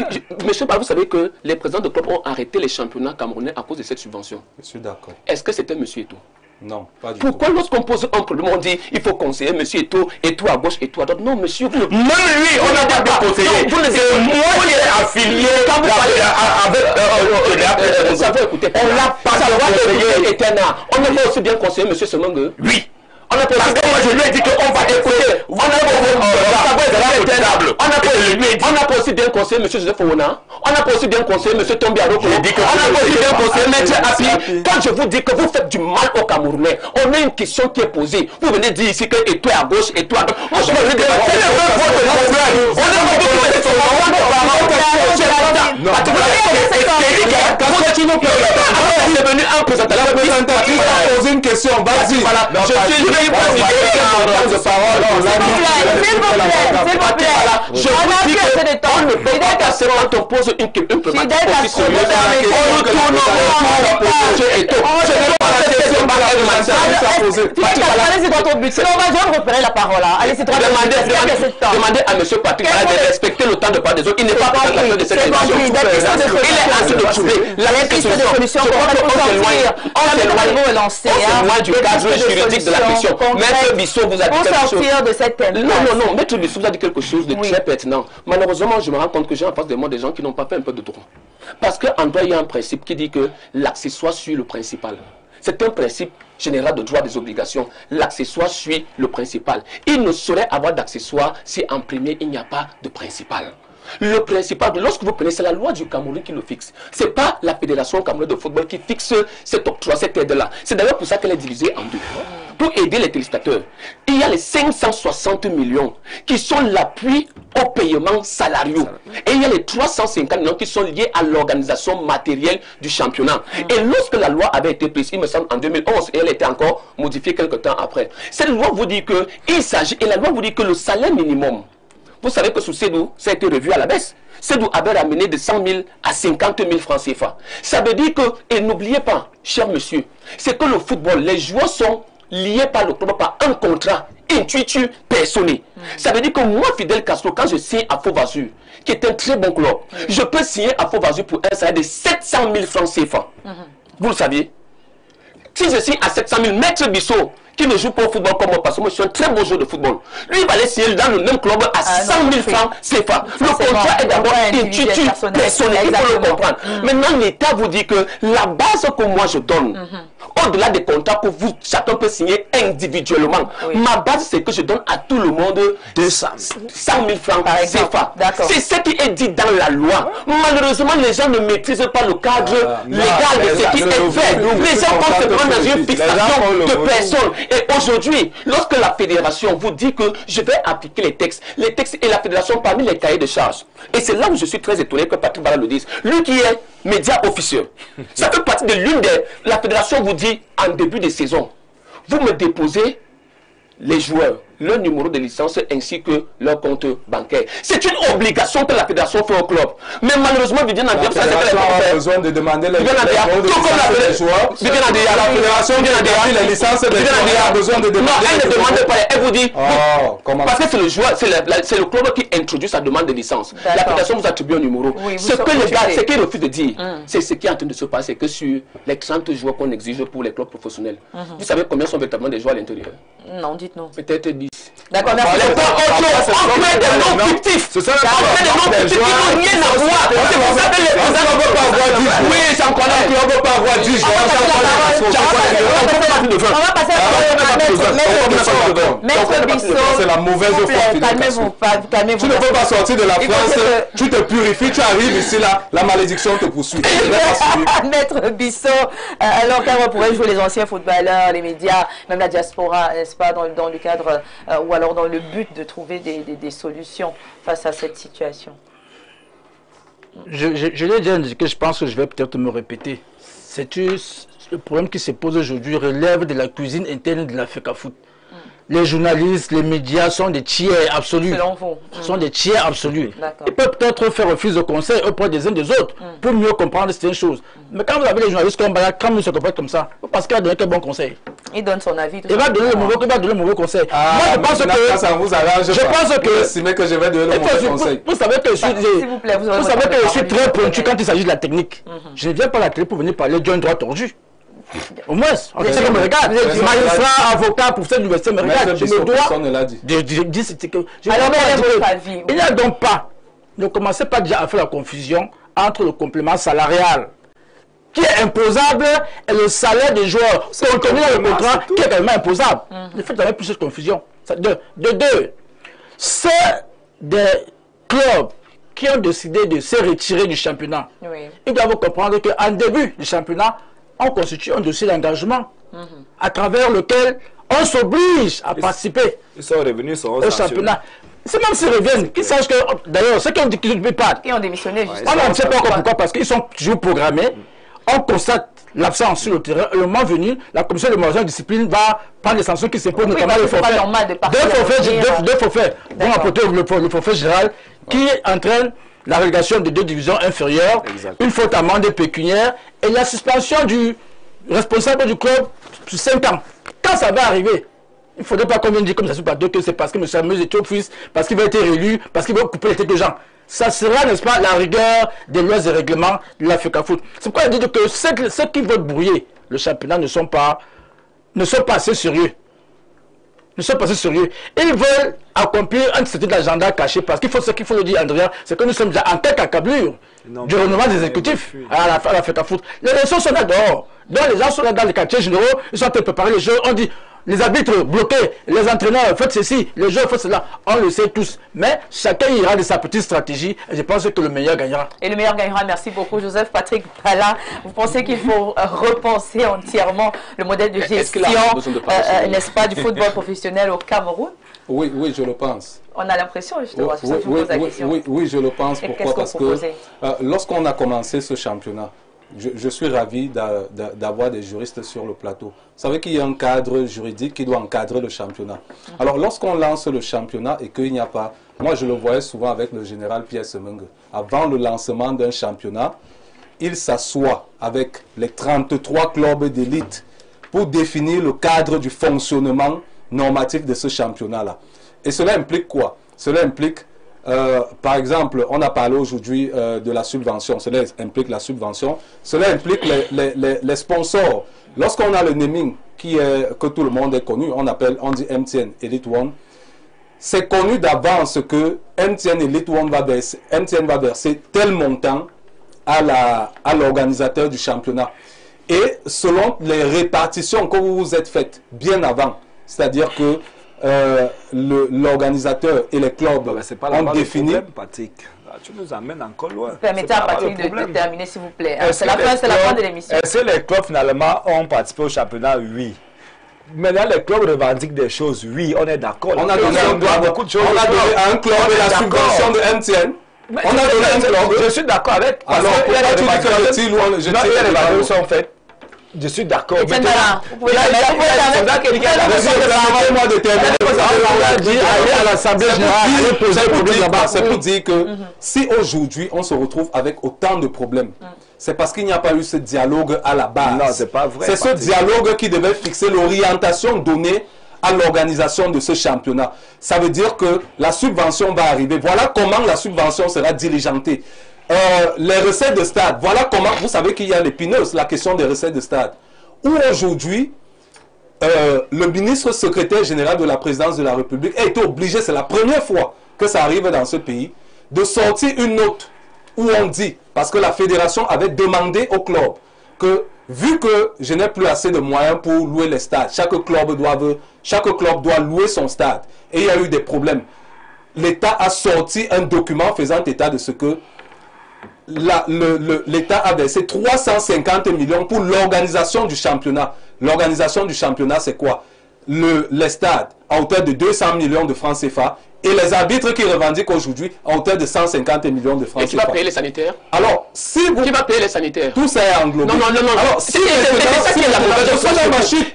Monsieur Bala, vous savez que les présidents de club ont arrêté les championnats camerounais à cause de cette subvention. Je suis d'accord. Est-ce que c'était monsieur Eto'o? Non, pas du tout. Pourquoi lorsqu'on pose un problème, on dit il faut conseiller monsieur Eto'o, et tout à gauche, et tout à droite? Non, monsieur, vous... Même lui, on a pas conseillé. C'est moi qui est affilié avec... Ça va écouter. On l'a pas conseillé. On n'a pas aussi bien conseillé monsieur Semengo? Oui. On a parce que moi je lui ai dit qu'on va écouter. On n'a pas aussi bien conseillé M. Joseph Owona. On n'a pas aussi bien conseillé M. Tombi Aroko. On n'a pas aussi bien conseillé M. Api. Quand je vous dis que vous faites du mal aux Camerounais, on a une question qui est posée. Vous venez dire ici que et toi à gauche, et toi à droite. Moi je me dis une question, vas-y. S'il vous plaît. Je vous dis qu'on ne peut pas passer quand on pose une problématique professionnelle. Allez-y dans ton but. Sinon, on va repérer la parole. Allez-y, demandez à M. Patrick de respecter le temps de parole des autres. Il n'est pas présentateur de cette émission. Il est en train de trouver la piste de solution. On s'éloigne du cadre juridique de la question. Maître Bissot vous a dit quelque chose. Non, Maître Bissot vous a dit quelque chose de très pertinent. Malheureusement, je me rends compte que j'ai en face de moi des gens qui n'ont pas fait un peu de droit. Parce qu'en droit, il y a un principe qui dit que l'accessoire suit le principal. C'est un principe général de droit des obligations. L'accessoire suit le principal. Il ne saurait avoir d'accessoire si en premier, il n'y a pas de principal. Le principal, lorsque vous prenez, c'est la loi du Cameroun qui le fixe. Ce n'est pas la Fédération camerounaise de football qui fixe cet octroi, cette aide-là. C'est d'ailleurs pour ça qu'elle est divisée en deux. Pour aider les téléspectateurs, il y a les 560 millions qui sont l'appui au paiement salariaux. Et il y a les 350 millions qui sont liés à l'organisation matérielle du championnat. Et lorsque la loi avait été prise, il me semble en 2011, et elle a été encore modifiée quelques temps après, cette loi vous dit que il s'agit, et la loi vous dit que le salaire minimum, vous savez que sous Sédou, ça a été revu à la baisse. Sédou avait ramené de 100 000 à 50 000 francs CFA. Ça veut dire que, et n'oubliez pas, cher monsieur, c'est que le football, les joueurs sont liés par le club, par un contrat intuitif personnel. Ça veut dire que moi, Fidel Castro, quand je signe à Faux Vazur, qui est un très bon club, je peux signer à Faux Vazur pour un salaire de 700 000 francs CFA. Vous le saviez? Si je signe à 700 000, Maître Bissot, qui ne joue pas au football comme moi, parce que moi je suis un très bon joueur de football. Lui, il va aller signer dans le même club à 100 000 francs CFA. Le contrat est d'abord intuitif, personnel, il faut le comprendre. Maintenant, l'État vous dit que la base que moi je donne, au-delà des contrats que vous, chacun peut signer individuellement, ma base c'est que je donne à tout le monde 100 000 francs CFA. C'est ce qui est dit dans la loi. Malheureusement, les gens ne maîtrisent pas le cadre légal de ce qui est fait. Les gens vont se prendre dans une fixation de personnes. Et aujourd'hui, lorsque la fédération vous dit que je vais appliquer les textes et la fédération parmi les cahiers de charges, et c'est là où je suis très étonné que Patrick Bala le dise, lui qui est média officieux, ça fait partie de l'une des... La fédération vous dit en début de saison, vous me déposez les joueurs, leur numéro de licence ainsi que leur compte bancaire. C'est une obligation que la fédération fait au club. Mais malheureusement, Viviane Andrea, ça c'est que a besoin de demander les numéros de licence des joueurs. La fédération a les licences des joueurs a besoin de demander. Non, elle ne demande pas. Elle vous dit, parce que c'est le joueur, c'est le club qui introduit sa demande de licence. La fédération vous attribue un numéro. Ce que le gars, ce qu'il refuse de dire, c'est ce qui est en train de se passer, que sur les 30 joueurs qu'on exige pour les clubs professionnels, vous savez combien sont véritablement des joueurs à l'intérieur? Non, dites-nous. Peut-être 10. D'accord, merci. On crée des noms fictifs. C'est ça la noms fictifs qui n'ont rien à voir. C'est pour ça que les on ne peut pas avoir 10 joueurs. Oui, j'en connais. On ne peut pas avoir 10 joueurs. On va passer à Maître Bissot. C'est la mauvaise fortification. Calmez-vous. Tu ne peux pas sortir de la France, tu te purifies, tu arrives ici, la malédiction te poursuit. Maître Bissot, alors qu'à pourrait jouer les anciens footballeurs, les médias, même la diaspora, n'est-ce pas, dans le cadre, ou alors dans le but de trouver des solutions face à cette situation? Je l'ai déjà indiqué, je pense que je vais peut-être me répéter. Le problème qui se pose aujourd'hui relève de la cuisine interne de la FECAFOOT. Les journalistes, les médias sont des tiers absolus. Selon vous. Sont des tiers absolus. Ils peuvent peut-être faire refus de conseil auprès des uns des autres pour mieux comprendre certaines choses. Mais quand vous avez les journalistes comme Bala, quand ils se comportent comme ça, parce qu'il a donné quel bon conseil. Il donne son avis. Il va donner le mauvais conseil. Moi, je pense que ça vous arrange. Je pense que je vais donner le mauvais conseil. Vous savez que je suis très pointu quand il s'agit de la technique. Je ne viens pas à la télé pour venir parler d'un droit tordu. Au moins, on sait qu'on me regarde. Magistrat, avocat, pour cette université me regarde. Je me dois. Alors, votre avis. Il n'y a donc pas. Ne commencez pas déjà à faire la confusion entre le complément salarial qui est imposable et le salaire des joueurs contenu dans le contrat qui est également imposable. Ne faites jamais plus cette confusion. De deux, c'est des clubs qui ont décidé de se retirer du championnat. Ils doivent comprendre qu'en début du championnat, on constitue un dossier d'engagement à travers lequel on s'oblige à participer au championnat. C'est même s'ils reviennent, qu'ils sachent que, d'ailleurs, ceux qui ont dit qu'ils ne peuvent pas, qui ont démissionné, justement. On ne sait pas encore pourquoi, parce qu'ils sont toujours programmés. On constate l'absence sur le terrain. Le moment venu, la commission de modération de discipline va prendre les sanctions qui s'imposent, notamment le forfait. Deux forfaits. Vont apporter le forfait général qui entraîne la relégation de 2 divisions inférieures, une faute amende pécuniaire et la suspension du responsable du club sur 5 ans. Quand ça va arriver, il ne faudrait pas qu'on vienne dire comme ça sur plateau que c'est parce que M. Samuel est fils, parce qu'il va être réélu, parce qu'il va couper les têtes de gens. Ça sera, n'est-ce pas, la rigueur des lois et règlements de la FECAFOOT. C'est pourquoi je dis que ceux qui veulent brouiller le championnat ne sont pas assez sérieux. Ne sont pas assez sérieux. Ils veulent accomplir un certain agenda caché parce qu'il faut ce qu'il faut le dire, Andrea, c'est que nous sommes déjà en tête accablure du renouvellement des exécutifs à la FECAFOOT. Les élections sont là dehors. Donc les gens sont là dans les quartiers généraux, ils sont en train de préparer les jeux. On dit les arbitres bloqués, les entraîneurs faites ceci, les joueurs faites cela. On le sait tous. Mais chacun ira de sa petite stratégie et je pense que le meilleur gagnera. Et le meilleur gagnera. Merci beaucoup, Joseph Patrick Bala. Vous pensez qu'il faut repenser entièrement le modèle de gestion, n'est-ce pas, du football professionnel au Cameroun? Oui, je le pense. On a l'impression, justement, c'est ça que je vous pose la question. Oui, je le pense. Pourquoi? Parce que lorsqu'on a commencé ce championnat, je suis ravi d'avoir des juristes sur le plateau. Vous savez qu'il y a un cadre juridique qui doit encadrer le championnat. Alors, lorsqu'on lance le championnat et qu'il n'y a pas... Moi, je le voyais souvent avec le général Pierre Semengue. Avant le lancement d'un championnat, il s'assoit avec les 33 clubs d'élite pour définir le cadre du fonctionnement normatif de ce championnat-là. Et cela implique quoi? Cela implique... par exemple, on a parlé aujourd'hui de la subvention. Cela implique la subvention. Cela implique les sponsors. Lorsqu'on a le naming que tout le monde est connu, on dit MTN Elite One. C'est connu d'avance que MTN Elite One va verser tel montant à l'organisateur du championnat. Et selon les répartitions que vous vous êtes faites bien avant, c'est-à-dire que l'organisateur et les clubs ont défini. Tu nous amènes encore loin. Permettez à Patrick de terminer, s'il vous plaît. C'est la fin de l'émission. Est-ce que les clubs finalement ont participé au championnat? Oui. Maintenant, les clubs revendiquent des choses. Oui, on est d'accord. On a donné beaucoup de choses. On a donné à un club la subvention de MTN. On a donné un club. Je suis d'accord avec. Alors, pourquoi tu dis que le les valeurs sont faites. Je suis d'accord. Moi de aller à l'Assemblée générale, aller poser le problème là-bas. C'est pour dire que si aujourd'hui on se retrouve avec autant de problèmes, c'est parce qu'il n'y a pas eu ce dialogue à la base. Non, c'est pas vrai. C'est ce dialogue qui devait fixer l'orientation donnée à l'organisation de ce championnat. Ça veut dire que la subvention va arriver. Voilà comment la subvention sera diligentée. Les recettes de stade, voilà comment, vous savez qu'il y a l'épineuse, la question des recettes de stade. Où aujourd'hui, le ministre secrétaire général de la présidence de la République a été obligé, c'est la première fois que ça arrive dans ce pays, de sortir une note où on dit, parce que la fédération avait demandé au club que, vu que je n'ai plus assez de moyens pour louer les stades, chaque club doit louer son stade, et il y a eu des problèmes. L'État a sorti un document faisant état de ce que l'État a versé 350 millions pour l'organisation du championnat. L'organisation du championnat, c'est quoi? Les stades à hauteur de 200 millions de francs CFA et les arbitres qui revendiquent aujourd'hui à hauteur de 150 millions de francs CFA. Et qui va payer les sanitaires? Alors, si vous... Qui va payer les sanitaires? Tout ça est englobé. Non. Alors, si c'est ça qui est la mauvaise chose.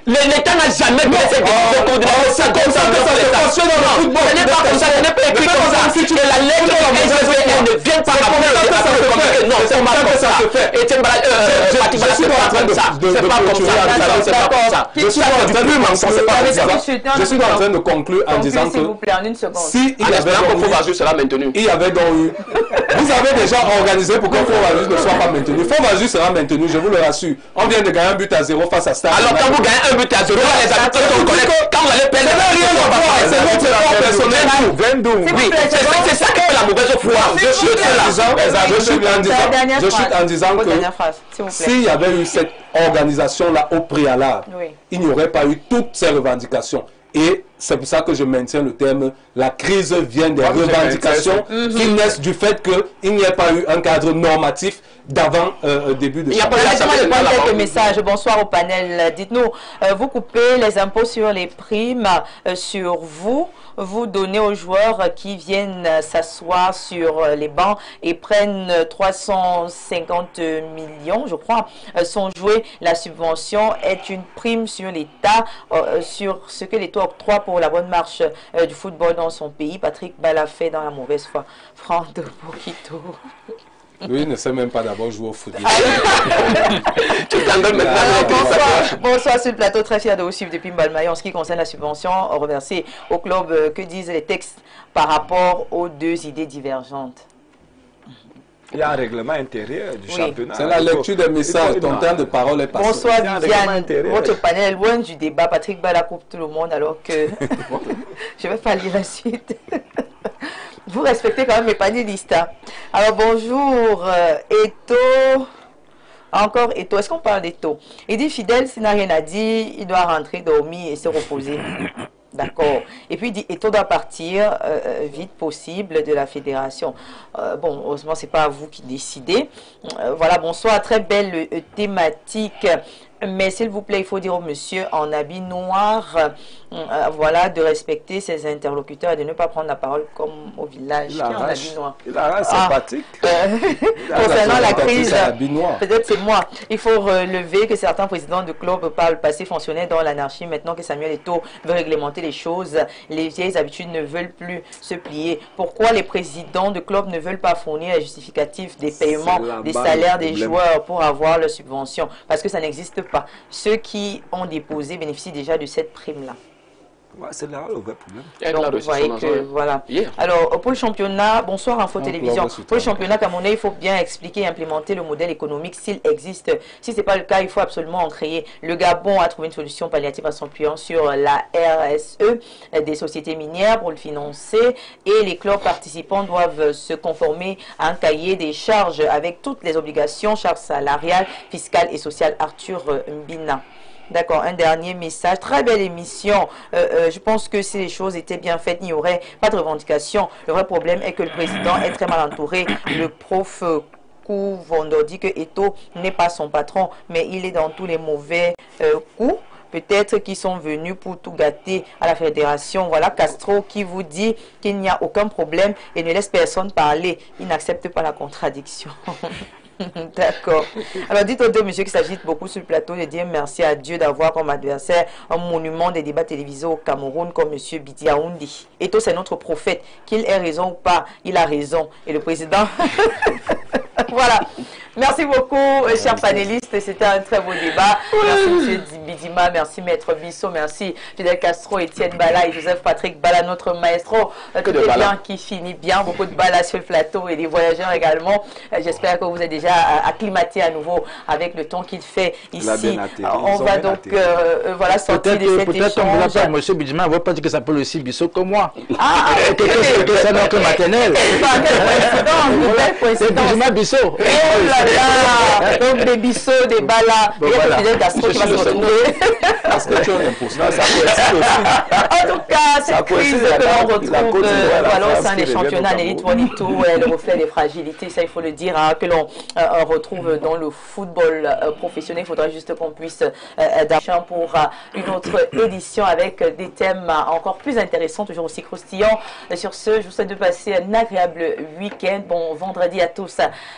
L'État n'a jamais payé cette décision. C'est comme ça que ça se passe dans le football. Ce n'est pas comme ça, ce n'est pas écrit comme ça. Et la lettre ne vient pas après. Non, c'est pas comme ça. Et c'est pas comme ça. C'est pas comme ça. Je suis en train de conclure en disant que si il y avait sera maintenu. Il y avait donc eu... Vous avez déjà organisé pour que Faux-Vajus ne soit pas maintenu. Faux-Vajus sera maintenu, je vous le rassure. On vient de gagner un but à 0 face à Stade. Alors quand vous gagnez un but à 0, les habitants sont connectés. Quand vous allez perdre, c'est notre effort personnel. 22. Oui, c'est ça qui est la mauvaise foi. Je suis en disant que s'il y avait eu cette organisation-là au préalable, il n'y aurait pas eu toutes ces revendications. Et c'est pour ça que je maintiens le terme, la crise vient des revendications qui naissent du fait qu'il n'y ait pas eu un cadre normatif d'avant début de championnat. Il y a quelques messages. Bonsoir au panel. Dites-nous, vous coupez les impôts sur les primes sur vous donnez aux joueurs qui viennent s'asseoir sur les bancs et prennent 350 millions, je crois, sont joués. La subvention est une prime sur l'État, sur ce que l'État octroie pour la bonne marche du football dans son pays. Patrick Balafé dans la mauvaise foi. Franck de Boquito. Lui, il ne sait même pas d'abord jouer au football. Bonsoir sur le plateau, très fier de vous suivre depuis Mbalmaï. En ce qui concerne la subvention reversée au club, que disent les textes par rapport aux deux idées divergentes? Il y a un règlement intérieur du championnat. C'est la lecture des messages, ton temps de parole est passé. Bonsoir Viviane, votre panel, loin du débat. Patrick Bala coupe tout le monde alors que je ne vais pas lire la suite. Vous respectez quand même mes panélistes. Hein. Alors bonjour, Eto. Encore Eto. Est-ce qu'on parle d'Eto? Il dit fidèle, s'il n'a rien à dire, il doit rentrer, dormir et se reposer. D'accord. Et puis il dit Eto doit partir vite possible de la fédération. Bon, heureusement, c'est pas à vous qui décidez. Voilà, bonsoir. Très belle thématique. Mais s'il vous plaît, il faut dire au monsieur en habit noir, voilà, de respecter ses interlocuteurs et de ne pas prendre la parole comme au village. Il a l'air sympathique. Concernant la crise, peut-être c'est moi. Il faut relever que certains présidents de club par le passé fonctionnaient dans l'anarchie. Maintenant que Samuel Eto'o veut réglementer les choses, les vieilles habitudes ne veulent plus se plier. Pourquoi les présidents de club ne veulent pas fournir les justificatifs des paiements, des salaires des joueurs pour avoir leurs subventions? Parce que ça n'existe pas. Ceux qui ont déposé bénéficient déjà de cette prime-là. Ouais, c'est là le vrai problème. Donc, vous voyez que, voilà. Alors, pour le championnat, bonsoir Info Télévision. Pour le championnat camerounais, il faut bien expliquer et implémenter le modèle économique s'il existe. Si ce n'est pas le cas, il faut absolument en créer. Le Gabon a trouvé une solution palliative en s'appuyant sur la RSE des sociétés minières pour le financer. Et les clubs participants doivent se conformer à un cahier des charges avec toutes les obligations, charges salariales, fiscales et sociales. Arthur Mbina. D'accord, un dernier message. Très belle émission. Je pense que si les choses étaient bien faites, il n'y aurait pas de revendication. Le vrai problème est que le président est très mal entouré. Le prof Kouvondo dit que Eto'o n'est pas son patron, mais il est dans tous les mauvais coups. Peut-être qu'ils sont venus pour tout gâter à la fédération. Voilà Castro qui vous dit qu'il n'y a aucun problème et ne laisse personne parler. Il n'accepte pas la contradiction. D'accord. Alors dites aux deux messieurs qui s'agitent beaucoup sur le plateau de dire merci à Dieu d'avoir comme adversaire un monument des débats télévisés au Cameroun comme monsieur Bidiaoundi. Eto, c'est notre prophète. Qu'il ait raison ou pas, il a raison. Et le président... Voilà. Merci beaucoup, chers panélistes. C'était un très beau débat. Merci, M. Bidima. Merci, Maître Bissot. Merci, Fidel Castro, Étienne Bala et Joseph Patrick Bala, notre maestro. Tout est bien qui finit bien. Beaucoup de Bala sur le plateau et des voyageurs également. J'espère que vous êtes déjà acclimatés à nouveau avec le temps qu'il fait ici. On va donc voilà, sortir de cet échange. Peut-être M. Bidima ne va pas dire que ça peut aussi Bissot comme moi. Ah, que ça n'a que maternelle. Quelle coïncidence. C'est Bidima Bissot. Oh là là. Donc des Bissot, des Bala. Il y a Fidel Castro qui va se retrouver. Parce que tu as un imposteur. Ça coïncide aussi. En tout cas, cette crise que l'on retrouve voilà, au sein des championnats d'élite One-Two est le reflet des fragilités, ça il faut le dire, hein, que l'on retrouve dans le football professionnel. Il faudra juste qu'on puisse d'achat pour une autre édition avec des thèmes encore plus intéressants, toujours aussi croustillants. Sur ce, je vous souhaite de passer un agréable week-end. Bon vendredi à tous